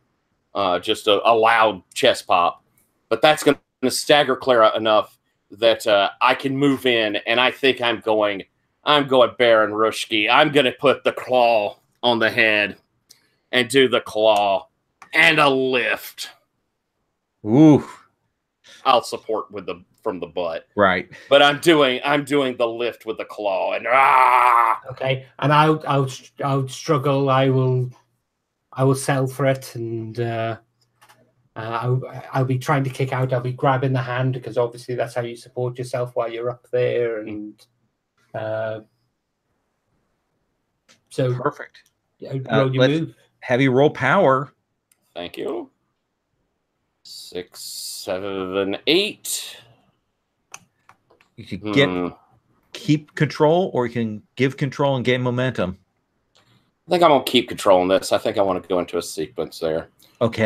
just a loud chest pop. But that's going to stagger Clara enough that I can move in, and I think I'm going Baron Rushki. I'm going to put the claw on the head and do the claw and a lift. Ooh. I'll support from the butt. Right. But I'm doing the lift with the claw and Okay. And I'll struggle. I will sell for it, and I'll be trying to kick out. I'll be grabbing the hand, because obviously that's how you support yourself while you're up there. And so perfect. Roll your move. Have you roll power? Thank you. 6, 7, 8. You could keep control, or you can give control and gain momentum. I think I'm going to keep controlling this. I think I want to go into a sequence there. Okay.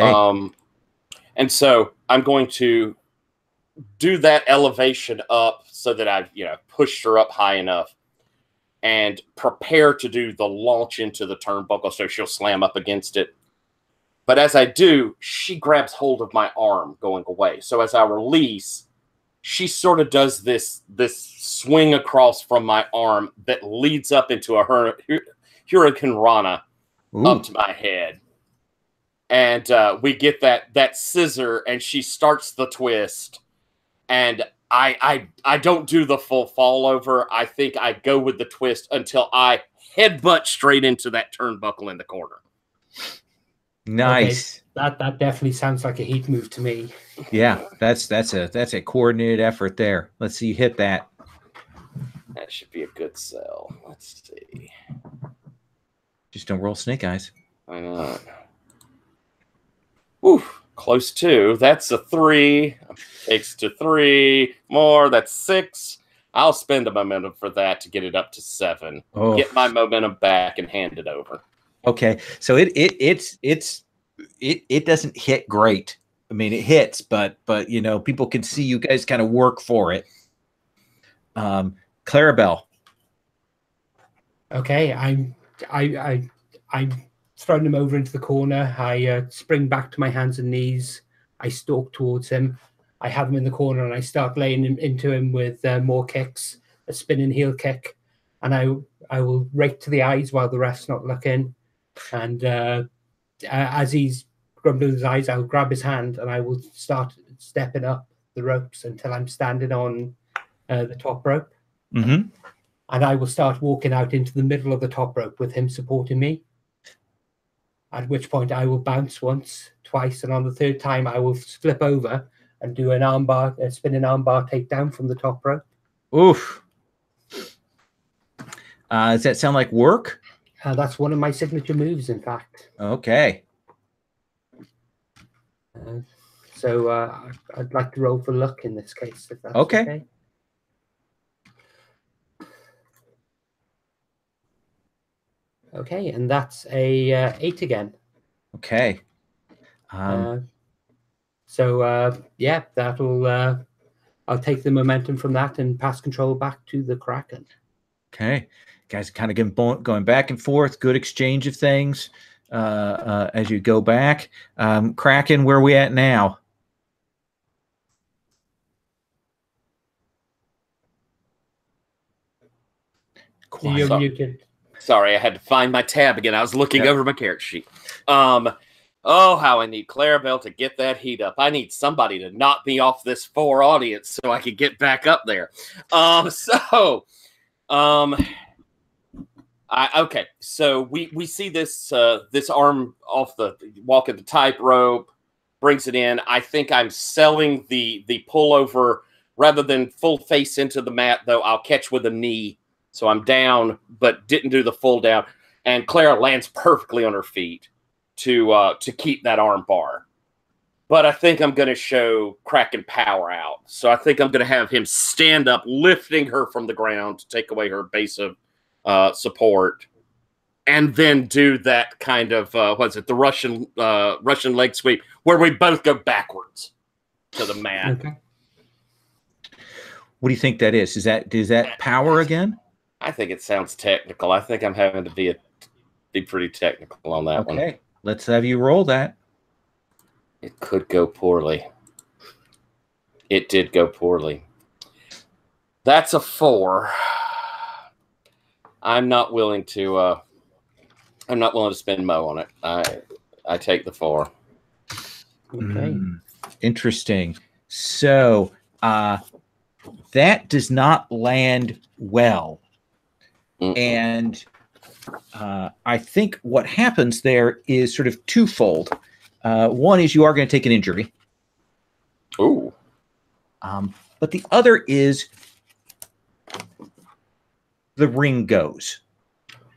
And so I'm going to do that elevation up so that I've, pushed her up high enough and prepare to do the launch into the turnbuckle so she'll slam up against it. But as I do, she grabs hold of my arm going away. So as I release, she sort of does this swing across from my arm that leads up into a Hurricane Rana up to my head. And we get that scissor, and she starts the twist. And I don't do the full fall over. I think I go with the twist until I headbutt straight into that turnbuckle in the corner. Nice. Okay. That definitely sounds like a heat move to me. Yeah, that's a coordinated effort there. Let's see you hit that. That should be a good sell. Let's see. Just don't roll snake eyes. Why not? Whew, close to. That's a 3. Takes to 3 more. That's 6. I'll spend a momentum for that to get it up to 7. Oh. Get my momentum back and hand it over. Okay, so it doesn't hit great. I mean, it hits, but people can see you guys kind of work for it. Clarabelle. Okay, I'm throwing him over into the corner. I spring back to my hands and knees. I stalk towards him. I have him in the corner, and I start laying him into him with more kicks, a spinning heel kick, and I will rake to the eyes while the ref's not looking. And as he's grumbling his eyes, I'll grab his hand, and I will start stepping up the ropes until I'm standing on the top rope. Mm-hmm. And I will start walking out into the middle of the top rope with him supporting me. At which point I will bounce once, twice, and on the third time I will flip over and do a spinning armbar takedown from the top rope. Oof. Does that sound like work? That's one of my signature moves, in fact. Okay. So I'd like to roll for luck in this case, if that's okay. Okay, and that's a 8 again. Okay. Yeah, that'll. I'll take the momentum from that and pass control back to the Kraken. Okay, guys, kind of going back and forth. Good exchange of things as you go back. Kraken, where are we at now? You're muted. Sorry, I had to find my tab again. I was looking over my character sheet. Oh, how I need Clarabelle to get that heat up. I need somebody to knock me off this 4 audience so I can get back up there. Okay. So we see this this arm off the walking the tightrope, brings it in. I think I'm selling the pullover rather than full face into the mat, though. I'll catch with a knee. So I'm down, but didn't do the full down. And Clara lands perfectly on her feet to keep that arm bar. But I think I'm going to show Kraken power out. So I think I'm going to have him stand up, lifting her from the ground to take away her base of support. And then do that kind of, the Russian leg sweep, where we both go backwards to the mat. Okay. What do you think that is? Is that power again? I think it sounds technical. I think I'm having to be pretty technical on that one. Okay, let's have you roll that. It could go poorly. It did go poorly. That's a 4. I'm not willing to spend Mo on it. I take the 4. Okay. Interesting. So that does not land well. And I think what happens there is sort of twofold. One is you are going to take an injury. Ooh. But the other is the ring goes.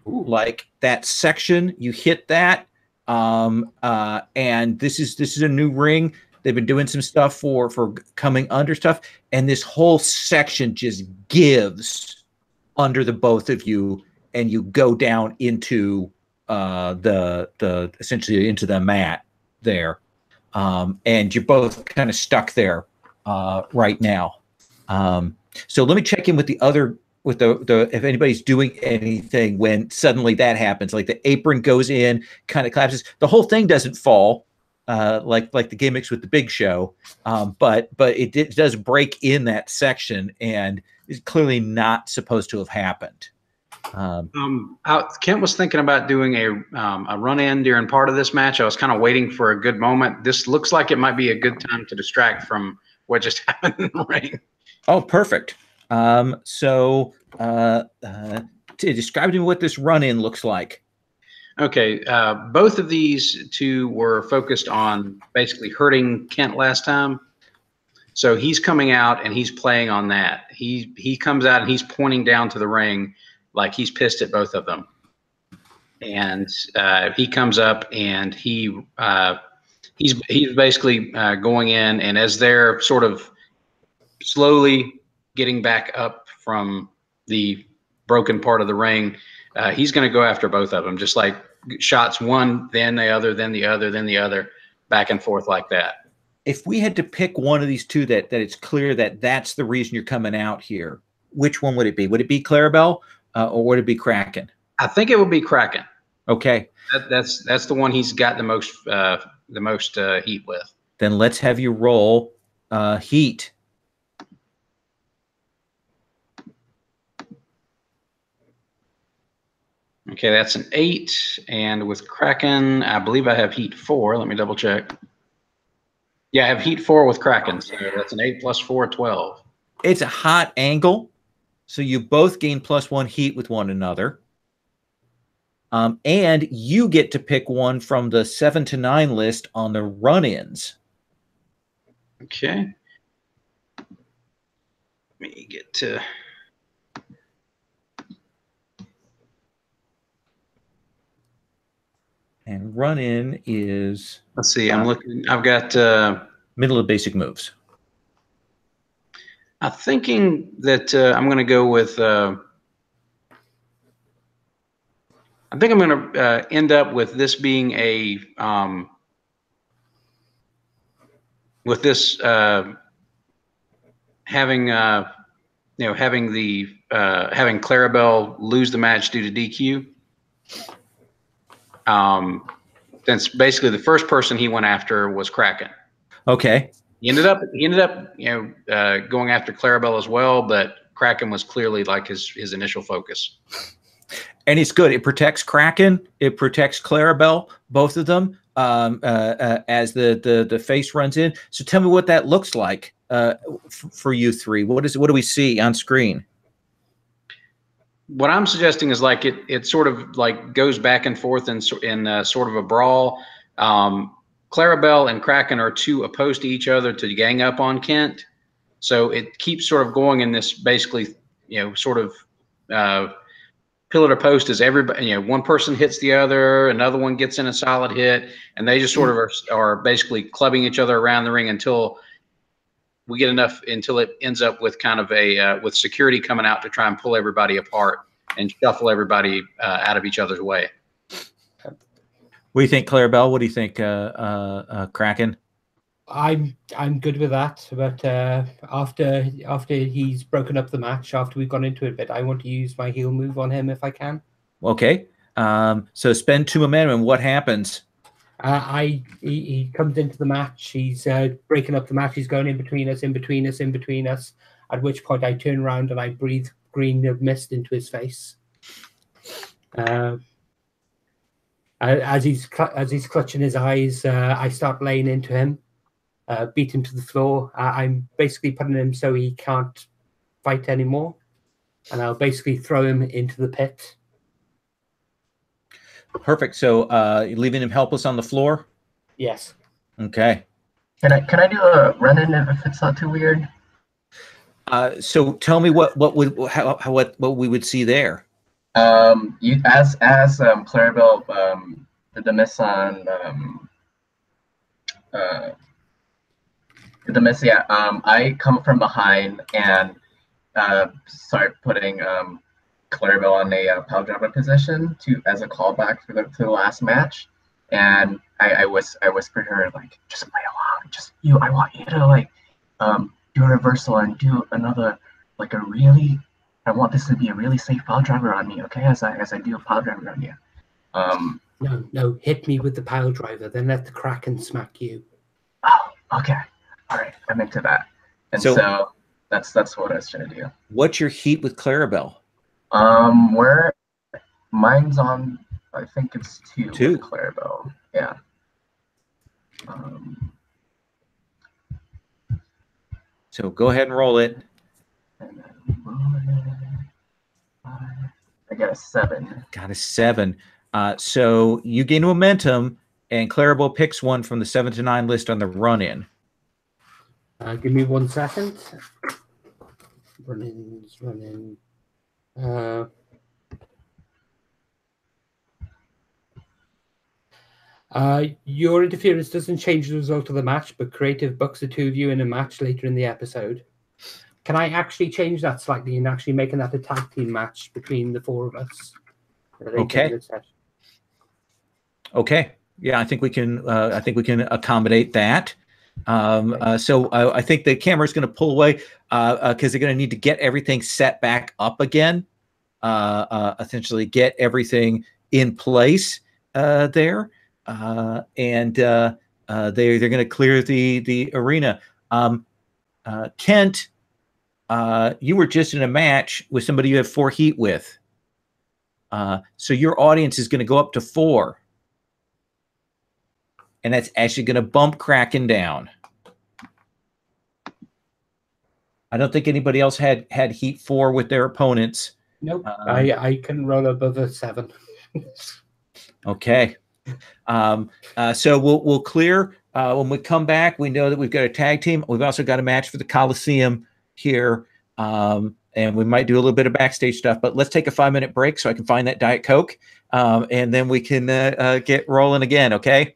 Ooh. Like that section, you hit that. And this is a new ring. They've been doing some stuff for coming under stuff. And this whole section just gives under the both of you, and you go down into the essentially into the mat there, and you're both kind of stuck there right now. So let me check in with the other with the if anybody's doing anything when suddenly that happens, like the apron goes in, kind of collapses. The whole thing doesn't fall like the gimmicks with the Big Show, but it does break in that section, and it's clearly not supposed to have happened. Kent was thinking about doing a run in during part of this match. I was kind of waiting for a good moment. This looks like it might be a good time to distract from what just happened in the ring. Oh, perfect. So to describe to me what this run in looks like. Okay, both of these two were focused on basically hurting Kent last time. So he's coming out and he's playing on that. He comes out and he's pointing down to the ring like he's pissed at both of them. And he comes up and he's basically going in, and as they're sort of slowly getting back up from the broken part of the ring, he's going to go after both of them, just like shots one, then the other, then the other, then the other, back and forth like that. If we had to pick one of these two that it's clear that that's the reason you're coming out here, which one would it be? Would it be Clarabelle or would it be Kraken? I think it would be Kraken. Okay. That's the one he's got the most heat with. Then let's have you roll heat. Okay, that's an 8, and with Kraken, I believe I have heat 4. Let me double check. Yeah, I have heat 4 with Kraken, so that's an 8 plus 4, 12. It's a hot angle, so you both gain +1 heat with one another. And you get to pick one from the 7 to 9 list on the run-ins. Okay. Let me get to... And run-in is... Let's see, I'm looking... I've got... middle of basic moves. I'm thinking that I'm going to go with... I think I'm going to end up with this being a... with this having... having Clarabelle lose the match due to DQ. Since basically the first person he went after was Kraken. Okay. He ended up going after Clarabelle as well, but Kraken was clearly like his initial focus. And it's good. It protects Kraken. It protects Clarabelle, both of them, as the face runs in. So tell me what that looks like for you three. What do we see on screen? What I'm suggesting is like it sort of like goes back and forth in sort of a brawl. Clarabelle and Kraken are too opposed to each other to gang up on Kent, so it keeps sort of going in this basically sort of pillar to post as everybody one person hits the other, another one gets in a solid hit, and they just sort of are basically clubbing each other around the ring until we get enough, until it ends up with kind of a with security coming out to try and pull everybody apart and shuffle everybody out of each other's way. What do you think, Clarabelle? What do you think, Kraken? I'm good with that. But after he's broken up the match, after we've gone into it a bit, I want to use my heel move on him if I can. Okay. So spend 2 momentum, and what happens? He comes into the match. He's breaking up the match. He's going in between us, in between us, in between us. At which point I turn around and I breathe green mist into his face. As he's clutching his eyes, I start laying into him, beat him to the floor. I'm basically putting him so he can't fight anymore, and I'll basically throw him into the pit. Perfect. So you're leaving him helpless on the floor? Yes. Okay. Can I do a run-in if it's not too weird? So tell me what we would see there. You as Clarabelle did the miss on the miss. Yeah. I come from behind and start putting Clarabelle on a pile driver position as a callback for the last match, and I whispered her like, just play along, just you. I want you to like do a reversal and do another like a really. I want this to be a really safe pile driver on me, okay? As I do a pile driver on you. No, hit me with the pile driver, then let the Kraken smack you. Oh, okay. All right, I'm into that. And so that's what I was trying to do. What's your heat with Clarabelle? Where mine's on, I think it's 2 2 with Clarabelle. Yeah. So go ahead and roll it. And then I got a 7. Got a 7. So you gain momentum, and Clarabelle picks one from the 7 to 9 list on the run-in. Give me 1 second. Run-in. Your interference doesn't change the result of the match, but creative books the 2 of you in a match later in the episode. Can I actually change that slightly and actually making that a tag team match between the 4 of us? Okay. Okay. Yeah, I think we can. I think we can accommodate that. So I think the camera is going to pull away because they're going to need to get everything set back up again. Essentially, get everything in place there, and they're going to clear the arena. Kent, you were just in a match with somebody you have 4 heat with. So your audience is going to go up to 4. And that's actually going to bump Kraken down. I don't think anybody else had heat 4 with their opponents. Nope. I can roll above a 7. Okay. So we'll clear. When we come back, we know that we've got a tag team. We've also got a match for the Coliseum here. And we might do a little bit of backstage stuff, but let's take a 5-minute break so I can find that Diet Coke. And then we can get rolling again. Okay.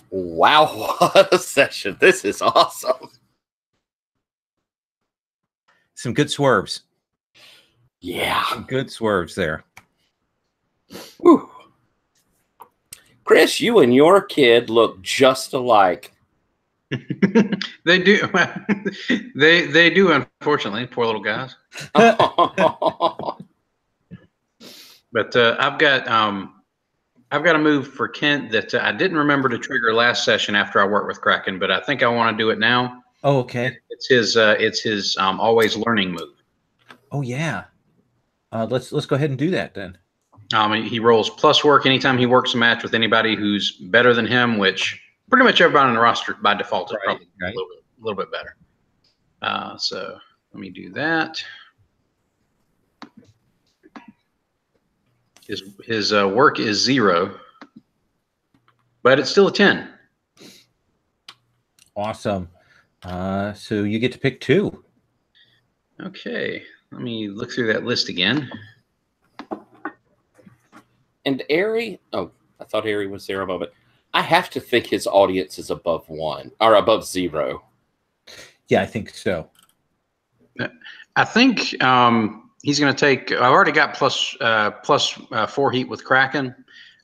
Wow, what a session. This is awesome. Some good swerves. Yeah. Some good swerves there. Woo. Chris, you and your kid look just alike. They do. They do, unfortunately, poor little guys. But I've got a move for Kent that I didn't remember to trigger last session after I worked with Kraken, but I think I want to do it now. Oh, okay. It's his always learning move. Oh, yeah. Let's go ahead and do that then. He rolls plus work anytime he works a match with anybody who's better than him, which pretty much everybody on the roster by default is probably a little bit better. So let me do that. His work is 0, but it's still a 10. Awesome. So you get to pick 2. Okay, let me look through that list again. And Ari, oh, I thought Ari was there above it. I have to think his audience is above 1 or above 0. Yeah, I think so. I think he's going to take. I've already got plus 4 heat with Kraken.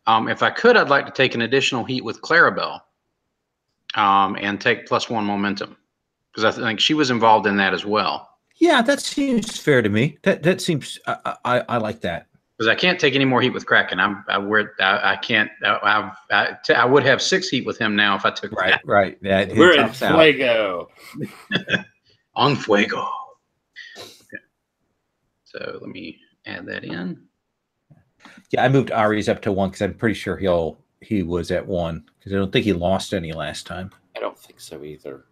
If I could, I'd like to take an additional heat with Clarabelle, and take +1 momentum, because I think she was involved in that as well. Yeah, that seems fair to me. That seems. I like that. Because I can't take any more heat with Kraken. I can't. I would have 6 heat with him now if I took that. Right. Yeah, we're in fuego. On fuego. Okay. So let me add that in. Yeah, I moved Ari's up to 1 because I'm pretty sure he was at 1 because I don't think he lost any last time. I don't think so either.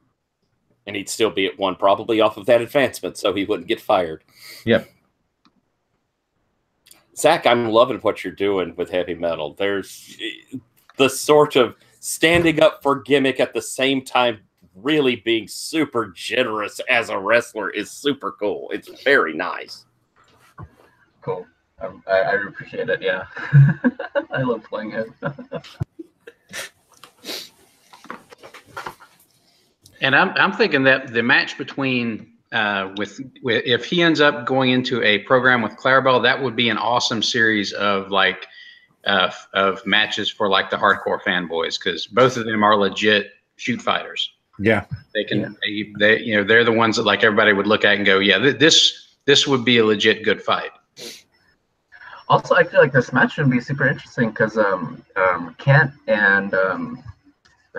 And he'd still be at 1 probably off of that advancement, so he wouldn't get fired. Yep. Zach, I'm loving what you're doing with heavy metal. There's the sort of standing up for gimmick at the same time really being super generous as a wrestler is super cool. It's very nice. Cool. I appreciate it, yeah. I love playing it. And I'm thinking that the match between with if he ends up going into a program with Clarabelle, that would be an awesome series of of matches for like the hardcore fanboys, because both of them are legit shoot fighters. Yeah, they can. Yeah. They're the ones that like everybody would look at and go, yeah, this would be a legit good fight. Also, I feel like this match would be super interesting because Kent and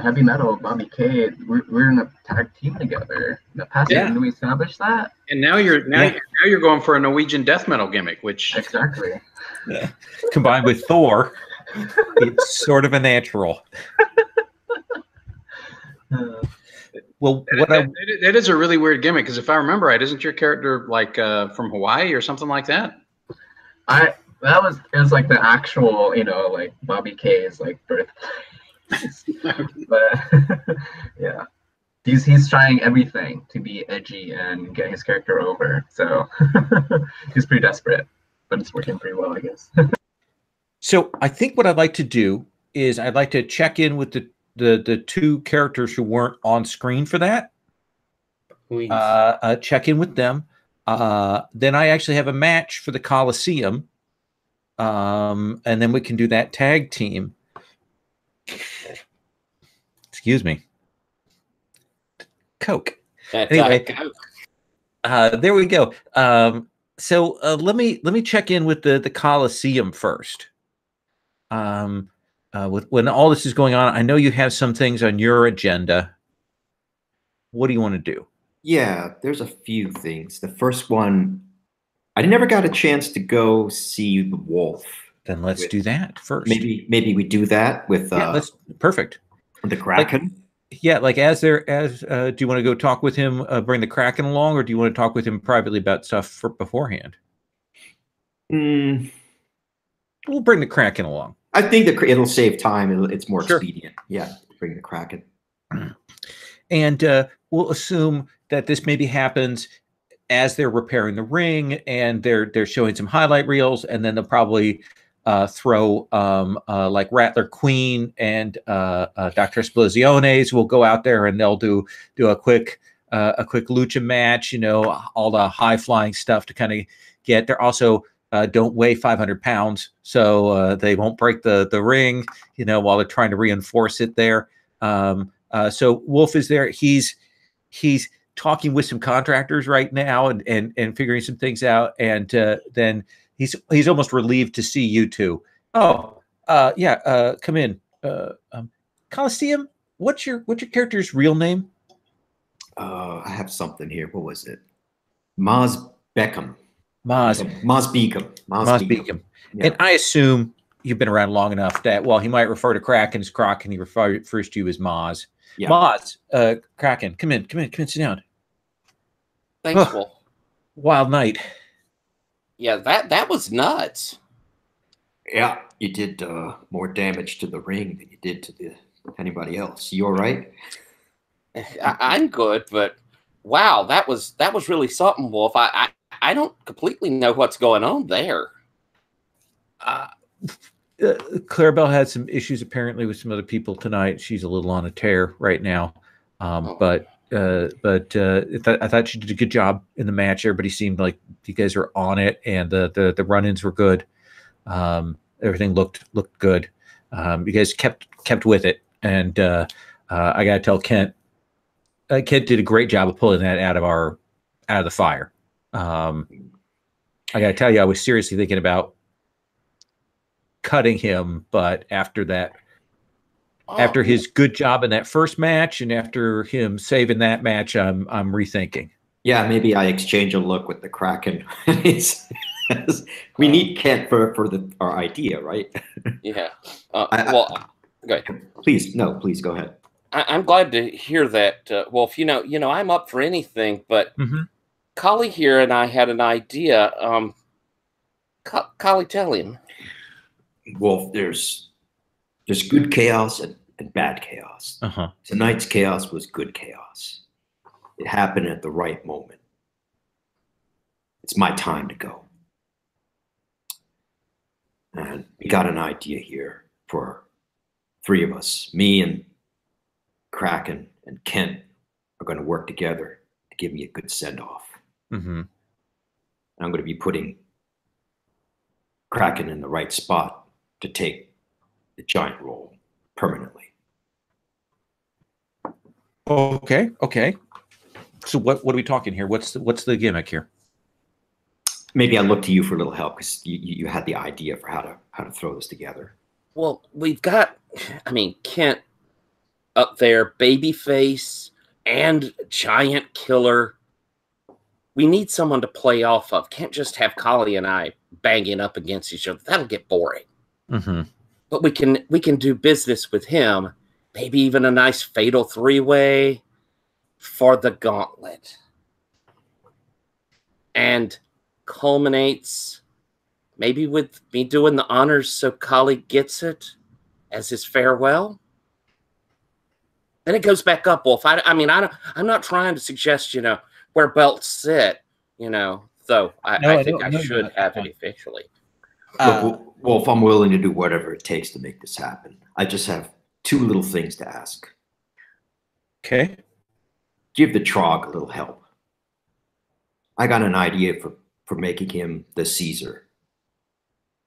Heavy Metal, Bobby K, we're in a tag team together. In the past, didn't we establish that? And now you're going for a Norwegian death metal gimmick, which exactly combined with Thor, it's sort of a natural. Well, that is a really weird gimmick, because if I remember right, isn't your character like from Hawaii or something like that? It was like the actual, like Bobby K's like birthplace. But yeah, he's trying everything to be edgy and get his character over. So he's pretty desperate, but it's working pretty well, I guess. So I think what I'd like to do is I'd like to check in with the 2 characters who weren't on screen for that. Check in with them. Then I actually have a match for the Coliseum. And then we can do that tag team. Excuse me. Coke. Anyway, there we go. So let me check in with the Coliseum first. When all this is going on, I know you have some things on your agenda. What do you want to do? Yeah, there's a few things. The first one, I never got a chance to go see the Wolf. Then let's do that first. Maybe we do that with let's perfect. The Kraken. Do you want to go talk with him, bring the Kraken along, or do you want to talk with him privately about stuff beforehand? We'll bring the Kraken along. I think it'll save time. It's more expedient. Yeah, bring the Kraken. And we'll assume that this maybe happens as they're repairing the ring and they're showing some highlight reels, and then they'll probably throw like Rattler Queen and Dr. Esplosiones will go out there and they'll do a quick lucha match, all the high flying stuff to kind of get. They're also don't weigh 500 pounds, so they won't break the ring, while they're trying to reinforce it there. So Wolf is there. He's talking with some contractors right now and figuring some things out. And then he's almost relieved to see you two. Oh, yeah. Come in. Coliseum. What's your character's real name? I have something here. What was it? Maz Beckham. Maz Beacom. Yeah. And I assume you've been around long enough that he might refer to Kraken as Croc, and he refers to you as Maz. Yeah. Maz, Kraken, come in, sit down. Thanks, Wolf. Wild night. Yeah, that was nuts. Yeah, you did more damage to the ring than you did to anybody else. You all right? I'm good, but wow, that was really something, Wolf. I don't completely know what's going on there. Clarabelle had some issues apparently with some other people tonight. She's a little on a tear right now, but I thought she did a good job in the match. Everybody seemed like you guys were on it, and the run-ins were good. Everything looked good. You guys kept with it, and I gotta tell Kent did a great job of pulling that out of the fire. I gotta tell you, I was seriously thinking about cutting him, but after that, after his good job in that first match, and after him saving that match, I'm rethinking. Yeah, maybe I exchange a look with the Kraken. We need Kent for our idea, right? Yeah. Well, go ahead. Please go ahead. I'm glad to hear that, Wolf. I'm up for anything, but Collie here and I had an idea. Collie, tell him. Wolf, there's good chaos and bad chaos. Tonight's chaos was good chaos. It happened at the right moment. It's my time to go. And we got an idea here for three of us. Me and Kraken and Kent are going to work together to give me a good send-off. I'm going to be putting Kraken in the right spot to take the giant role permanently. Okay. So what are we talking here? What's the gimmick here? Maybe I look to you for a little help because you had the idea for how to throw this together. Well, we've got, Kent up there, babyface and giant killer. We need someone to play off of. Can't just have Collie and I banging up against each other. That'll get boring. But we can do business with him. Maybe even a nice fatal three-way for the Gauntlet. And culminates maybe with me doing the honors so Collie gets it as his farewell. Then it goes back up, Wolf. I'm not trying to suggest, where belts sit, though I think I should have it officially. Look, Wolf, I'm willing to do whatever it takes to make this happen. I just have two little things to ask. Okay. Give the Trog a little help. I got an idea for making him the Caesar.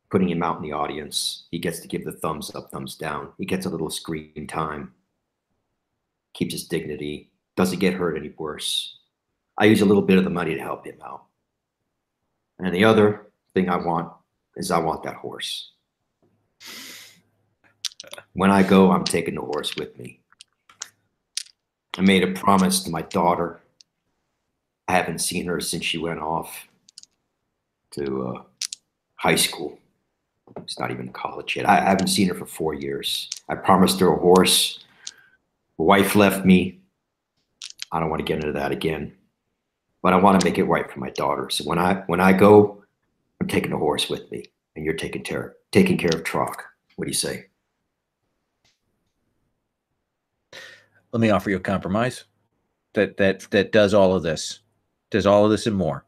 Putting him out in the audience. He gets to give the thumbs up, thumbs down. He gets a little screen time. Keeps his dignity. Doesn't get hurt any worse. I use a little bit of the money to help him out. And the other thing I want that horse. When I go, I'm taking the horse with me. I made a promise to my daughter. I haven't seen her since she went off to high school. It's not even college yet. I haven't seen her for 4 years. I promised her a horse. My wife left me. I don't want to get into that again. But I want to make it right for my daughter. So when I go, I'm taking the horse with me, and you're taking care of Trog. What do you say? Let me offer you a compromise that does all of this and more.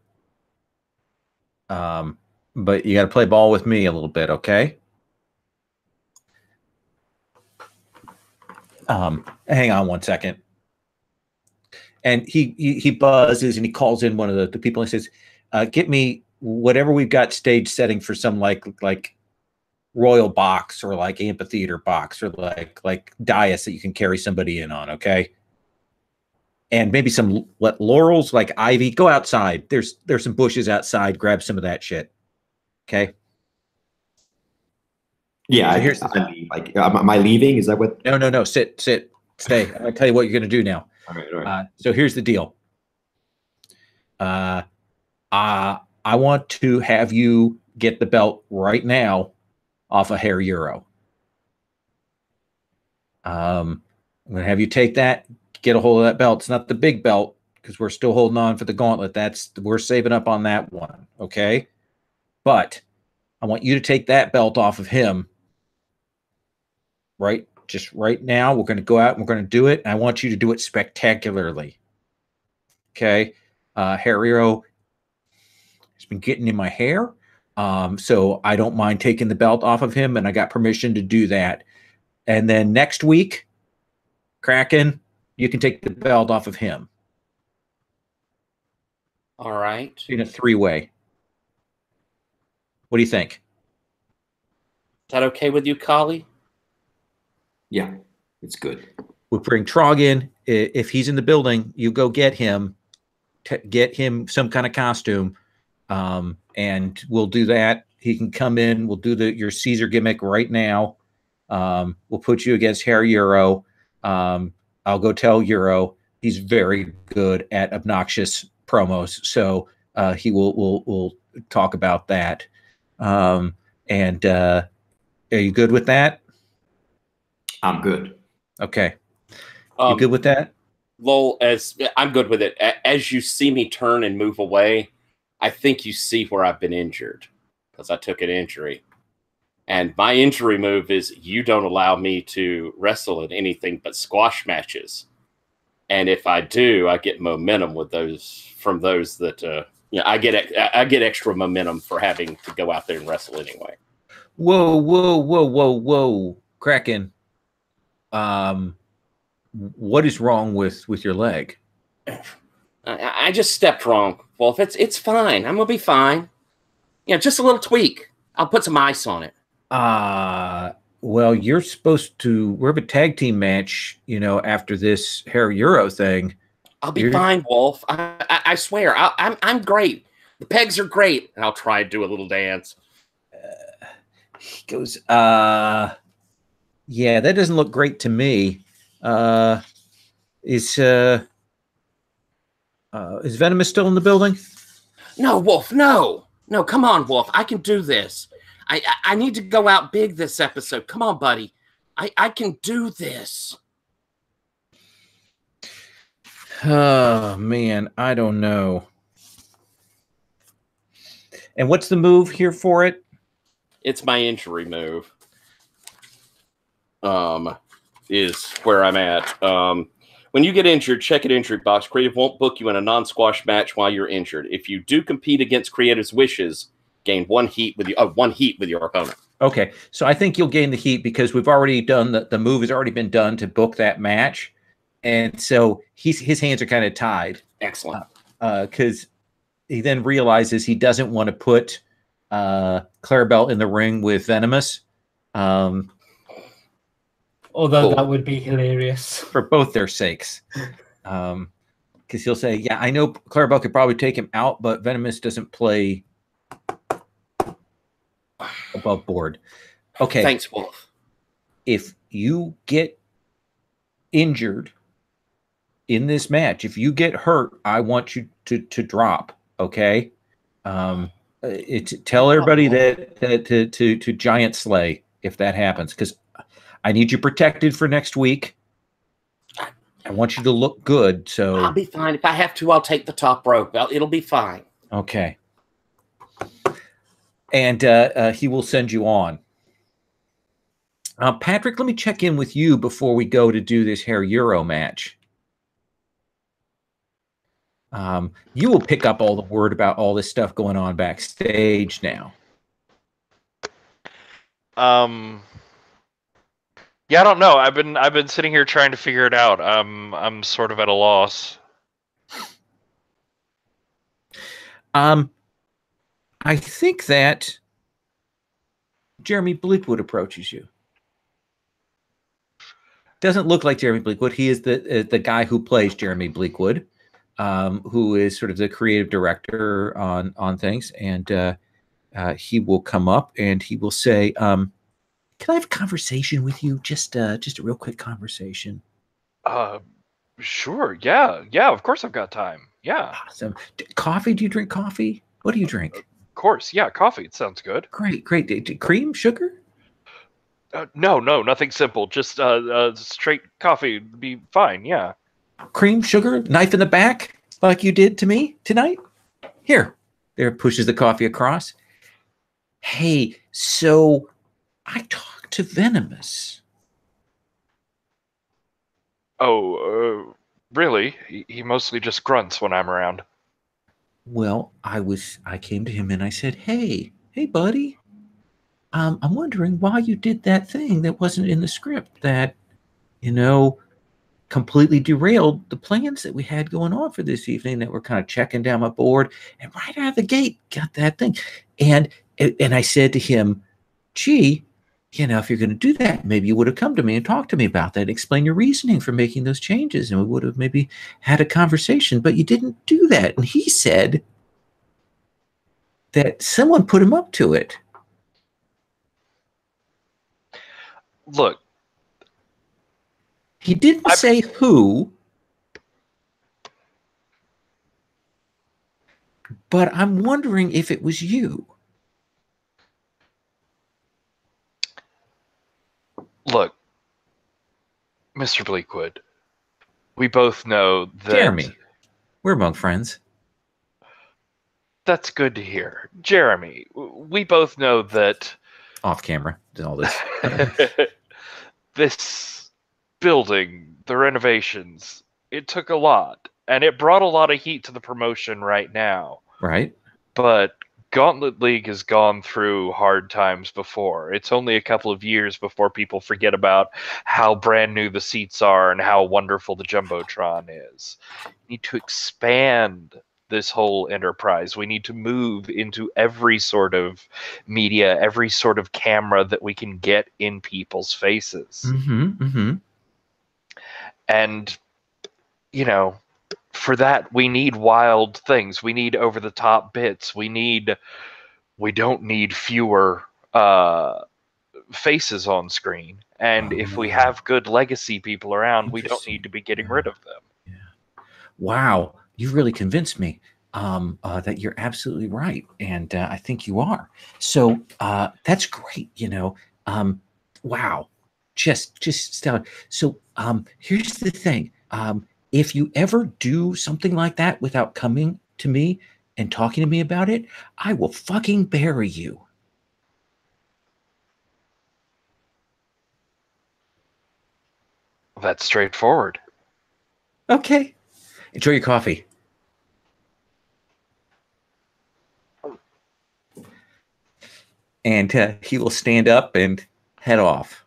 but you got to play ball with me a little bit, okay? Hang on one second. And he buzzes and he calls in one of the people and says, "Get me whatever we've got stage setting for some like royal box or like amphitheater box or like dais that you can carry somebody in on, okay? And maybe some laurels like ivy. Go outside. There's some bushes outside. Grab some of that shit, okay?" Yeah, So here's am I leaving? Is that what? No. Sit, stay. I'm gonna tell you what you're gonna do now. All right. So here's the deal. I want to have you get the belt right now off of Hair Euro. I'm going to have you take that, get a hold of that belt. It's not the big belt because we're still holding on for the gauntlet. We're saving up on that one, okay? But I want you to take that belt off of him just right now. We're going to go out and we're going to do it. And I want you to do it spectacularly. Okay. Hair Hero has been getting in my hair. So I don't mind taking the belt off of him, and I got permission to do that. And then next week, Kraken, you can take the belt off of him. All right. In a 3-way. What do you think? Is that okay with you, Kali? Yeah, it's good. We'll bring Trog in. If he's in the building, you go get him some kind of costume, and we'll do that. He can come in. We'll do your Caesar gimmick right now. We'll put you against Hair Euro. I'll go tell Euro he's very good at obnoxious promos, so he will talk about that. And are you good with that? I'm good. Okay. You good with that? Lowell, I'm good with it. As you see me turn and move away, I think you see where I've been injured because I took an injury. And my injury move is you don't allow me to wrestle in anything but squash matches. And if I do, I get momentum with those from those that I get extra momentum for having to go out there and wrestle anyway. Whoa, Kraken. What is wrong with your leg? I just stepped wrong, Wolf. It's fine. I'm gonna be fine. Just a little tweak. I'll put some ice on it. Well, you're supposed to. We have a tag team match, after this Hair Euro thing. I'll be fine, Wolf. I swear. I'm great. The pegs are great, and I'll try to do a little dance. He goes, yeah, that doesn't look great to me. Is Venomous still in the building? No, Wolf. No. Come on, Wolf. I can do this. I need to go out big this episode. Come on, buddy. I can do this. Oh man, I don't know. And what's the move here for it? It's my injury move. Is where I'm at. When you get injured, check an injury box. Creative won't book you in a non-squash match while you're injured. If you do compete against Creative's wishes, gain one heat with your opponent. Okay, so I think you'll gain the heat because we've already done the move has already been done to book that match, and so his hands are kind of tied. Excellent. Because he then realizes he doesn't want to put Clarabelle in the ring with Venomous. Although that would be hilarious for both their sakes. Because he'll say, yeah, I know Clarabelle could probably take him out, but Venomous doesn't play above board. Okay. Thanks, Wolf. If you get injured in this match, if you get hurt, I want you to drop. Okay. Tell everybody that to giant slay if that happens, because I need you protected for next week. I want you to look good. So I'll be fine. If I have to, I'll take the top rope. It'll be fine. Okay. And he will send you on. Patrick, let me check in with you before we go to do this Hair Euro match. You will pick up all the word about all this stuff going on backstage now. Yeah, I don't know. I've been sitting here trying to figure it out. I'm sort of at a loss. I think that Jeremy Bleakwood approaches you. Doesn't look like Jeremy Bleakwood. He is the guy who plays Jeremy Bleakwood, who is sort of the creative director on things, and he will come up and he will say, "Can I have a conversation with you? Just a real quick conversation." Sure. Yeah. Of course, I've got time. Yeah. Awesome. Coffee? Do you drink coffee? What do you drink? Of course. Yeah, coffee. It sounds good. Great. Cream, sugar? No, nothing simple. Just straight coffee would be fine. Yeah. Cream, sugar, knife in the back, like you did to me tonight? Here. There, pushes the coffee across. Hey, so I talked to Venomous. Oh, really? He mostly just grunts when I'm around. Well, I came to him and I said, hey, buddy. I'm wondering why you did that thing that wasn't in the script that, completely derailed the plans that we had going on for this evening that were kind of checking down my board. And right out of the gate, got that thing. And I said to him, gee, if you're going to do that, maybe you would have come to me and talked to me about that, explain your reasoning for making those changes, and we would have maybe had a conversation, but you didn't do that. And he said that someone put him up to it. Look. He didn't say who, but I'm wondering if it was you. Look, Mr. Bleakwood, we both know that... Jeremy, we're among friends. That's good to hear. Jeremy, we both know that... Off camera, all this. This building, the renovations, it took a lot. And it brought a lot of heat to the promotion right now. Right. But Gauntlet League has gone through hard times before. It's only a couple of years before people forget about how brand new the seats are and how wonderful the Jumbotron is. We need to expand this whole enterprise. We need to move into every sort of media, every sort of camera that we can get in people's faces. And, for that, we need wild things. We need over-the-top bits. We don't need fewer faces on screen. And if we have good legacy people around, we don't need to be getting rid of them. Yeah. Wow, you've really convinced me that you're absolutely right, and I think you are. So that's great. Wow, just stellar. So here's the thing. If you ever do something like that without coming to me and talking to me about it, I will fucking bury you. That's straightforward. Okay. Enjoy your coffee. And he will stand up and head off.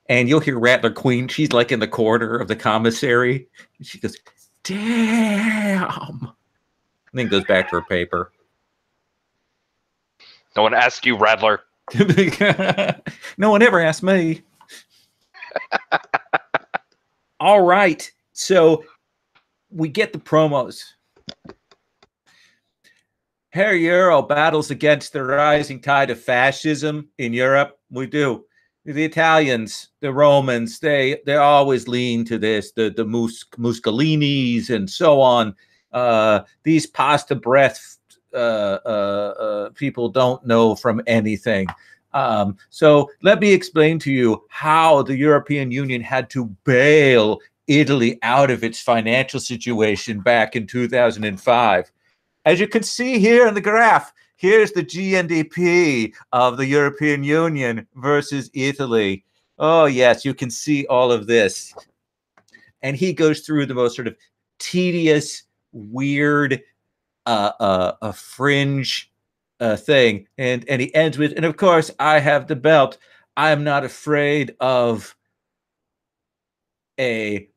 And you'll hear Rattler Queen. She's like in the corner of the commissary. And she goes, damn. And then goes back to her paper. No one asked you, Rattler. No one ever asked me. All right. So we get the promos. Herr Euro battles against the rising tide of fascism in Europe. We do. The Italians, the Romans, they always lean to this, the Muscolinis and so on. These pasta breath people don't know from anything. So let me explain to you how the European Union had to bail Italy out of its financial situation back in 2005. As you can see here in the graph, here's the GNDP of the European Union versus Italy. Oh, yes, you can see all of this. And he goes through the most sort of tedious, weird, fringe thing, and he ends with, and of course I have the belt. I am not afraid of a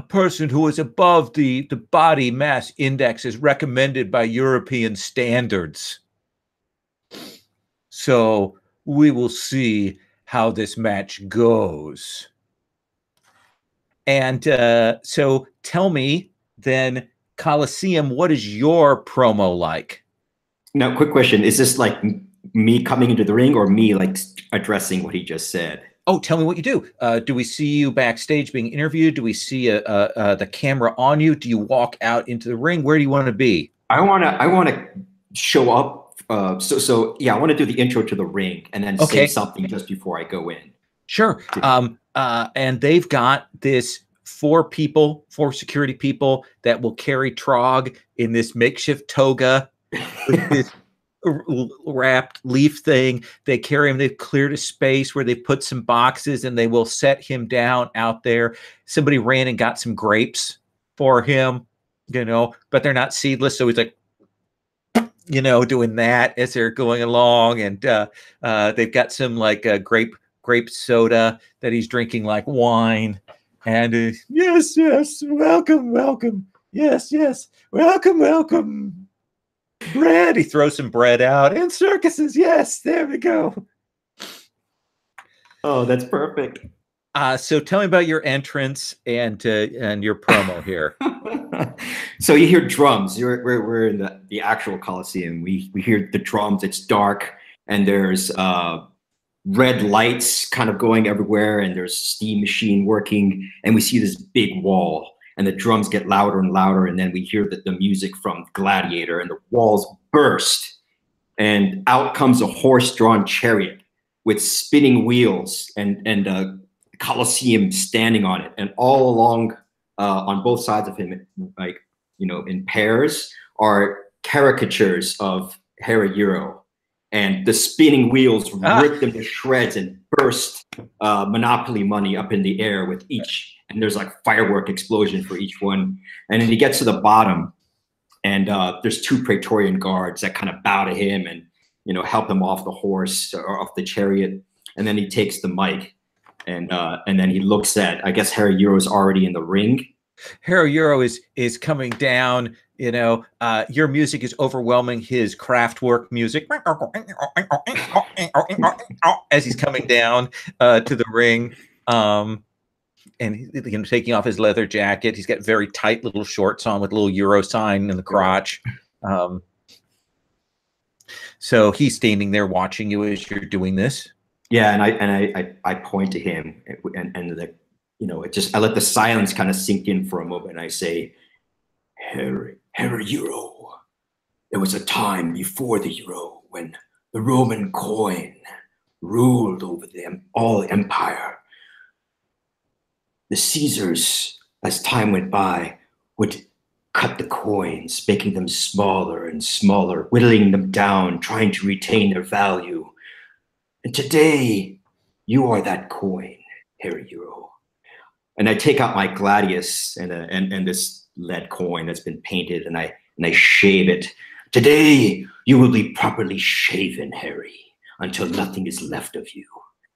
person who is above the body mass index as recommended by European standards. So we will see how this match goes. And so tell me then, Coliseum, what is your promo like? Now, quick question. Is this like me coming into the ring or me like addressing what he just said? Oh, tell me what you do. Do we see you backstage being interviewed? Do we see the camera on you? Do you walk out into the ring? Where do you want to be? I want to show up. So yeah, I want to do the intro to the ring and then say something just before I go in. Sure. And they've got this 4 security people that will carry Trog in this makeshift toga with this wrapped leaf thing. They carry him. They've cleared a space where they put some boxes and they will set him down out there. Somebody ran and got some grapes for him, but they're not seedless. So he's like, doing that as they're going along. And they've got some like grape soda that he's drinking like wine. And yes, welcome. Yes, welcome. Bread. He throws some bread out and circuses. Yes, there we go. Oh, that's perfect. So tell me about your entrance and your promo here. So you hear drums. We're in the actual Coliseum. We hear the drums. It's dark and there's red lights kind of going everywhere, and there's a steam machine working, and we see this big wall, and the drums get louder and louder, and then we hear the music from Gladiator, and the walls burst, and out comes a horse-drawn chariot with spinning wheels and the Colosseum standing on it, and all along on both sides of him, like in pairs, are caricatures of Hera. And the spinning wheels rip them to shreds and burst Monopoly money up in the air with each. And there's like firework explosion for each one. And then he gets to the bottom, and there's 2 Praetorian guards that kind of bow to him and help him off the horse or off the chariot. And then he takes the mic, and then he looks at, I guess Hera is already in the ring. Hera is coming down. Your music is overwhelming his Kraftwerk music as he's coming down to the ring, and he's taking off his leather jacket. He's got very tight little shorts on with a little Euro sign in the crotch. So he's standing there watching you as you're doing this. Yeah, and I point to him, and I let the silence kind of sink in for a moment, and I say, Hera Euro. There was a time before the euro when the Roman coin ruled over all the empire. The Caesars, as time went by, would cut the coins, making them smaller and smaller, whittling them down, trying to retain their value. And today, you are that coin, Hera Euro. And I take out my gladius and this lead coin that's been painted, and I shave it. Today, you will be properly shaven, Harry, until nothing is left of you.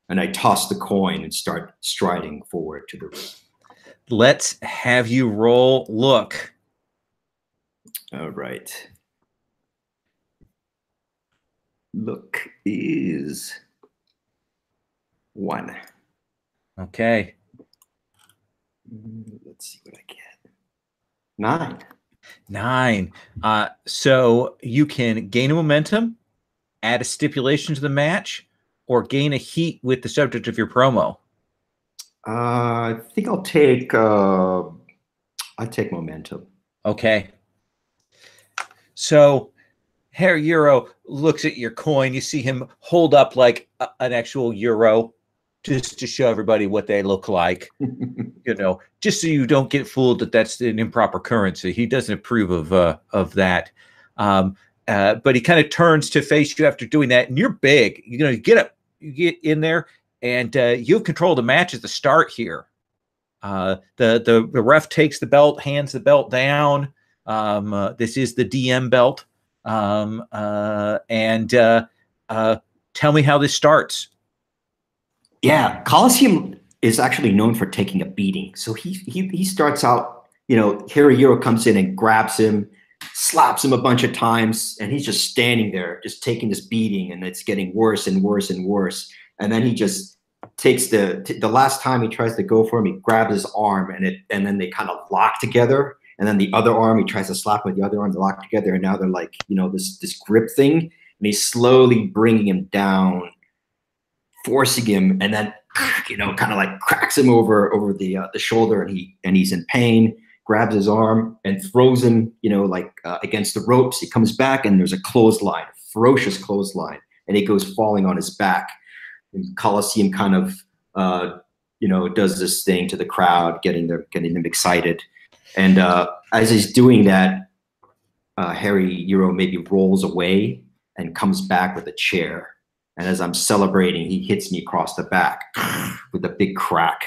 And I toss the coin and start striding forward to the ring. Let's have you roll look. All right. Look is 1. Okay. Let's see what I get. 9. 9. So you can gain a momentum, add a stipulation to the match, or gain a heat with the subject of your promo. I think I'll take momentum. Okay. So Hera Euro looks at your coin. You see him hold up like an actual euro, just to show everybody what they look like, just so you don't get fooled that that's an improper currency. He doesn't approve of that. But he kind of turns to face you after doing that, and you're big. You get up, you get in there, and you have control of the match at the start here. The ref takes the belt, hands the belt down. This is the DM belt. Tell me how this starts. Yeah, Colosseum is actually known for taking a beating. So he starts out, Hirohiro comes in and grabs him, slaps him a bunch of times, and he's just standing there, just taking this beating, and it's getting worse and worse and worse. And then he just takes the last time he tries to go for him, he grabs his arm, and then they kind of lock together. And then the other arm, he tries to slap with the other arm, they lock together, and now they're like, this grip thing, and he's slowly bringing him down, forcing him, and then kind of like cracks him over the shoulder, and he's in pain. Grabs his arm and throws him, against the ropes. He comes back, and there's a clothesline, ferocious clothesline, and he goes falling on his back. And Colosseum kind of, does this thing to the crowd, getting them excited. And as he's doing that, Hirohiro maybe rolls away and comes back with a chair. And as I'm celebrating, he hits me across the back with a big crack.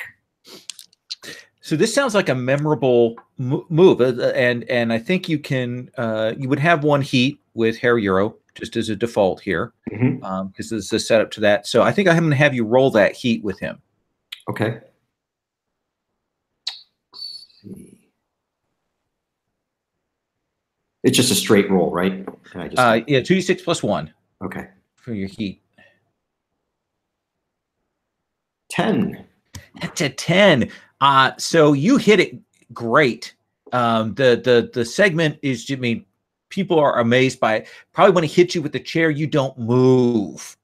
So this sounds like a memorable move, and I think you would have one heat with Hirohiro just as a default here, because this is a setup to that. So I think I'm going to have you roll that heat with him. Okay. Let's see. It's just a straight roll, right? Yeah, 2d6 plus 1. Okay. For your heat. 10. That's a 10. So you hit it great. The segment is, people are amazed by it. Probably when he hits you with the chair, you don't move,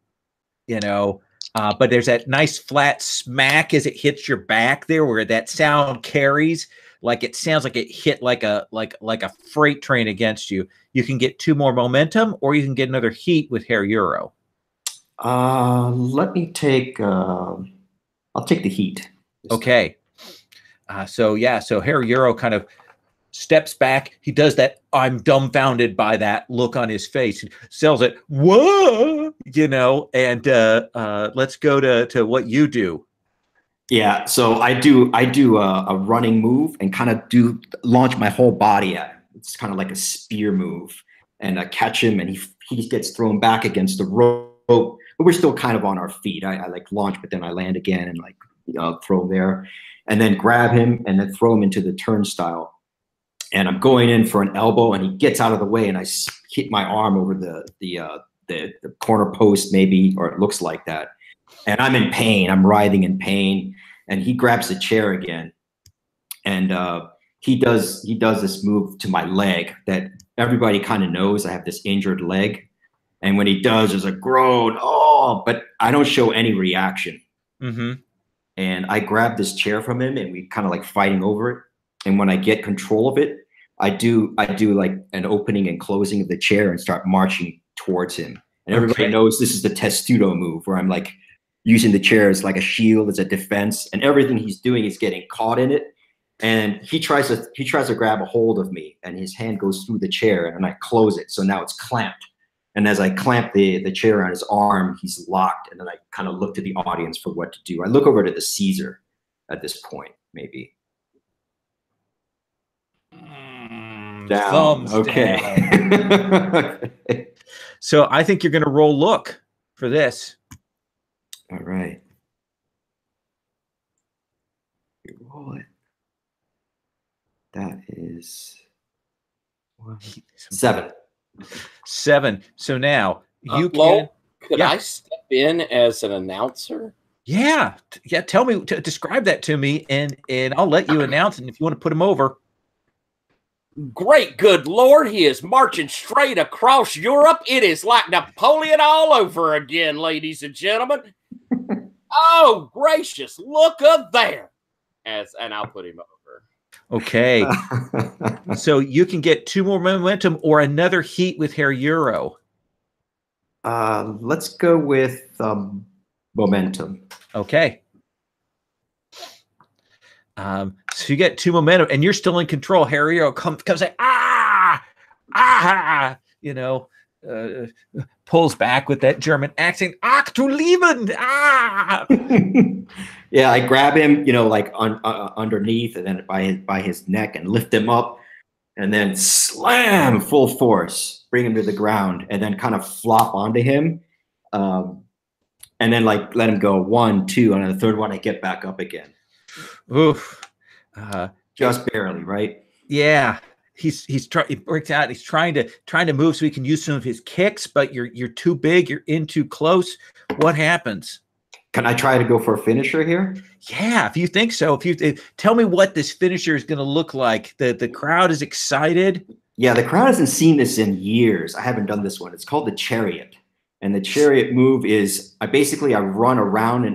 but there's that nice flat smack as it hits your back there, where that sound carries. Like it sounds like it hit like a freight train against you. You can get 2 more momentum, or you can get another heat with Hirohiro. Let me take. I'll take the heat. Okay. So Hirohiro kind of steps back. He does that "I'm dumbfounded by that" look on his face. He sells it. Whoa, And let's go to what you do. Yeah, so I do a running move and kind of launch my whole body at him. It's kind of like a spear move, and I catch him, and he gets thrown back against the rope, but we're still kind of on our feet. I like launch, but then I land again and throw him there, and then grab him and then throw him into the turnstile. And I'm going in for an elbow, and he gets out of the way, and I hit my arm over the corner post, maybe, or it looks like that. And I'm in pain. I'm writhing in pain. And he grabs the chair again. And he does this move to my leg that everybody kind of knows. I have this injured leg. And when he does, there's a groan. Oh, but I don't show any reaction. And I grab this chair from him, and we kind of like fighting over it. And when I get control of it, I do like an opening and closing of the chair and start marching towards him. And everybody knows this is the testudo move, where I'm like using the chair as like a shield, as a defense, and everything he's doing is getting caught in it. And he tries to grab a hold of me, and his hand goes through the chair, and I close it. So now it's clamped. And as I clamp the chair on his arm, he's locked. And then I kind of look to the audience for what to do. I look over to the Caesar at this point, maybe. Down. Okay. Down. So I think you're going to roll look for this. All right. You roll it. That is 7. 7. So now you Lowell, could Yeah. I step in as an announcer? Yeah. Tell me, describe that to me, and I'll let you announce it if you want to put him over. Great good Lord, he is marching straight across Europe. It is like Napoleon all over again, ladies and gentlemen. Oh, gracious, look up there. And I'll put him over. Okay. So you can get 2 more momentum or another heat with Hirohiro. Let's go with momentum. Okay. So you get 2 momentum, and you're still in control. Hirohiro comes like, pulls back with that German accent. Ach du Lieben! Yeah, I grab him, like underneath, and then by his neck, and lift him up, and then slam full force. bring him to the ground, and then kind of flop onto him. And then like let him go 1, 2, and on the third one I get back up again. Oof. Just barely, right? Yeah. It works out. He's trying to move so he can use some of his kicks, but you're too big, you're in too close. What happens? Can I try to go for a finisher here? Yeah, if you think so. Tell me what this finisher is going to look like. The crowd is excited. Yeah, the crowd hasn't seen this in years. I haven't done this one. It's called the chariot. And the chariot move is I run around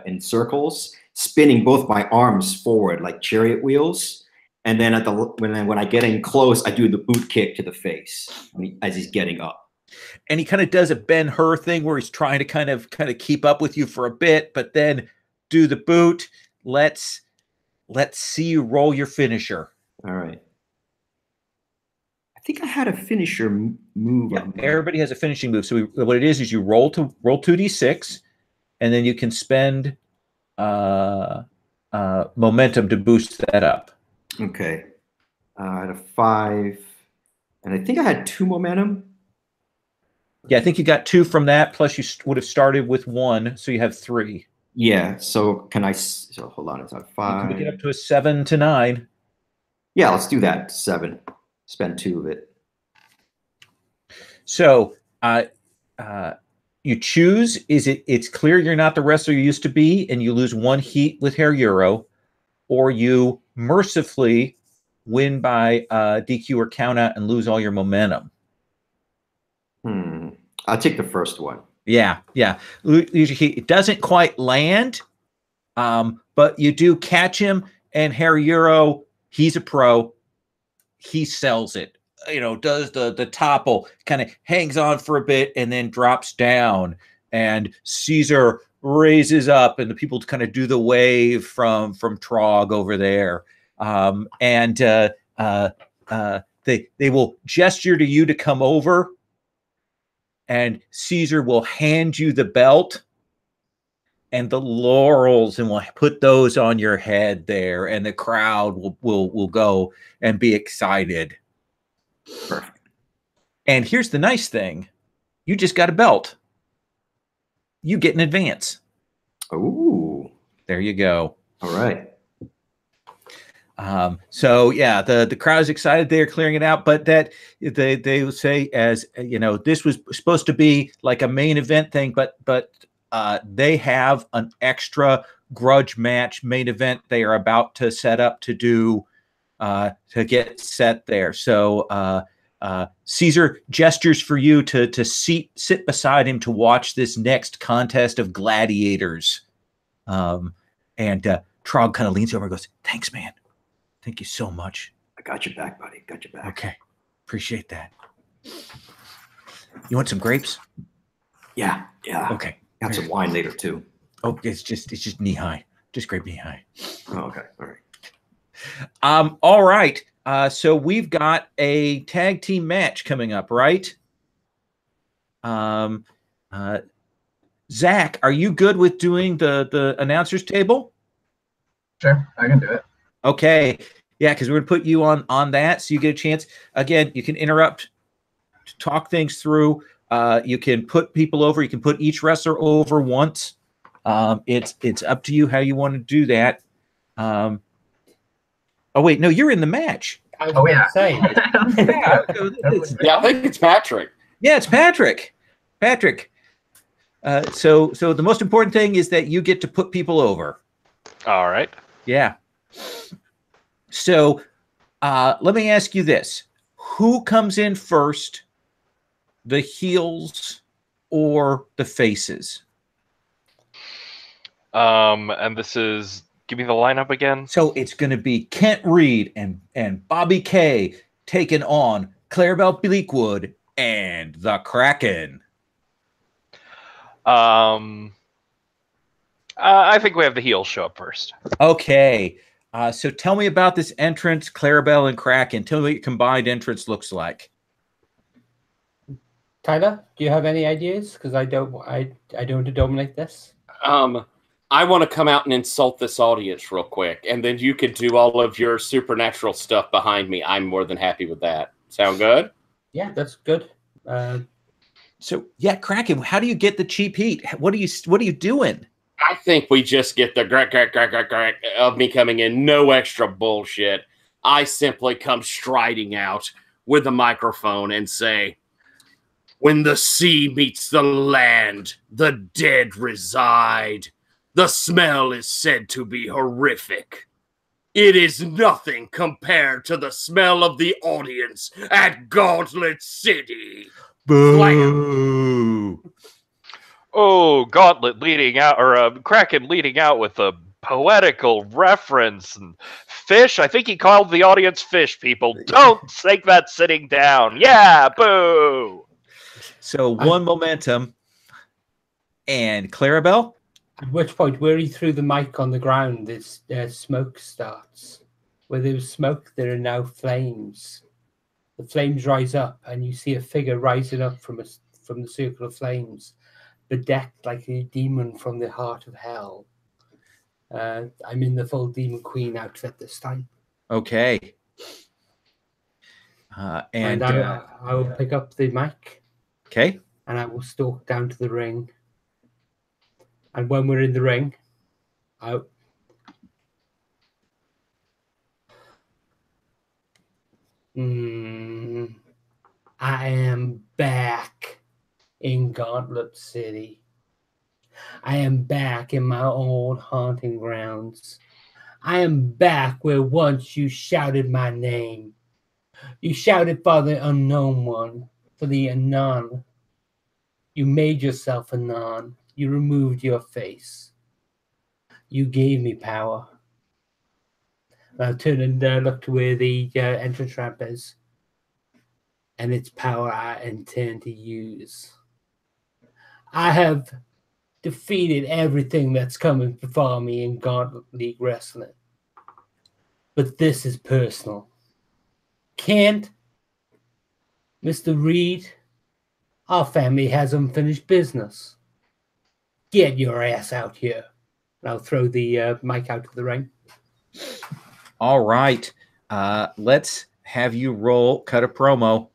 in circles, spinning both my arms forward like chariot wheels. And then when I get in close, I do the boot kick to the face as he's getting up. And he kind of does a Ben-Hur thing where he's trying to kind of keep up with you for a bit, but then do the boot. Let's see you roll your finisher. All right. I think I had a finisher move. Yeah, everybody has a finishing move. So what it is you roll 2d6, and then you can spend momentum to boost that up. Okay. I had a 5, and I think I had 2 momentum. Yeah, I think you got 2 from that, plus you would have started with 1, so you have 3. Yeah, so so hold on, it's not 5. You can get up to a 7 to 9. Yeah, let's do that, 7. Spend 2 of it. So you choose, it's clear you're not the wrestler you used to be, and you lose 1 heat with Hair Euro, or you mercifully win by DQ or count out and lose all your momentum. I'll take the first one. Yeah. It doesn't quite land, but you do catch him, and Hair Euro, he's a pro. He sells it. Does the topple, kind of hangs on for a bit and then drops down, and Caesar raises up, and the people kind of do the wave from Trog over there, and they will gesture to you to come over, and Caesar will hand you the belt and the laurels, and will put those on your head there, and the crowd will go and be excited. Perfect. And here's the nice thing. You just got a belt. You get an advance. Ooh. There you go. All right. So yeah, the crowd's excited. They're clearing it out, but that they will say, as this was supposed to be like a main event thing, but they have an extra grudge match main event they are about to set up to do to get set there. So Caesar gestures for you to sit beside him to watch this next contest of gladiators. And Trog kind of leans over and goes, "Thanks, man. Thank you so much." I got your back, buddy. Got your back. Okay. Appreciate that. You want some grapes? Yeah. Okay. Got some wine later too. Oh, it's just knee high. Just grape knee high. Oh, okay. All right. All right. So we've got a tag team match coming up, right? Zach, are you good with doing the announcer's table? Sure, I can do it. Okay. Yeah, because we're going to put you on that, so you get a chance. Again, you can interrupt to talk things through. You can put people over. You can put each wrestler over once. It's up to you how you want to do that. Oh, wait. No, you're in the match. Oh, yeah. Yeah, I think it's Patrick. Yeah, it's Patrick. Patrick. So the most important thing is that you get to put people over. All right. Yeah. So let me ask you this. Who comes in first, the heels or the faces? And this is, give me the lineup again. So it's going to be Kent Reed and Bobby Kay taking on Clarabelle Bleakwood and the Kraken. I think we have the heels show up first. Okay. So tell me about this entrance, Clarabelle and Kraken. Tell me what your combined entrance looks like. Tyler, do you have any ideas? Because I don't want to dominate this. I want to come out and insult this audience real quick, and then you could do all of your supernatural stuff behind me. I'm more than happy with that. Sound good? Yeah, that's good. So yeah, Kraken, how do you get the cheap heat? What are you doing? I think we just get the crack of me coming in. No extra bullshit. I simply come striding out with the microphone and say, "When the sea meets the land, the dead reside. The smell is said to be horrific. It is nothing compared to the smell of the audience at Gauntlet City." Boo! Oh, Gauntlet leading out, or Kraken leading out with a poetical reference. And fish, I think he called the audience fish, people. Don't take that sitting down. Yeah, boo! So one momentum. And Clarabelle? At which point, where he threw the mic on the ground, it's smoke starts. Where there was smoke, there are now flames. The flames rise up, and you see a figure rising up from the circle of flames, bedecked like a demon from the heart of hell. I'm in the full Demon Queen outfit this time. Okay. And I will pick up the mic. Okay. And I will stalk down to the ring. And when we're in the ring, I am back in Gauntlet City. I am back in my old haunting grounds. I am back where once you shouted my name. You shouted for the unknown one, for the Anon. You made yourself Anon. You removed your face. You gave me power. I'll turn and look to where the entrance ramp is. And it's power I intend to use. I have defeated everything that's coming before me in Gauntlet League Wrestling. But this is personal. Kent, Mr. Reed, our family has unfinished business. Get your ass out here. And I'll throw the mic out to the ring. All right. Let's have you cut a promo.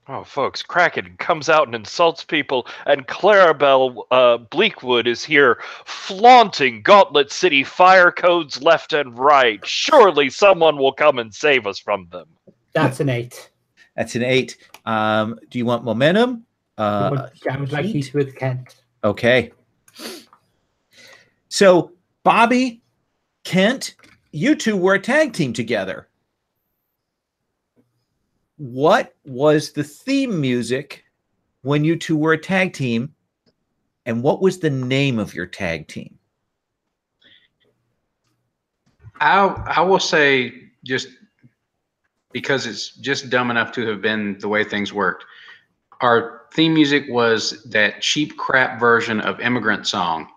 Oh, folks, Kraken comes out and insults people, and Clarabelle Bleakwood is here flaunting Gauntlet City fire codes left and right. Surely someone will come and save us from them. That's an 8. That's an 8. Do you want momentum? I would like heat with Kent. Okay. So, Bobby, Kent, you two were a tag team together. What was the theme music when you two were a tag team, and what was the name of your tag team? I will say, just because it's just dumb enough to have been the way things worked, our theme music was that cheap crap version of Immigrant Song.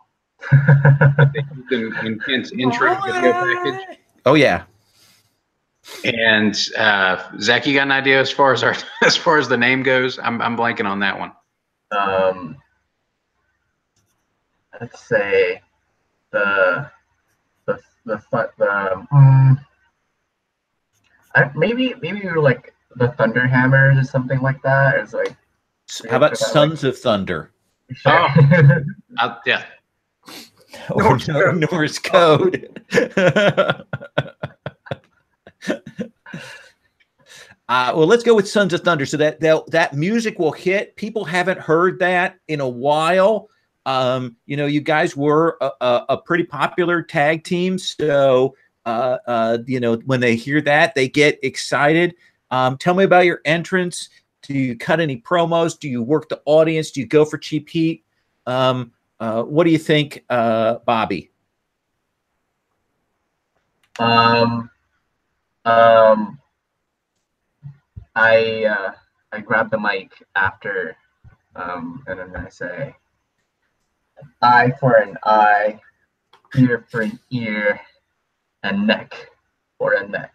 in Kent's intro video package. Oh yeah. And Zach, you got an idea as far as the name goes? I'm blanking on that one. Let's say maybe we were like the Thunder Hammers or something like that. It's like, how about Sons of Thunder? Sure. Yeah. Or Norse Code. Well, let's go with Sons of Thunder. So that music will hit. People haven't heard that in a while. You guys were a pretty popular tag team. So, when they hear that, they get excited. Tell me about your entrance. Do you cut any promos? Do you work the audience? Do you go for cheap heat? What do you think, Bobby? I grab the mic after, and then I say, eye for an eye, ear for an ear, and neck for a neck.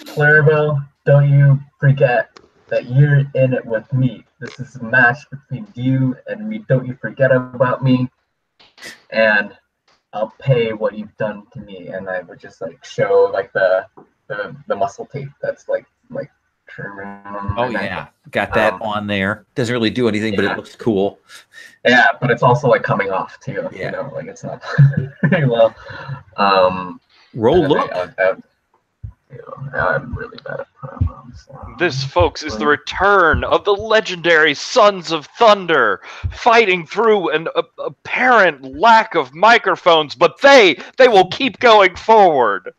Clarabelle, don't you forget that you're in it with me. This is a match between you and me. Don't you forget about me. And I'll pay what you've done to me. And I would just like show like the the muscle tape that's like trimming on my Oh neck. yeah, got that on there. Doesn't really do anything, but it Yeah. looks cool. Yeah, but it's also like coming off too. Yeah. You know, like it's not very well. Roll and look. I'm really bad at promos. This, folks, is the return of the legendary Sons of Thunder, fighting through an apparent lack of microphones, but they will keep going forward.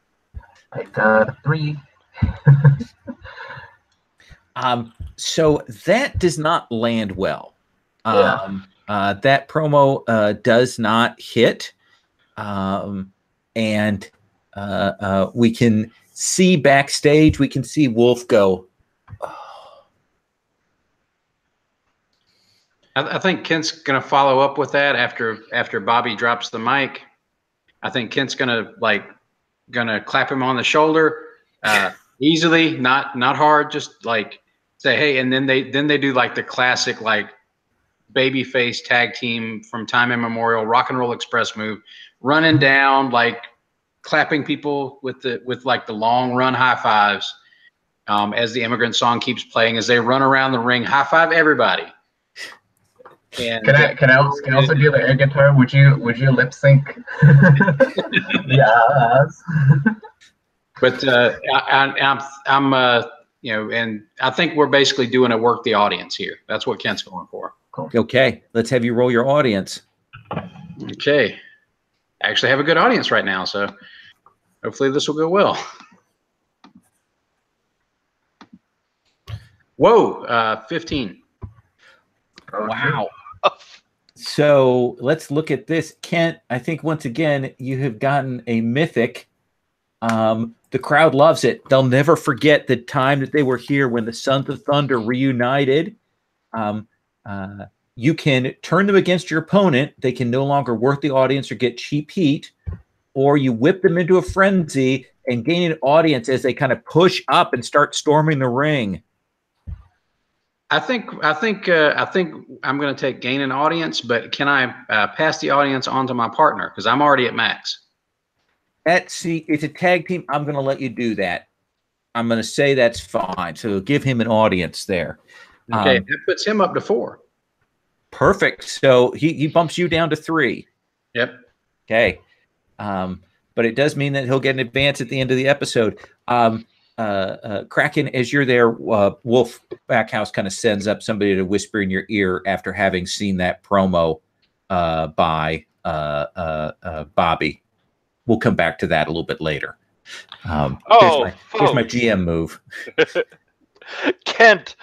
I got 3. So that does not land well. Yeah. That promo does not hit. And we can see backstage, we can see Wolf go, oh. I think Kent's going to follow up with that after Bobby drops the mic. I think Kent's going to clap him on the shoulder easily, not hard, just like say hey, and then they do like the classic like babyface tag team from time immemorial Rock and Roll Express move, running down like clapping people with like the long run high fives as the Immigrant Song keeps playing as they run around the ring, high five everybody. And can I also do the air guitar? Would you lip sync? Yes. But I'm you know, and I think we're basically doing a work the audience here. That's what Kent's going for. Cool. Okay, let's have you roll your audience. Okay. I actually have a good audience right now, so hopefully this will go well. Whoa, 15. Wow. So let's look at this. Kent, I think once again, you have gotten a mythic. The crowd loves it. They'll never forget the time that they were here when the Sons of Thunder reunited. You can turn them against your opponent. They can no longer work the audience or get cheap heat, or you whip them into a frenzy and gain an audience as they kind of push up and start storming the ring. I think I'm going to take gain an audience, but can I pass the audience on to my partner because I'm already at max? It's a tag team. I'm going to let you do that. I'm going to say that's fine. So give him an audience there. Okay, that puts him up to 4. Perfect. So he bumps you down to 3. Yep. Okay. But it does mean that he'll get an advance at the end of the episode. Kraken, as you're there, Wolf Backhouse kind of sends up somebody to whisper in your ear after having seen that promo by Bobby. We'll come back to that a little bit later. Here's my GM move. Kent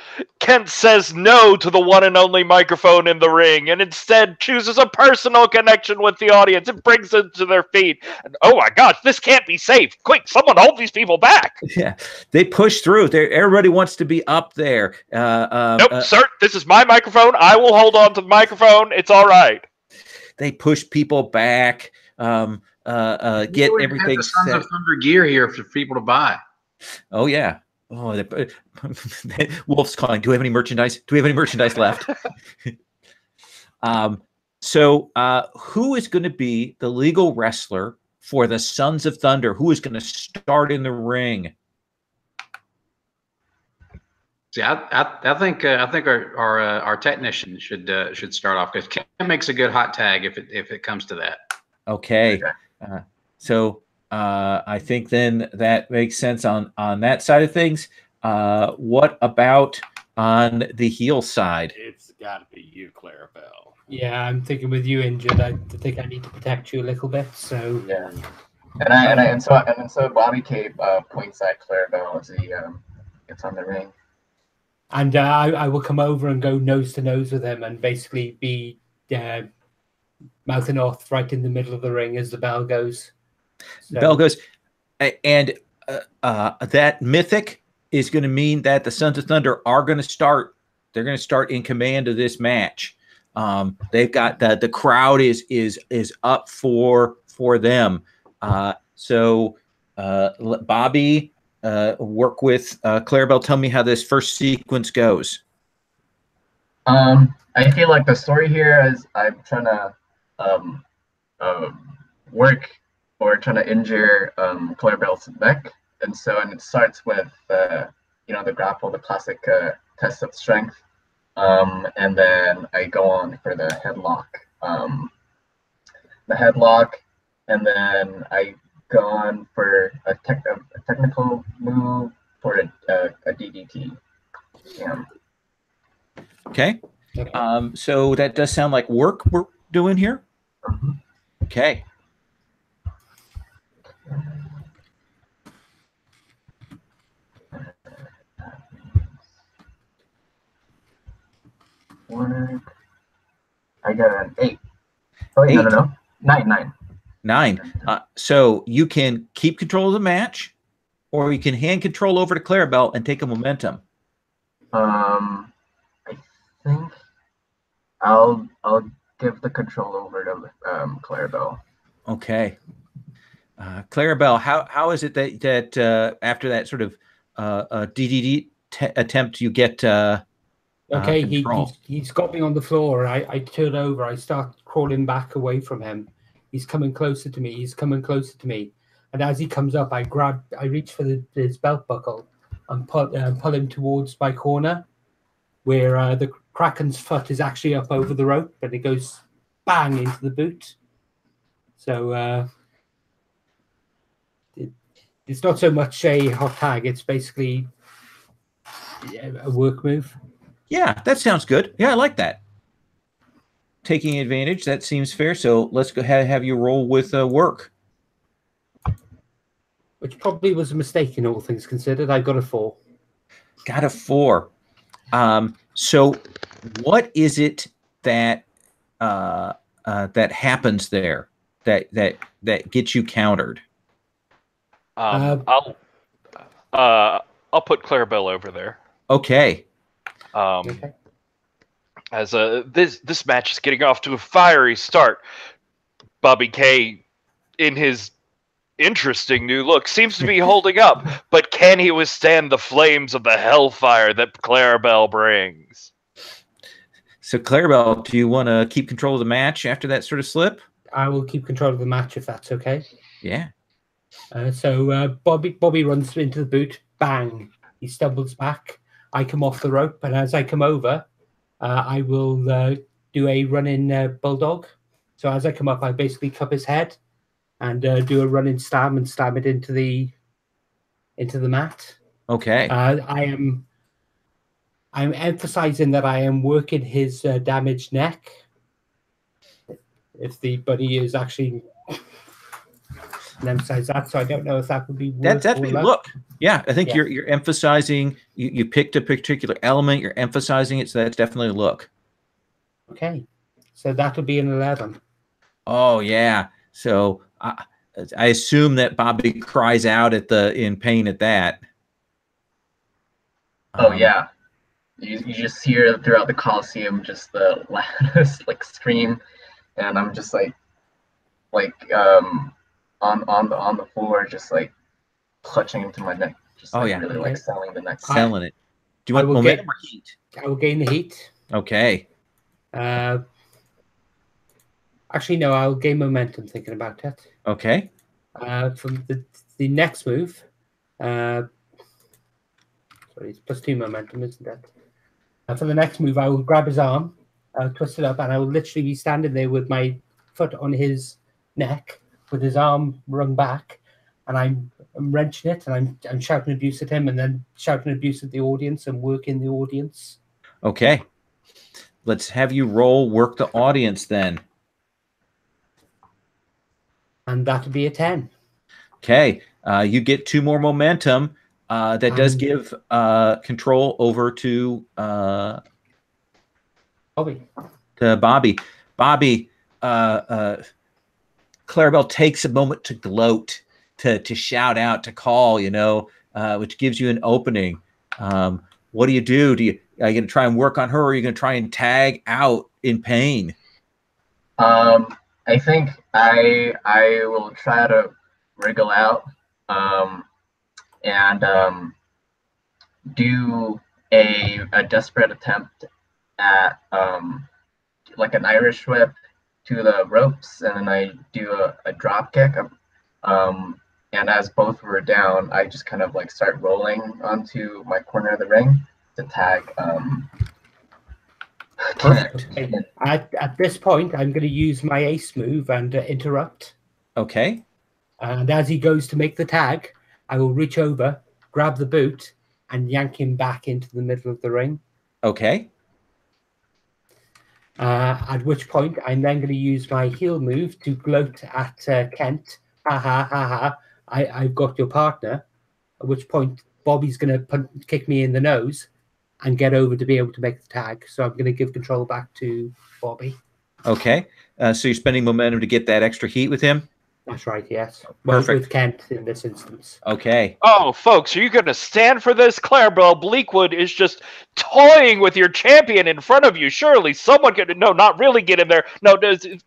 says no to the one and only microphone in the ring and instead chooses a personal connection with the audience. It brings them to their feet. And, oh my gosh, this can't be safe. Quick, someone hold these people back. Yeah, they push through. Everybody wants to be up there. Nope, sir, this is my microphone. I will hold on to the microphone. It's all right. They push people back. Get everything the Sons of Thunder gear here for people to buy. Oh yeah. Oh, Wolf's calling. Do we have any merchandise? Do we have any merchandise left? So who is going to be the legal wrestler for the Sons of Thunder? Who is going to start in the ring? See, I think our technician should start off because Ken makes a good hot tag if it comes to that. Okay. So I think then that makes sense on that side of things. What about on the heel side? It's got to be you, Clarabelle. Yeah, I'm thinking with you injured, I think I need to protect you a little bit. So yeah, and so Bobby K points at Clarabelle as he gets on the ring, and I will come over and go nose to nose with him and basically be mouth and off right in the middle of the ring as the bell goes. So. Bell goes, and that mythic is going to mean that the Sons of Thunder are going to start. They're going to start in command of this match. They've got the crowd is up for them. So Bobby, work with Clarabelle. Tell me how this first sequence goes. I feel like the story here is I'm trying to work or trying to injure Clarabelle's neck and it starts with you know, the grapple, the classic test of strength, and then I go on for the headlock, and then I go on for a technical move for a DDT. Yeah. Okay. Okay. So that does sound like work we're doing here. Mhm. Okay. Work. I got an 8. Oh wait, 8. no. 9. 9. So you can keep control of the match, or you can hand control over to Clarabelle and take a momentum. I think I'll give the control over to Clarabelle. Okay. Clarabelle, how is it that after that sort of DDD attempt you get Okay, control? he's got me on the floor. I turn over. I start crawling back away from him. He's coming closer to me. He's coming closer to me. And as he comes up, I reach for his belt buckle and pull him towards my corner, where the Kraken's foot is actually up over the rope, and it goes bang into the boot. So it's not so much a hot tag. It's basically a work move. Yeah, that sounds good. Yeah, I like that. Taking advantage, that seems fair. So let's go ahead and have you roll with work. Which probably was a mistake in all things considered. I got a 4. Got a 4. So what is it that that happens there that gets you countered? I'll put Clarabelle over there. Okay. Okay. As this match is getting off to a fiery start. Bobby K, in his interesting new look, seems to be holding up, but can he withstand the flames of the hellfire that Clarabelle brings? So Clarabelle, do you want to keep control of the match after that sort of slip? I will keep control of the match if that's okay. Yeah. So Bobby runs into the boot. Bang! He stumbles back. I come off the rope, and as I come over, I will do a running bulldog. So as I come up, I basically cup his head and do a running stab and stab it into the mat. Okay. I'm emphasizing that I am working his damaged neck. If the buddy is actually emphasize that, so I don't know if that would be That's look. Yeah, I think Yeah. you're emphasizing. You picked a particular element. You're emphasizing it, so that's definitely a look. Okay, so that would be an 11. Oh yeah. So I assume that Bobby cries out in pain at that. Oh yeah, you just hear throughout the Coliseum just the loudest like scream, and I'm just like on the floor, just like clutching into my neck, just Oh, like yeah. really Okay. like selling the neck. Selling it. Do you I want will momentum or heat? I will gain the heat. Okay. Actually, no, I'll gain momentum thinking about it. Okay. From the next move, sorry, it's +2 momentum, isn't it? For the next move, I will grab his arm, I'll twist it up, and I will literally be standing there with my foot on his neck, with his arm wrung back, and I'm wrenching it, and I'm shouting abuse at him, and then shouting abuse at the audience, and working the audience. Okay. Let's have you work the audience then. And that would be a 10. Okay. You get 2 more momentum. That does give control over to Bobby. Bobby, Clarabelle takes a moment to gloat, to shout out, to call, which gives you an opening. What do? Are you going to try and work on her, or are you going to try and tag out in pain? I think I will try to wriggle out and do a desperate attempt at like an Irish whip to the ropes, and then I do a drop kick, and And as both were down, I just kind of like start rolling onto my corner of the ring to tag. Perfect. Okay. At this point, I'm going to use my ace move and interrupt. Okay. And as he goes to make the tag, I will reach over, grab the boot, and yank him back into the middle of the ring. Okay. At which point, I'm then going to use my heel move to gloat at Kent. Ha ha ha ha! I've got your partner. At which point, Bobby's going to kick me in the nose and get over to be able to make the tag. So I'm going to give control back to Bobby. Okay. So you're spending momentum to get that extra heat with him? That's right, yes. Well, Perfect. with Kent in this instance. Okay. Oh, folks, are you going to stand for this? Clarabelle Bleakwood is just toying with your champion in front of you. Surely someone could... No, not really get in there. No,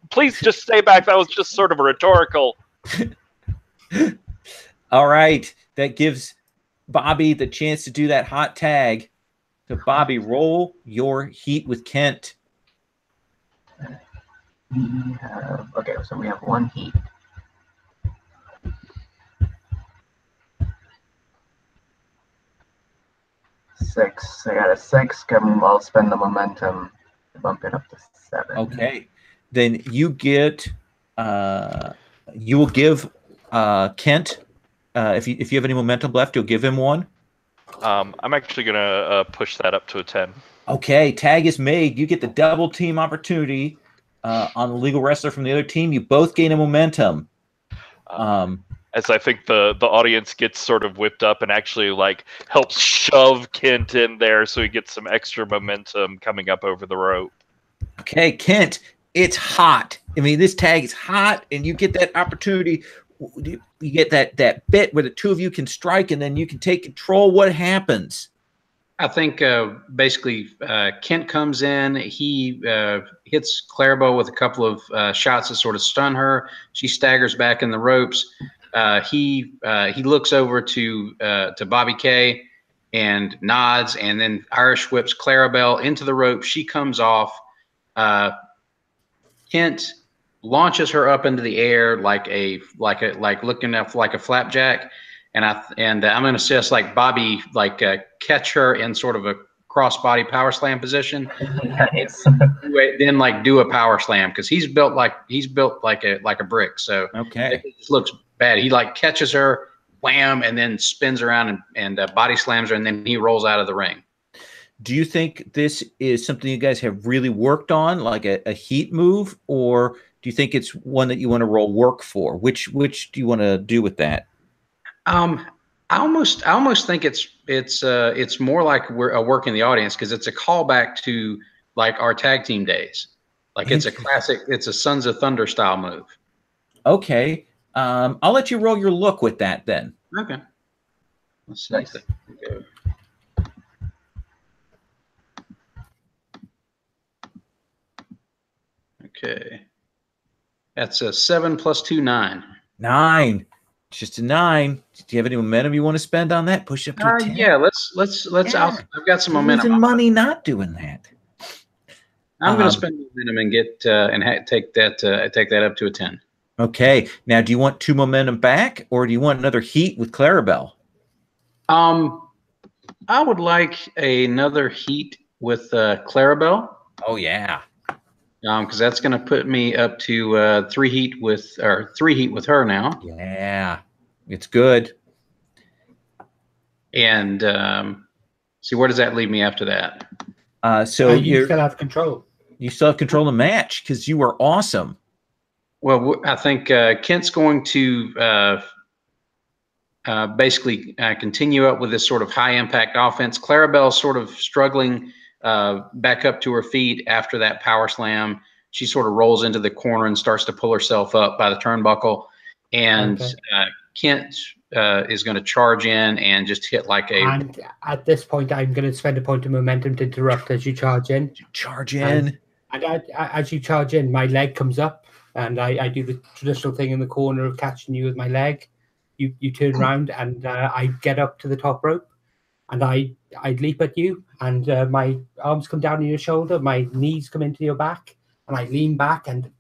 please just stay back. That was just sort of a rhetorical... All right. That gives Bobby the chance to do that hot tag. So, Bobby, roll your heat with Kent. We have, okay, so we have 1 heat. Six. I got a 6. I'll spend the momentum to bump it up to 7. Okay. Then you get, you will give Kent, if you have any momentum left, you'll give him 1. I'm actually going to push that up to a 10. Okay. Tag is made. You get the double team opportunity on the legal wrestler from the other team. You both gain a momentum. As I think the audience gets sort of whipped up and actually like helps shove Kent in there so he gets some extra momentum coming up over the rope. Okay, Kent, it's hot. I mean, this tag is hot, and you get that opportunity. You get that bit where the two of you can strike, and then you can take control. What happens? I think basically Kent comes in. He hits Clarabelle with a couple of shots that sort of stun her. She staggers back in the ropes. He looks over to Bobby K and nods, and then Irish whips Clarabelle into the rope. She comes off. Kent launches her up into the air like looking up like a flapjack, and I'm going to suggest like Bobby catch her in sort of a crossbody power slam position. Nice. Then like do a power slam because he's built like a brick. So Okay, it just looks bad. He like catches her, wham, and then spins around and body slams her, and then he rolls out of the ring. do you think this is something you guys have really worked on, like a heat move, or do you think it's one that you want to roll work for? Which do you want to do with that? I almost think it's more like we're a work in the audience because it's a callback to like our tag team days. Like it's a classic. It's a Sons of Thunder style move. Okay, I'll let you roll your look with that then. Okay. Let's see. Nice. Okay. That's a 7 + 2, 9. 9. Just a 9. Do you have any momentum you want to spend on that? Push up to a 10? Yeah. Let's. Yeah. I've got some You're momentum. losing money not doing that. I'm going to spend momentum and get take that up to a 10. Okay. Now, do you want 2 momentum back, or do you want another heat with Clarabelle? I would like another heat with Clarabelle. Oh yeah. Because that's going to put me up to 3 heat with her now. Yeah, it's good. And see, where does that leave me after that? So you still have control. You still have control of the match because you were awesome. Well, I think Kent's going to basically continue up with this sort of high impact offense. Clarabelle's sort of struggling back up to her feet after that power slam. She sort of rolls into the corner and starts to pull herself up by the turnbuckle. And Kent is going to charge in and just hit like a... And at this point, I'm going to spend a point of momentum to interrupt as you charge in. Charge in. And as you charge in, my leg comes up, and I do the traditional thing in the corner of catching you with my leg. You turn around, and I get up to the top rope, and I leap at you, and my arms come down on your shoulder, my knees come into your back, and I lean back, and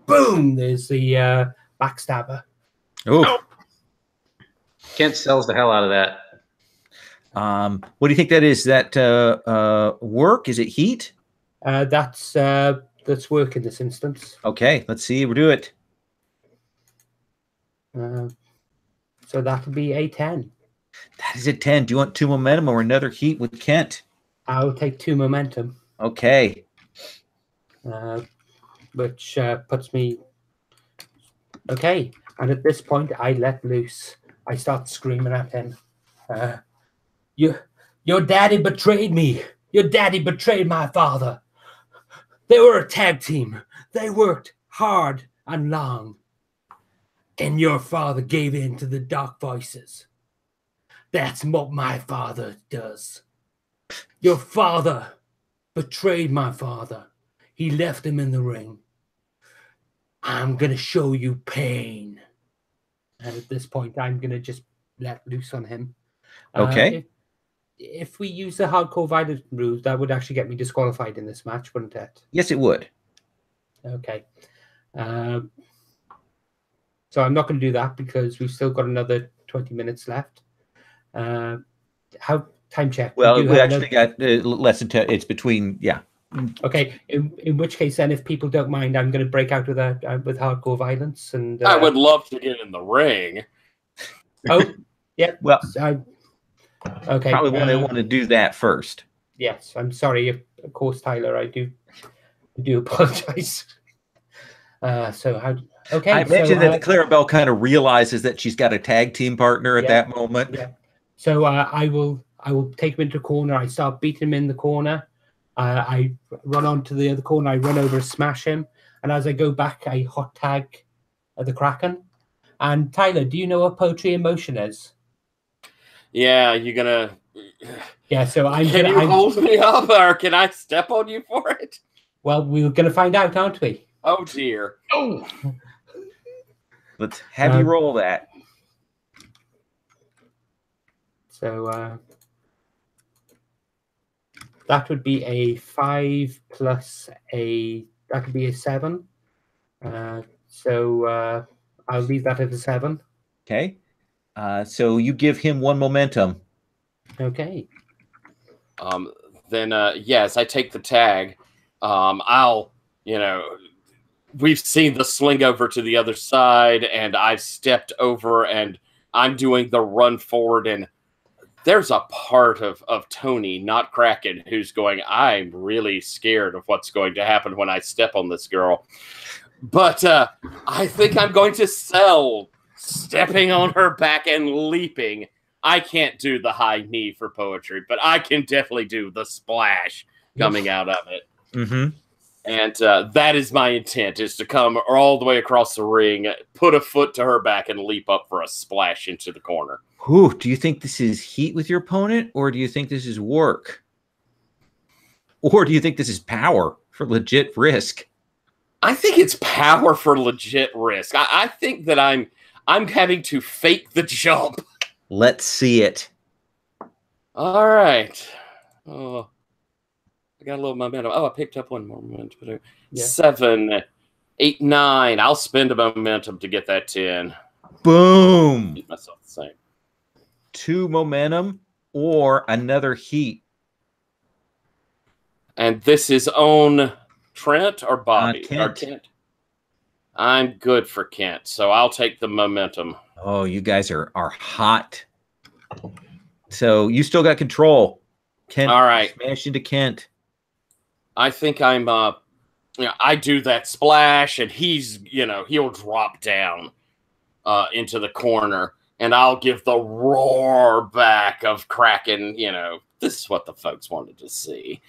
boom, there's the backstabber. Oh. Kent sells the hell out of that. What do you think that is? That work? Is it heat? That's work in this instance. Okay, let's see. We'll do it. So that would be a 10. That is a 10. Do you want 2 momentum or another heat with Kent? I'll take 2 momentum. Okay. Which puts me... Okay. And at this point, I let loose. I start screaming at him. Your daddy betrayed me. Your daddy betrayed my father. They were a tag team. They worked hard and long. And your father gave in to the dark voices. That's what my father does. Your father betrayed my father. He left him in the ring. I'm going to show you pain. And at this point, I'm going to just let loose on him. Okay. If we use the hardcore violence rules, that would actually get me disqualified in this match, wouldn't it? Yes, it would. Okay. So I'm not going to do that because we've still got another 20 minutes left. How time check? Well, we actually got less than 10. It's between, yeah. Okay. In which case, then, if people don't mind, I'm going to break out with with hardcore violence. And I would love to get in the ring. Oh, yeah. Well, okay. Probably want to do that first. Yes, I'm sorry. Of course, Tyler, I do apologize. So how? Okay. I mentioned that Clarabelle kind of realizes that she's got a tag team partner at that moment. Yeah. So I will take him into the corner. I start beating him in the corner. I run onto the other corner. I run over and smash him. And as I go back, I hot tag the Kraken. And Tyler, do you know what poetry in motion is? Yeah, you're gonna. Yeah, so Can you hold me up, or can I step on you for it? Well, we're gonna find out, aren't we? Oh dear. Oh. Let's have you roll that. So that would be a 5 plus that could be a 7. So I'll leave that at a 7. Okay. So you give him 1 momentum. Okay. Then yes, I take the tag. I'll, we've seen the sling over to the other side, and I've stepped over, and I'm doing the run forward, and there's a part of Tony, not Kraken, who's going, I'm really scared of what's going to happen when I step on this girl. But I think I'm going to sell stepping on her back and leaping. I can't do the high knee for poetry, but I can definitely do the splash coming out of it. Mm-hmm. And that is my intent, is to come all the way across the ring, put a foot to her back, and leap up for a splash into the corner. Ooh, do you think this is heat with your opponent, or do you think this is work? Or do you think this is power for legit risk? I think it's power for legit risk. I think that I'm having to fake the jump. Let's see it. All right. Oh, I got a little momentum. Oh, I picked up 1 more momentum. Yeah. 7, 8, 9. I'll spend a momentum to get that 10. Boom. Keep myself the same. 2 momentum or another heat. And this is on Trent or Bobby? Kent. I'm good for Kent, so I'll take the momentum. Oh, you guys are hot. So you still got control. Kent, all right. Smash into Kent. I think I'm I do that splash, and he's, he'll drop down into the corner, and I'll give the roar back of Kraken. This is what the folks wanted to see.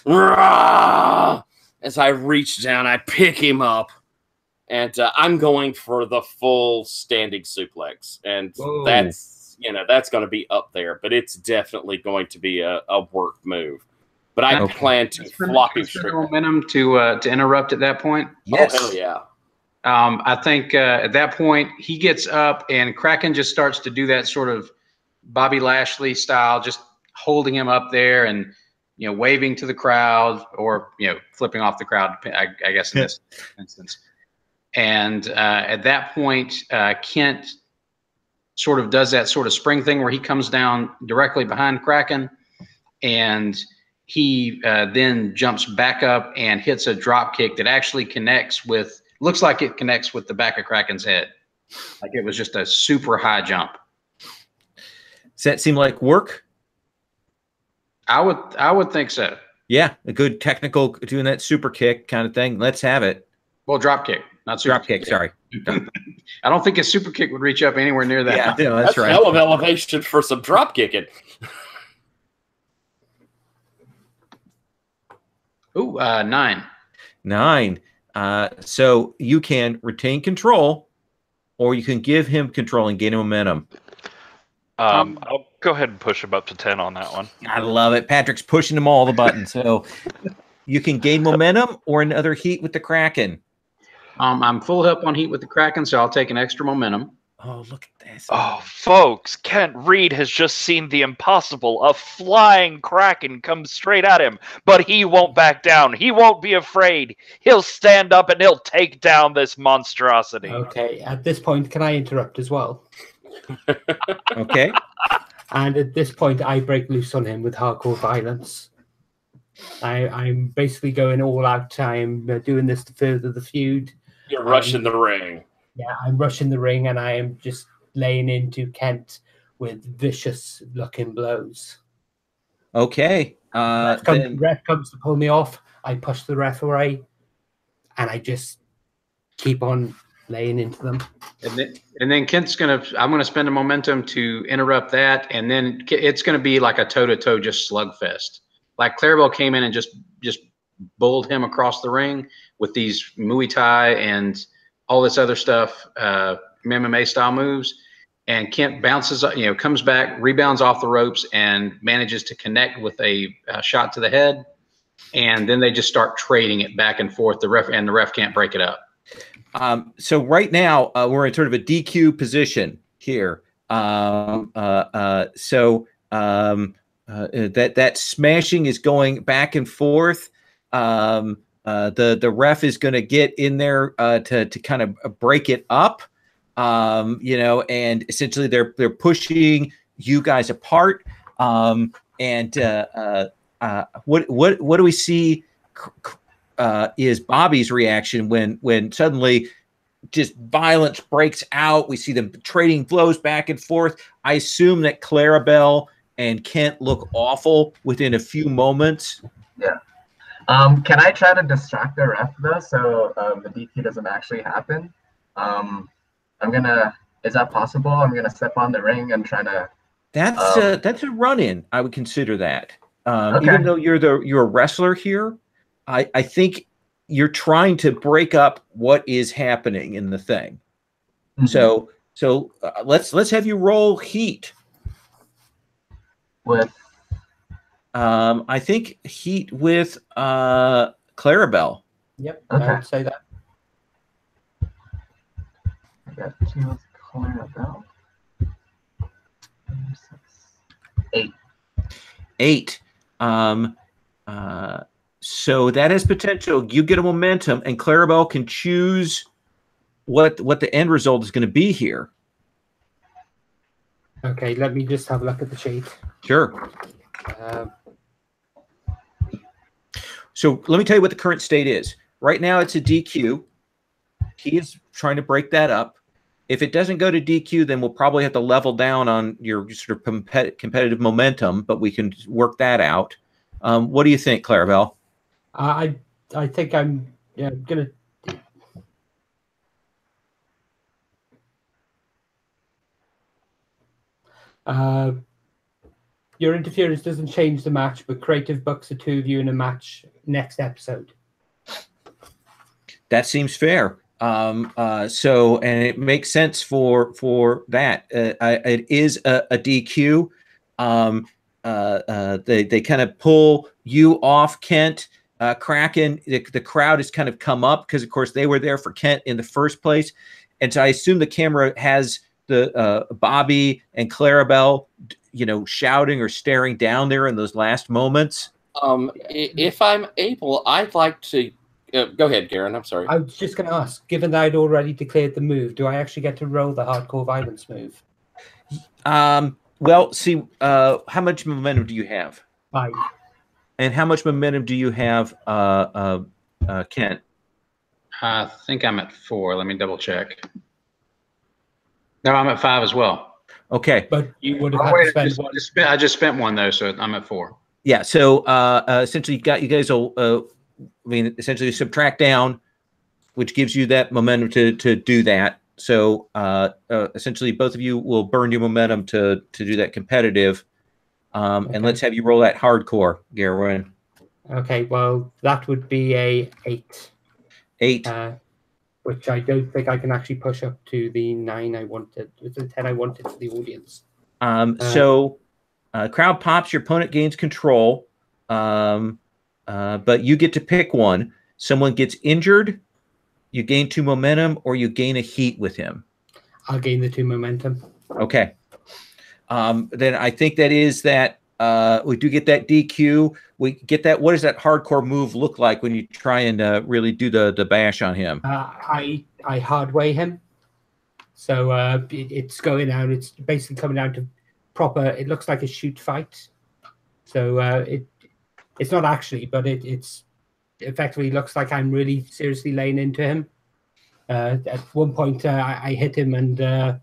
As I reach down, I pick him up, and I'm going for the full standing suplex, and whoa, that's going to be up there, but it's definitely going to be a work move. But I plan to flop him straight. Momentum to interrupt at that point. Yes. Oh, hell yeah. I think at that point he gets up, and Kraken just starts to do that sort of Bobby Lashley style, just holding him up there and waving to the crowd, or flipping off the crowd, I guess in this instance. And at that point, Kent sort of does that sort of spring thing where he comes down directly behind Kraken, and he then jumps back up and hits a drop kick that actually connects with, looks like it connects with the back of Kraken's head. Like it was just a super high jump. Does that seem like work? I would think so. Yeah, a good technical doing that super kick kind of thing. Let's have it. Well, drop kick, not super drop kick. Sorry. I don't think a super kick would reach up anywhere near that. Yeah, that's right. Hell of elevation for some drop kicking. Ooh, 9. 9. So you can retain control, or you can give him control and gain momentum. I'll go ahead and push him up to 10 on that one. I love it. Patrick's pushing them all the buttons. So you can gain momentum or another heat with the Kraken. I'm full up on heat with the Kraken, so I'll take an extra momentum. Oh, look at this. Oh, folks, Kent Reed has just seen the impossible. A flying Kraken comes straight at him, but he won't back down. He won't be afraid. He'll stand up and he'll take down this monstrosity. Okay, at this point, can I interrupt as well? Okay. And at this point, I break loose on him with hardcore violence. I'm basically going all out. I'm doing this to further the feud. You're rushing the ring. Yeah, I'm rushing the ring, and I am just laying into Kent with vicious-looking blows. Okay. Ref comes to pull me off. I push the ref away, and I just keep on laying into them. And then Kent's I'm gonna spend a momentum to interrupt that, and then it's gonna be like a toe-to-toe just slugfest. Like Clarabelle came in and just bowled him across the ring with these Muay Thai and all this other stuff, MMA style moves. And Kent bounces, comes back, rebounds off the ropes, and manages to connect with a shot to the head. And then they just start trading it back and forth. The ref can't break it up. So right now we're in sort of a DQ position here. That smashing is going back and forth. The ref is going to get in there to kind of break it up, and essentially they're pushing you guys apart. What do we see is Bobby's reaction when suddenly just violence breaks out. We see them trading blows back and forth. I assume that Clarabelle and Kent look awful within a few moments. Yeah. Can I try to distract the ref though, so the DQ doesn't actually happen? Is that possible? I'm gonna step on the ring and try to. That's a run-in. I would consider that. Okay. Even though you're a wrestler here, I think you're trying to break up what is happening in the thing. Mm-hmm. So let's have you roll heat. With. I think heat with Clarabelle. Yep, okay. I would say that. I got 2 with Clarabelle. 8. 8. So that has potential. You get a momentum, and Clarabelle can choose what the end result is going to be here. Okay, let me just have a look at the sheet. Sure. So let me tell you what the current state is. Right now, it's a DQ. He is trying to break that up. If it doesn't go to DQ, then we'll probably have to level down on your sort of competitive momentum, but we can work that out. What do you think, Clarabelle? I think I'm going to... Your interference doesn't change the match, but creative books the 2 of you in a match next episode. That seems fair. And it makes sense for that. It is a DQ. They kind of pull you off, Kent. Kraken, the crowd has kind of come up because, of course, they were there for Kent in the first place. And so I assume the camera has the Bobby and Clarabelle, shouting or staring down there in those last moments. If I'm able, I'd like to go ahead, Garen. I'm sorry. I was just going to ask, given that I'd already declared the move, do I actually get to roll the hardcore violence move? Well, see, how much momentum do you have? 5. And how much momentum do you have, Kent? I think I'm at 4. Let me double check. No, I'm at 5 as well. Okay. But you would have Oh, had wait, to spend one. I just spent 1 though, so I'm at 4. Yeah. So essentially, you guys will, I mean, essentially subtract down, which gives you that momentum to do that. So essentially, both of you will burn your momentum to do that competitive. And let's have you roll that hardcore, Garwin. Okay, well, that would be a 8. 8. Which I don't think I can actually push up to the 9 I wanted. It's the 10 I wanted for the audience. So crowd pops, your opponent gains control, but you get to pick one. Someone gets injured, you gain 2 momentum, or you gain a heat with him. I'll gain the 2 momentum. Okay. Then I think that is that we do get that DQ. We get that. What does that hardcore move look like when you try and really do the bash on him? I hardway him. So it's going down. It's basically coming down to proper. It looks like a shoot fight. So it's not actually, but it's effectively looks like I'm really seriously laying into him. At one point, I hit him and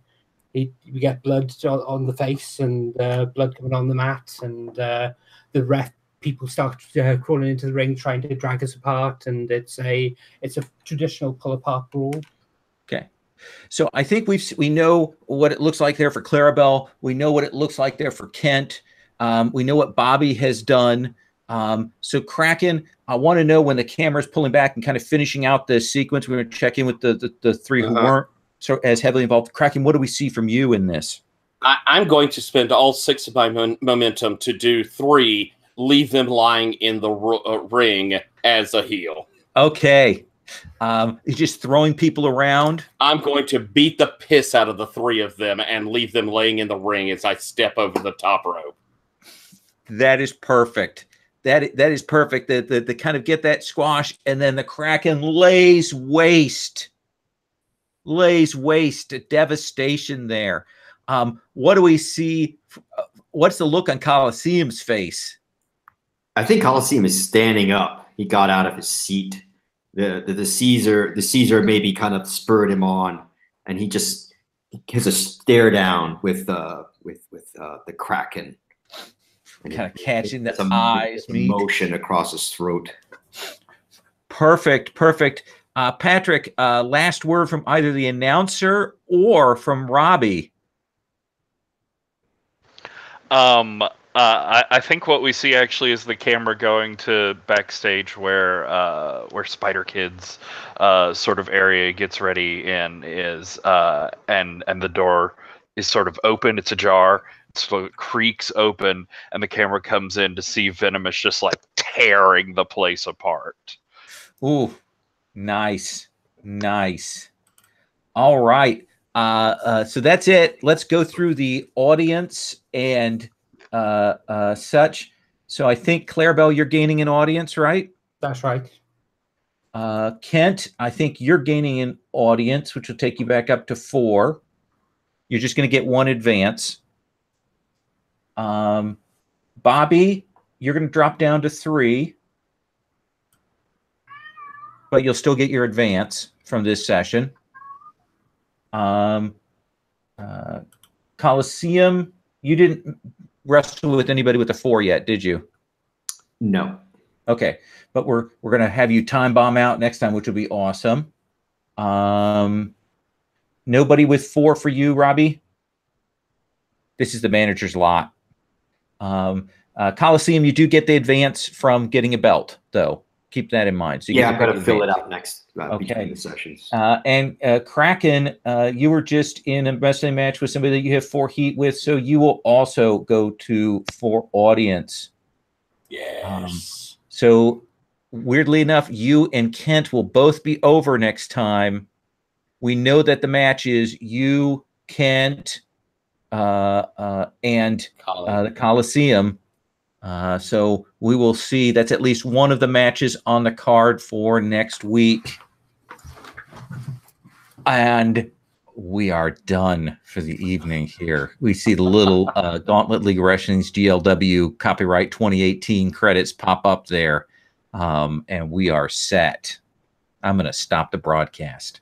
we get blood on the face and blood coming on the mat, and the ref people start crawling into the ring trying to drag us apart, and it's a traditional pull apart brawl. Okay. So I think we know what it looks like there for Clarabelle. We know what it looks like there for Kent. We know what Bobby has done. So Kraken, I want to know when the camera's pulling back and kind of finishing out the sequence. We're going to check in with the 3 who weren't so as heavily involved. Kraken, what do we see from you in this? I'm going to spend all 6 of my momentum to do 3, leave them lying in the ring as a heel. Okay. He's just throwing people around. I'm going to beat the piss out of the 3 of them and leave them laying in the ring as I step over the top rope. That is perfect. That is perfect. The kind of get that squash, and then the Kraken lays waste. Devastation there. What do we see? What's the look on Coliseum's face? I think Coliseum is standing up. He got out of his seat. The Caesar maybe kind of spurred him on, and he just has a stare down with the Kraken. Kind of catching the eyes, motion across his throat. Perfect. Patrick, last word from either the announcer or from Robbie. I think what we see actually is the camera going to backstage where Spider Kid's sort of area gets ready and is and the door is sort of open. It's ajar. So it creaks open, and the camera comes in to see Venomous just like tearing the place apart. Ooh, nice. All right. So that's it. Let's go through the audience and such. So I think Clarabelle, you're gaining an audience, right? That's right. Kent, I think you're gaining an audience, which will take you back up to 4. You're just going to get 1 advance. Bobby, you're going to drop down to 3, but you'll still get your advance from this session. Coliseum, you didn't wrestle with anybody with a 4 yet, did you? No. Okay, but we're going to have you time bomb out next time, which will be awesome. Nobody with 4 for you, Robbie? This is the manager's lot. Coliseum, you do get the advance from getting a belt, though. Keep that in mind. So you I've got to fill it out next between the sessions. And Kraken, you were just in a wrestling match with somebody that you have 4 heat with, so you will also go to 4 audience. Yes. So weirdly enough, you and Kent will both be over next time. We know that the match is you, Kent, and the Coliseum. So we will see. That's at least one of the matches on the card for next week. And we are done for the evening here. We see the little Gauntlet League of Wrestling's GLW copyright 2018 credits pop up there, and we are set. I'm going to stop the broadcast.